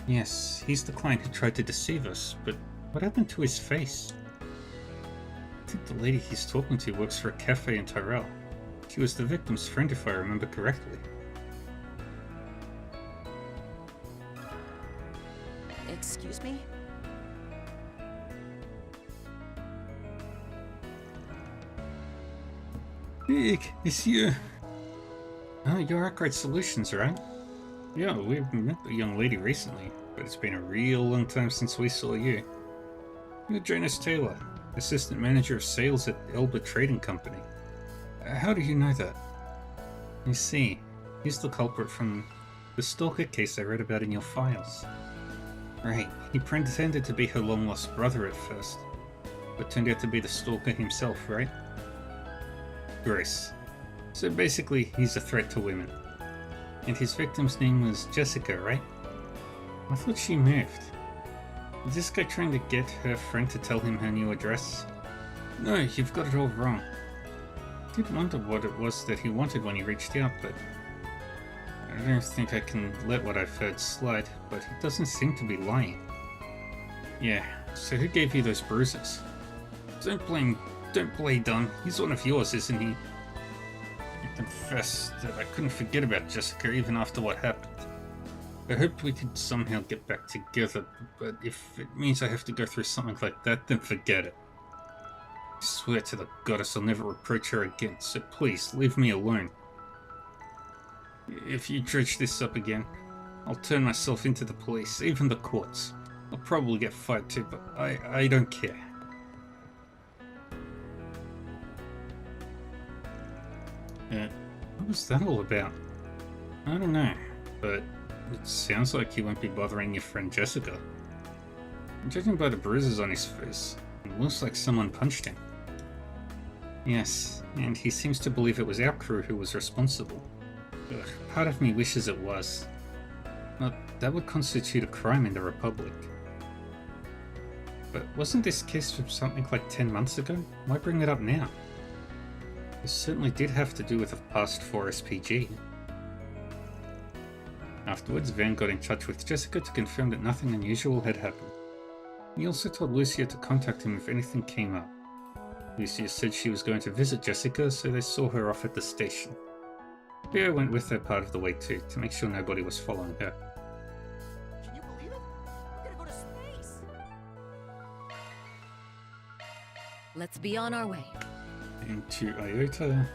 Yes, he's the client who tried to deceive us, but what happened to his face? I think the lady he's talking to works for a cafe in Tyrell. She was the victim's friend if I remember correctly. Excuse me? Big, it's you. Oh, you're Arkwright Solutions, right? Yeah, we met the young lady recently, but it's been a real long time since we saw you. You're Jonas Taylor, Assistant Manager of Sales at Elba Trading Company. How do you know that? You see, he's the culprit from the stalker case I read about in your files. Right, he pretended to be her long-lost brother at first, but turned out to be the stalker himself, right? Grace. So basically, he's a threat to women. And his victim's name was Jessica, right? I thought she moved. Is this guy trying to get her friend to tell him her new address? No, you've got it all wrong. I did wonder what it was that he wanted when he reached out, but I don't think I can let what I've heard slide, but he doesn't seem to be lying. Yeah, so who gave you those bruises? Don't play dumb. He's one of yours, isn't he? I confess that I couldn't forget about Jessica even after what happened. I hoped we could somehow get back together, but if it means I have to go through something like that, then forget it. I swear to the goddess I'll never reproach her again, so please, leave me alone. If you dredge this up again, I'll turn myself into the police, even the courts. I'll probably get fired too, but I don't care. What was that all about? I don't know, but it sounds like he won't be bothering your friend Jessica. Judging by the bruises on his face, it looks like someone punched him. Yes, and he seems to believe it was our crew who was responsible. Ugh, part of me wishes it was. But that would constitute a crime in the Republic. But wasn't this case from something like 10 months ago? Why bring it up now? It certainly did have to do with a past 4SPG. Afterwards, Van got in touch with Jessica to confirm that nothing unusual had happened. He also told Lucia to contact him if anything came up. Lucia said she was going to visit Jessica, so they saw her off at the station. Theo went with her part of the way too, to make sure nobody was following her. Can you believe it? We're gonna go to space! Let's be on our way. Into Iota.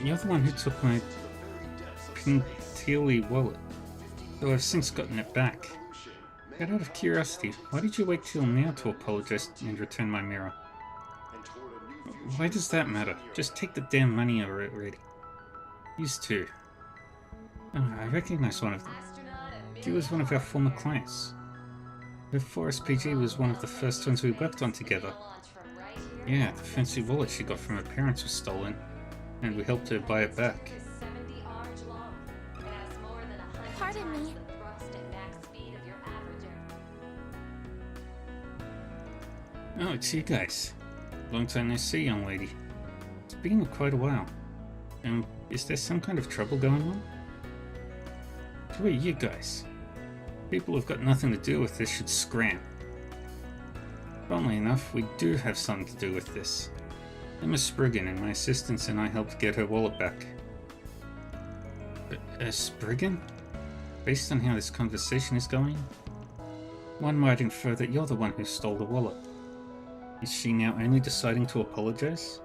You're the one who took my Pintilli wallet, though I've since gotten it back. But out of curiosity, why did you wait till now to apologize and return my mirror? Why does that matter? Just take the damn money already. These two. Oh, I recognize one of them. He was one of our former clients. The 4SPG was one of the first ones we worked on together. Yeah, the fancy wallet she got from her parents was stolen, and we helped her buy it back. Pardon me. Oh, it's you guys. Long time no see, young lady. It's been quite a while. Is there some kind of trouble going on? Who are you guys? People who've got nothing to do with this should scram. Funnily enough, we do have something to do with this. Emma Spriggan and my assistants and I helped get her wallet back. Spriggan? Based on how this conversation is going, one might infer that you're the one who stole the wallet. Is she now only deciding to apologize?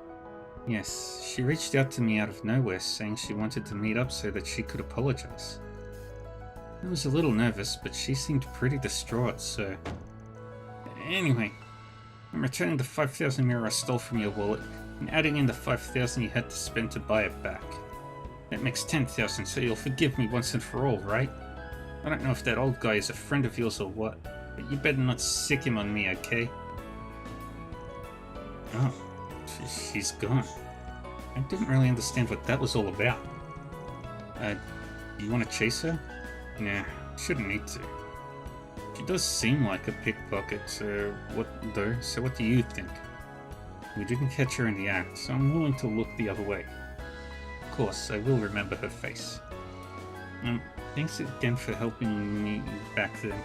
Yes, she reached out to me out of nowhere saying she wanted to meet up so that she could apologize. I was a little nervous, but she seemed pretty distraught, so... Anyway, I'm returning the 5,000 mirror I stole from your wallet and adding in the 5,000 you had to spend to buy it back. That makes 10,000, so you'll forgive me once and for all, right? I don't know if that old guy is a friend of yours or what, but you better not sick him on me, okay? Oh, she's gone. I didn't really understand what that was all about. You want to chase her? Nah, shouldn't need to. She does seem like a pickpocket, so what do you think? We didn't catch her in the act, so I'm willing to look the other way. Of course, I will remember her face. Thanks again for helping me back then.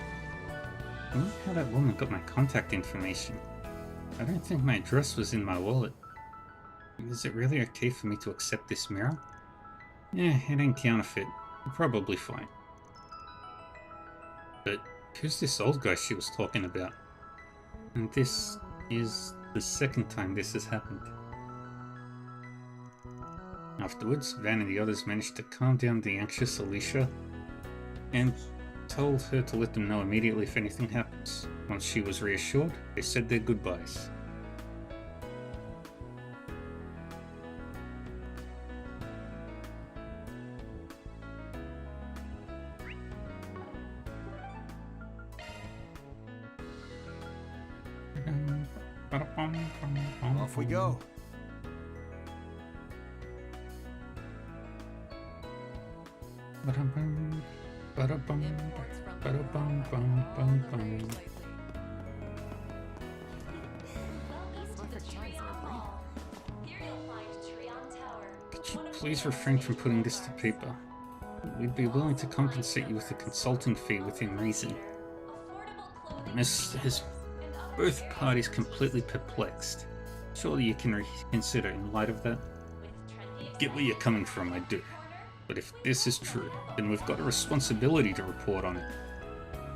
I wonder how that woman got my contact information. I don't think my address was in my wallet. Is it really okay for me to accept this mirror? Yeah, it ain't counterfeit. You're probably fine. But who's this old guy she was talking about? And this is the second time this has happened. Afterwards, Van and the others managed to calm down the anxious Alicia and told her to let them know immediately if anything happens. Once she was reassured, they said their goodbyes. Off we go. Could you please refrain from putting this to paper? We'd be willing to compensate you with a consulting fee within reason. Miss has both parties completely perplexed. Surely you can reconsider in light of that? I get where you're coming from, I do. But if this is true, then we've got a responsibility to report on it.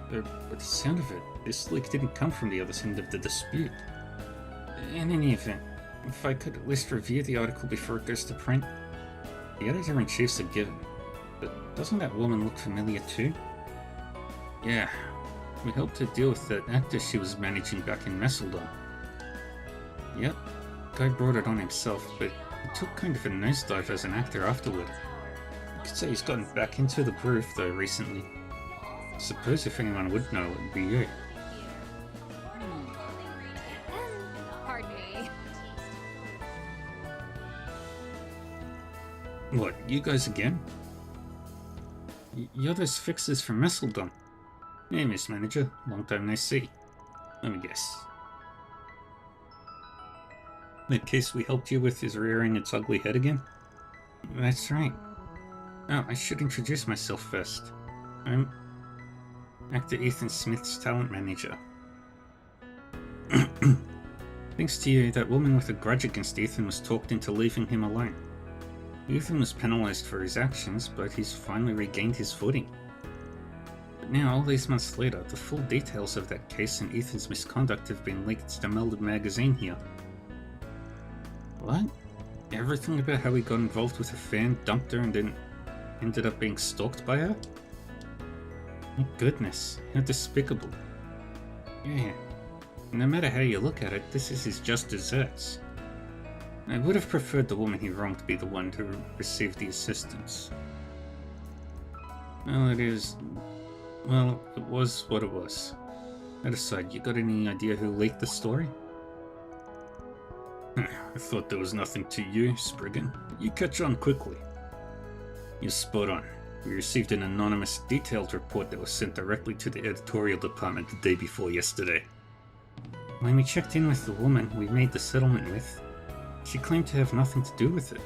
But the sound of it, this leak didn't come from the other end of the dispute. In any event, if I could at least review the article before it goes to print. The editor-in-chief's a given, but doesn't that woman look familiar too? Yeah, we helped her deal with that actor she was managing back in Messeldon. Yep, guy brought it on himself, but he took kind of a nosedive as an actor afterward. You could say he's gotten back into the groove though recently. Suppose if anyone would know, it would be you. Pardon me. What, you guys again? You're those fixers from Messeldon. Hey, Miss Manager, long time no see. Let me guess. The case we helped you with is rearing its ugly head again? That's right. Oh, I should introduce myself first. I'm actor Ethan Smith's talent manager. Thanks to you, that woman with a grudge against Ethan was talked into leaving him alone. Ethan was penalized for his actions, but he's finally regained his footing. But now, all these months later, the full details of that case and Ethan's misconduct have been leaked to Melded magazine here. What? Everything about how he got involved with a fan, dumped her, and then ended up being stalked by her? My goodness, how despicable. Yeah, no matter how you look at it, this is his just desserts. I would have preferred the woman he wronged to be the one to receive the assistance. Well, it was what it was. That aside, you got any idea who leaked the story? I thought there was nothing to you, Spriggan. You catch on quickly. You're spot on. We received an anonymous, detailed report that was sent directly to the editorial department the day before yesterday. When we checked in with the woman we made the settlement with, she claimed to have nothing to do with it.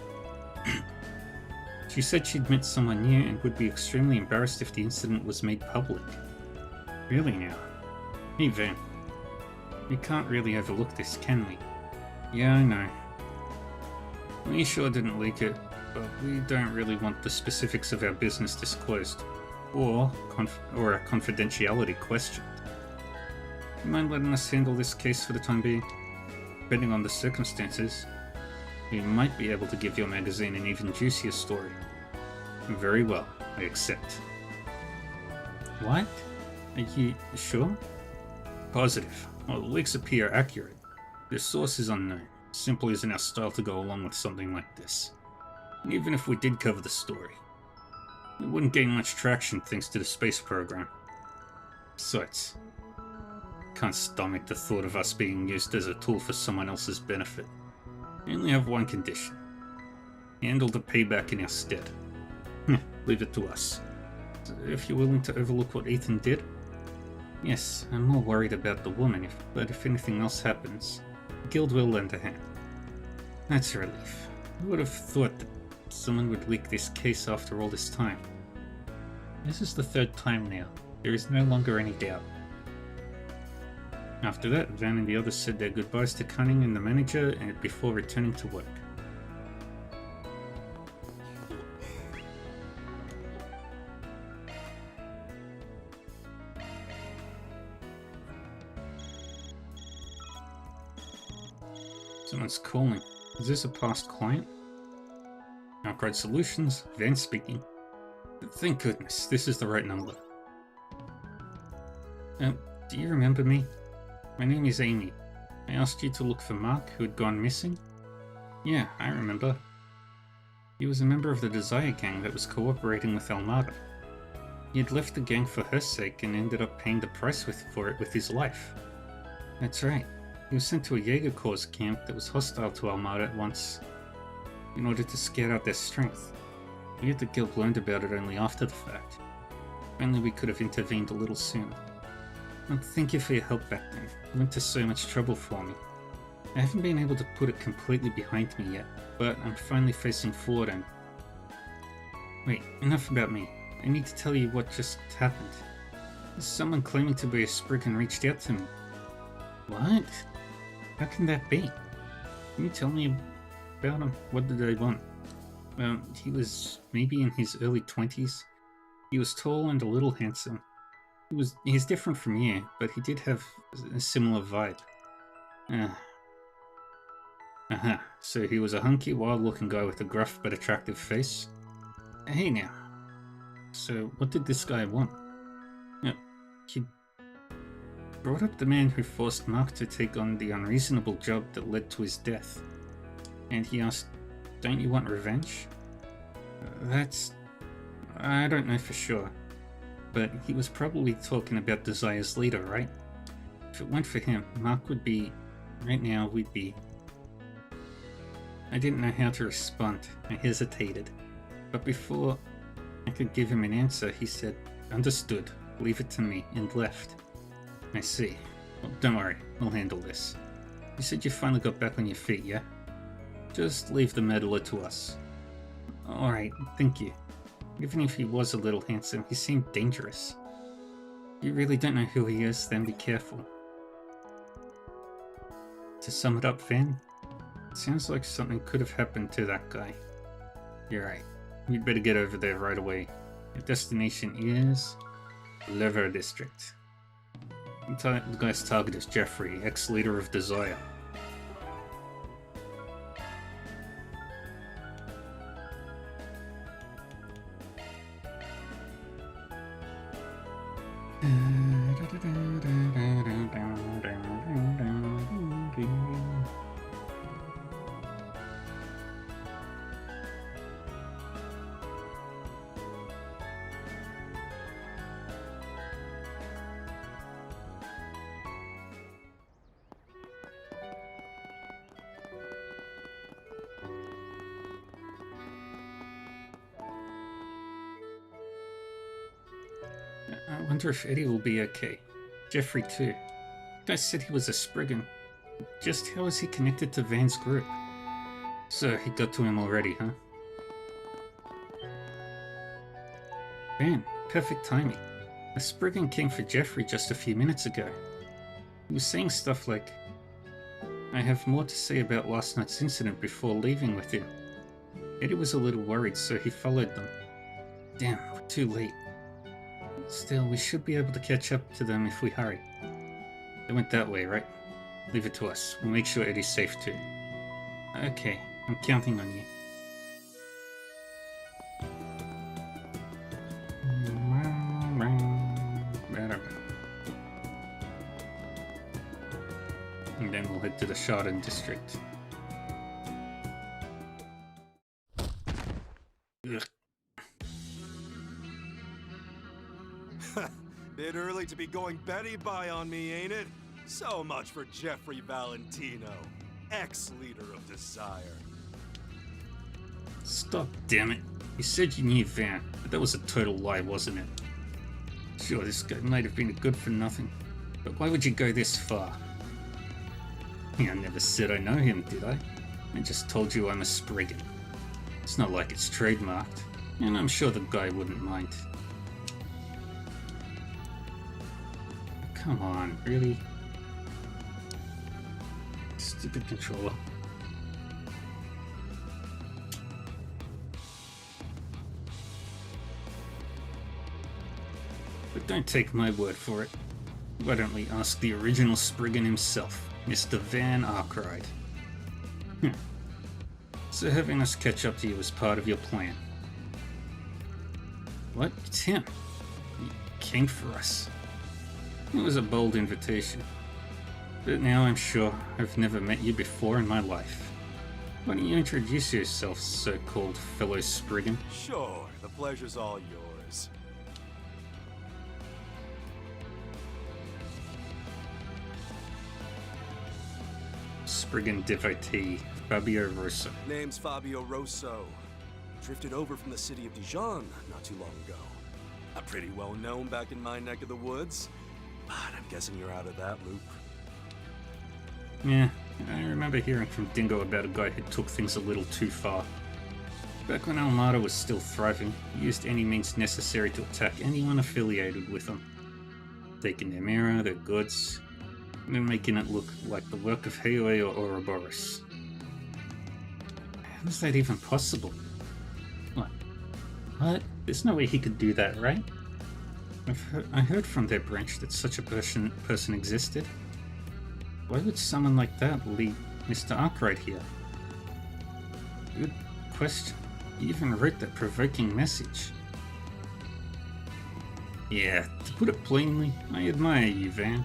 She said she'd met someone new and would be extremely embarrassed if the incident was made public. Really now? Hey Van, we can't really overlook this, can we? Yeah, I know. We sure didn't leak it, but we don't really want the specifics of our business disclosed, or a confidentiality questioned. You mind letting us handle this case for the time being? Depending on the circumstances, we might be able to give your magazine an even juicier story. Very well, I accept. What? Are you sure? Positive. Well, the leaks appear accurate. Their source is unknown. Simply isn't our style to go along with something like this. And even if we did cover the story, it wouldn't gain much traction thanks to the space program. Besides, can't stomach the thought of us being used as a tool for someone else's benefit. I only have one condition. Handle the payback in our stead. Leave it to us. So if you're willing to overlook what Ethan did? Yes, I'm more worried about the woman, but if anything else happens, the guild will lend a hand. That's a relief. I would have thought that someone would leak this case after all this time. This is the third time now. There is no longer any doubt. After that, Van and the others said their goodbyes to Cunning and the manager and before returning to work. Someone's calling. Is this a past client? Outgrade Solutions, Van speaking. Thank goodness, this is the right number. Do you remember me? My name is Amy. I asked you to look for Mark, who had gone missing? Yeah, I remember. He was a member of the Desire gang that was cooperating with Almada. He had left the gang for her sake and ended up paying the price for it with his life. That's right. He was sent to a Jaeger Corps camp that was hostile to Almada at once, in order to scare out their strength. We had the guild learned about it only after the fact. If only we could have intervened a little sooner. And thank you for your help back then. You went to so much trouble for me. I haven't been able to put it completely behind me yet, but I'm finally facing forward and... Wait, enough about me. I need to tell you what just happened. Someone claiming to be a Spriggan reached out to me. What? How can that be? Can you tell me about him? What did they want? He was maybe in his early 20s. He was tall and a little handsome. He's different from you, but he did have a similar vibe. So he was a hunky, wild-looking guy with a gruff but attractive face? Hey now. So what did this guy want? He brought up the man who forced Mark to take on the unreasonable job that led to his death. And he asked, don't you want revenge? I don't know for sure. But he was probably talking about Desire's leader, right? If it weren't for him, Mark would be... Right now, we'd be... I didn't know how to respond. I hesitated. But before I could give him an answer, he said, understood, leave it to me, and left. I see. Well, don't worry, we'll handle this. You said you finally got back on your feet, yeah? Just leave the meddler to us. Alright, thank you. Even if he was a little handsome, he seemed dangerous. You really don't know who he is, then be careful. To sum it up, Van, it sounds like something could have happened to that guy. You're right. We'd better get over there right away. Your destination is... Lever District. The guy's target is Jeffrey, ex-leader of Desire. I wonder if Eddie will be okay. Jeffrey too. Guy said he was a Spriggan. Just how is he connected to Van's group? So he got to him already, huh? Van, perfect timing. A Spriggan came for Jeffrey just a few minutes ago. He was saying stuff like, I have more to say about last night's incident before leaving with him. Eddie was a little worried, so he followed them. Damn, we're too late. Still, we should be able to catch up to them if we hurry. They went that way, right? Leave it to us. We'll make sure Eddie's safe too. Okay, I'm counting on you. And then we'll head to the Chardon district. Ugh. Bit early to be going Betty by on me, ain't it? So much for Jeffrey Valentino, ex-leader of Desire. Stop, damn it. You said you knew Van, but that was a total lie, wasn't it? Sure, this guy might have been a good for nothing, but why would you go this far? I never said I know him, did I? I just told you I'm a Spriggan. It's not like it's trademarked, and I'm sure the guy wouldn't mind. Come on, really? Stupid controller. But don't take my word for it. Why don't we ask the original Spriggan himself, Mr. Van Arkwright? So having us catch up to you was part of your plan. What? It's him. He came for us. It was a bold invitation. But now I'm sure I've never met you before in my life. Why don't you introduce yourself, so-called fellow Spriggan? Sure, the pleasure's all yours. Spriggan devotee, Fabio Rosso. Name's Fabio Rosso. Drifted over from the city of Dijon not too long ago. I'm pretty well known back in my neck of the woods, but I'm guessing you're out of that loop. Yeah, I remember hearing from Dingo about a guy who took things a little too far. Back when Almada was still thriving, he used any means necessary to attack anyone affiliated with them. Taking their mirror, their goods, and then making it look like the work of Heue or Ouroboros. How is that even possible? What? There's no way he could do that, right? I heard from their branch that such a person existed. Why would someone like that lead Mr. Arkwright here? Good question. He even wrote that provoking message. Yeah, to put it plainly, I admire you, Van.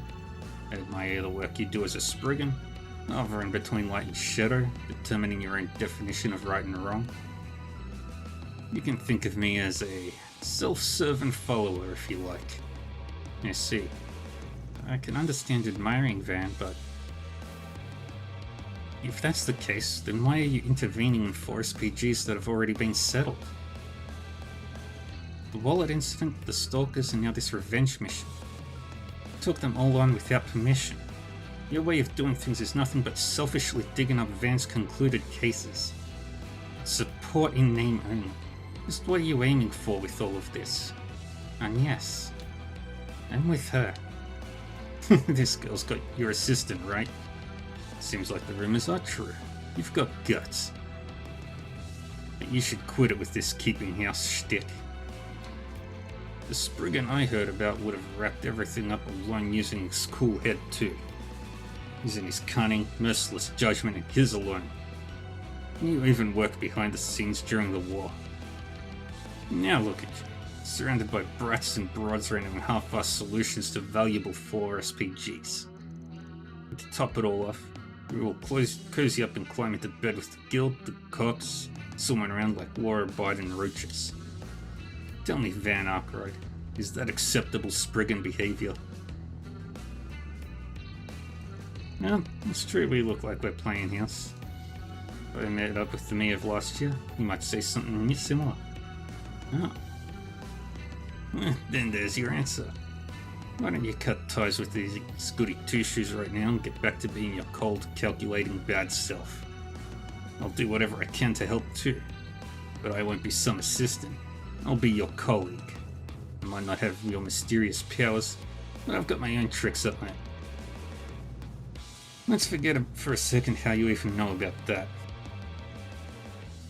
I admire the work you do as a Spriggan, hovering between light and shadow, determining your own definition of right and wrong. You can think of me as a self-serving follower, if you like. I see. I can understand admiring Van, but if that's the case, then why are you intervening in 4 SPGs that have already been settled? The wallet incident, the stalkers, and now this revenge mission. You took them all on without permission. Your way of doing things is nothing but selfishly digging up Van's concluded cases. Support in name only. Just what are you aiming for with all of this? And yes, I'm with her. This girl's got your assistant, right? Seems like the rumors are true. You've got guts. But you should quit it with this keeping house shtick. The Spriggan I heard about would have wrapped everything up alone using his cool head too. Using his cunning, merciless judgment and his alone. You even worked behind the scenes during the war. Now look at you, surrounded by brats and broads rendering half-assed solutions to valuable 4 SPGs. And to top it all off, we will cozy up and climb into bed with the Guild, the Cops, swimming around like law-abiding roaches. Tell me, Van Arkwright, is that acceptable Spriggan behavior? Well, it's true we look like we're playing house. If I met up with the mayor of last year, he might say something similar. Oh. Then there's your answer. Why don't you cut ties with these goody two-shoes right now and get back to being your cold, calculating, bad self? I'll do whatever I can to help too, but I won't be some assistant. I'll be your colleague. I might not have your mysterious powers, but I've got my own tricks up my... Let's forget for a second how you even know about that.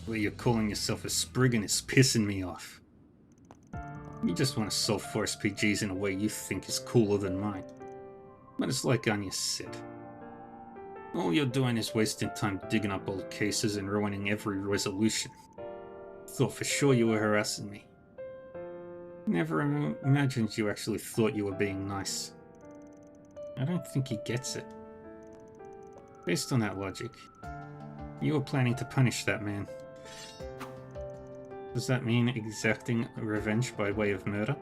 Where you're calling yourself a Spriggan is pissing me off. You just want to solve 4SPGs in a way you think is cooler than mine. But it's like Anya said. All you're doing is wasting time digging up old cases and ruining every resolution. Thought for sure you were harassing me. Never imagined you actually thought you were being nice. I don't think he gets it. Based on that logic, you were planning to punish that man. Does that mean exacting revenge by way of murder?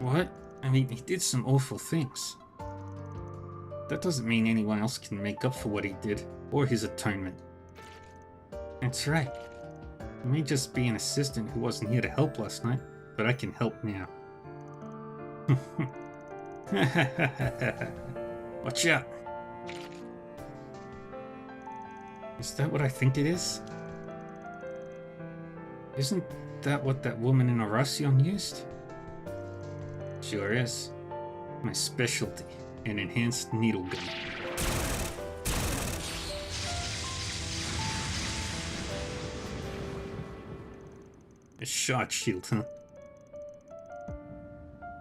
What? I mean, he did some awful things. That doesn't mean anyone else can make up for what he did, or his atonement. That's right. I may just be an assistant who wasn't here to help last night, but I can help now. Watch out! Is that what I think it is? Isn't that what that woman in Oracion used? Sure is. My specialty, an enhanced needle gun. A shot shield, huh?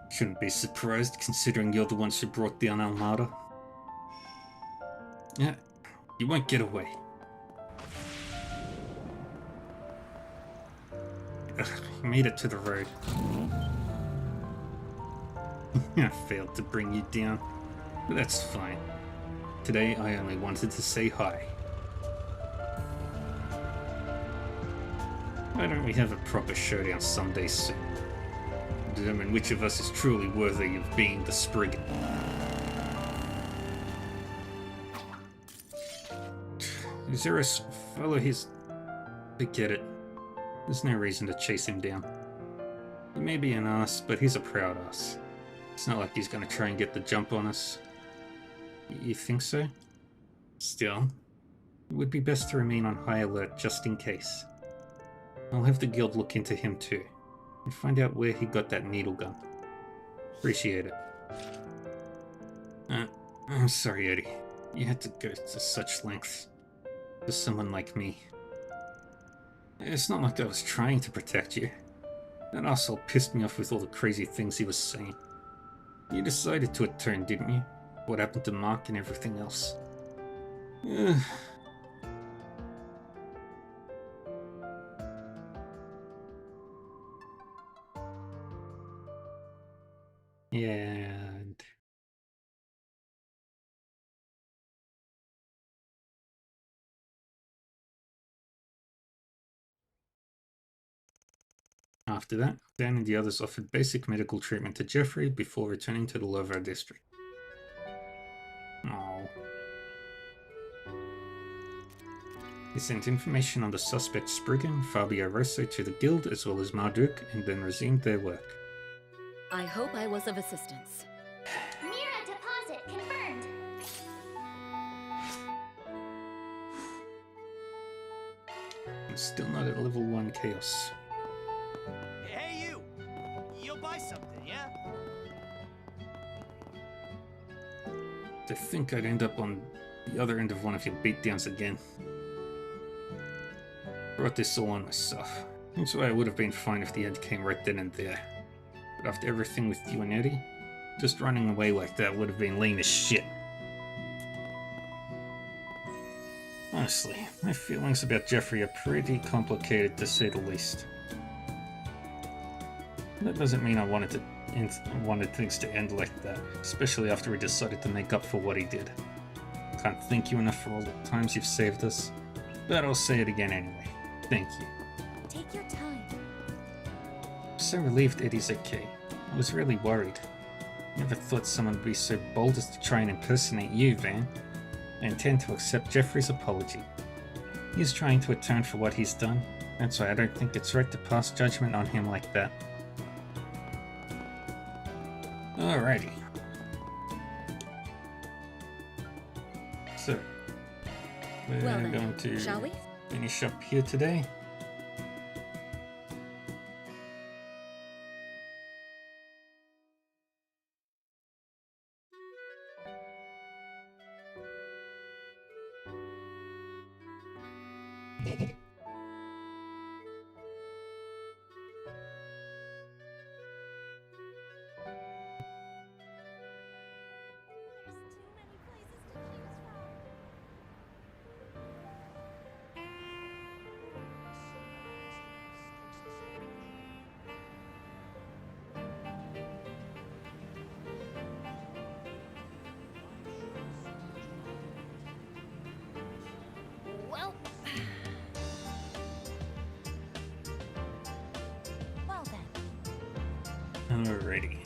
Shouldn't be surprised considering you're the ones who brought down Armada. Yeah, you won't get away. Ugh, you made it to the road. I failed to bring you down, but that's fine. Today I only wanted to say hi. Why don't we have a proper showdown someday soon? Determine which of us is truly worthy of being the Spriggan. Xerus, follow his... Forget it. There's no reason to chase him down. He may be an ass, but he's a proud ass. It's not like he's gonna try and get the jump on us. You think so? Still, it would be best to remain on high alert just in case. I'll have the guild look into him too, and find out where he got that needle gun. Appreciate it. I'm sorry, Eddie. You had to go to such lengths. For someone like me. It's not like I was trying to protect you. That asshole pissed me off with all the crazy things he was saying. You decided to atone, didn't you? What happened to Mark and everything else? Yeah. After that, Dan and the others offered basic medical treatment to Jeffrey before returning to the Lovar district. Oh. He sent information on the suspect Spriggan, Fabio Rosso to the guild as well as Marduk, and then resumed their work. I hope I was of assistance. Mira deposit confirmed. I'm still not at level 1 chaos. Hey, you! You'll buy something, yeah? To think I'd end up on the other end of one of your beatdowns again. Brought this all on myself. That's why it would have been fine if the end came right then and there. But after everything with you and Eddie, just running away like that would have been lame as shit. Honestly, my feelings about Jeffrey are pretty complicated to say the least. That doesn't mean I wanted things to end like that, especially after he decided to make up for what he did. Can't thank you enough for all the times you've saved us, but I'll say it again anyway. Thank you. Take your time. I'm so relieved Eddie's okay. I was really worried. Never thought someone would be so bold as to try and impersonate you, Van. I intend to accept Jeffrey's apology. He's trying to atone for what he's done. That's why I don't think it's right to pass judgment on him like that. Alrighty. So, we're Well then, going to shall we? finish up here today. Well. Well then. Alrighty.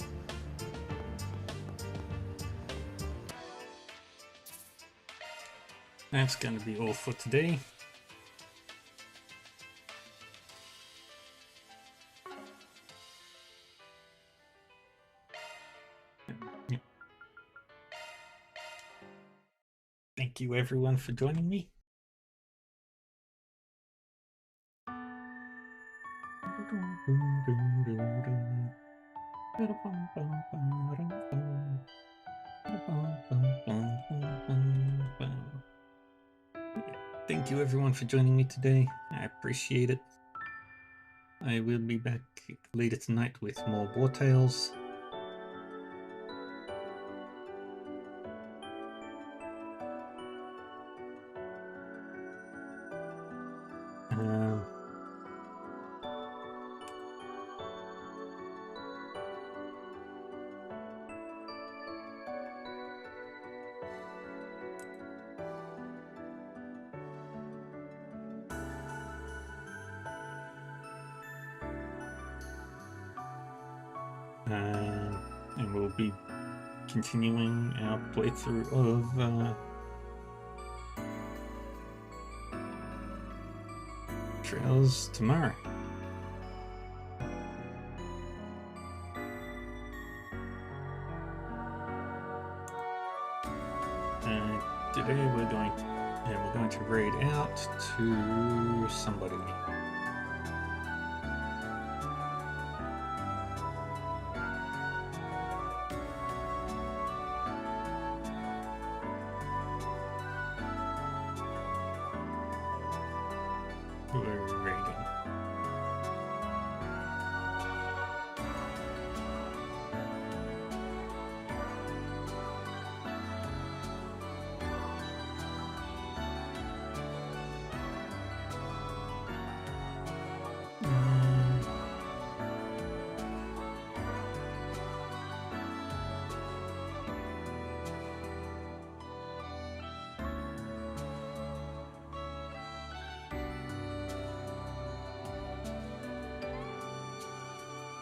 That's going to be all for today. Thank you everyone for joining me. Thank you everyone for joining me today. I appreciate it. I will be back later tonight with more War Tales. And we'll be continuing our playthrough of Trails tomorrow. Today we're going to raid out to somebody. We're raiding.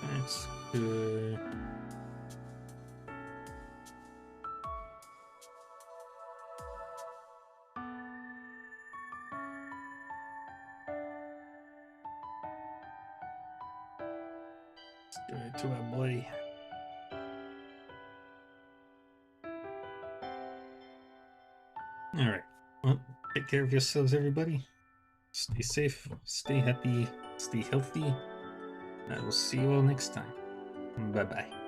That's good. Let's do it to our boy. Alright. Well, take care of yourselves, everybody. Stay safe, stay happy, stay healthy. I will see you all next time. Bye-bye.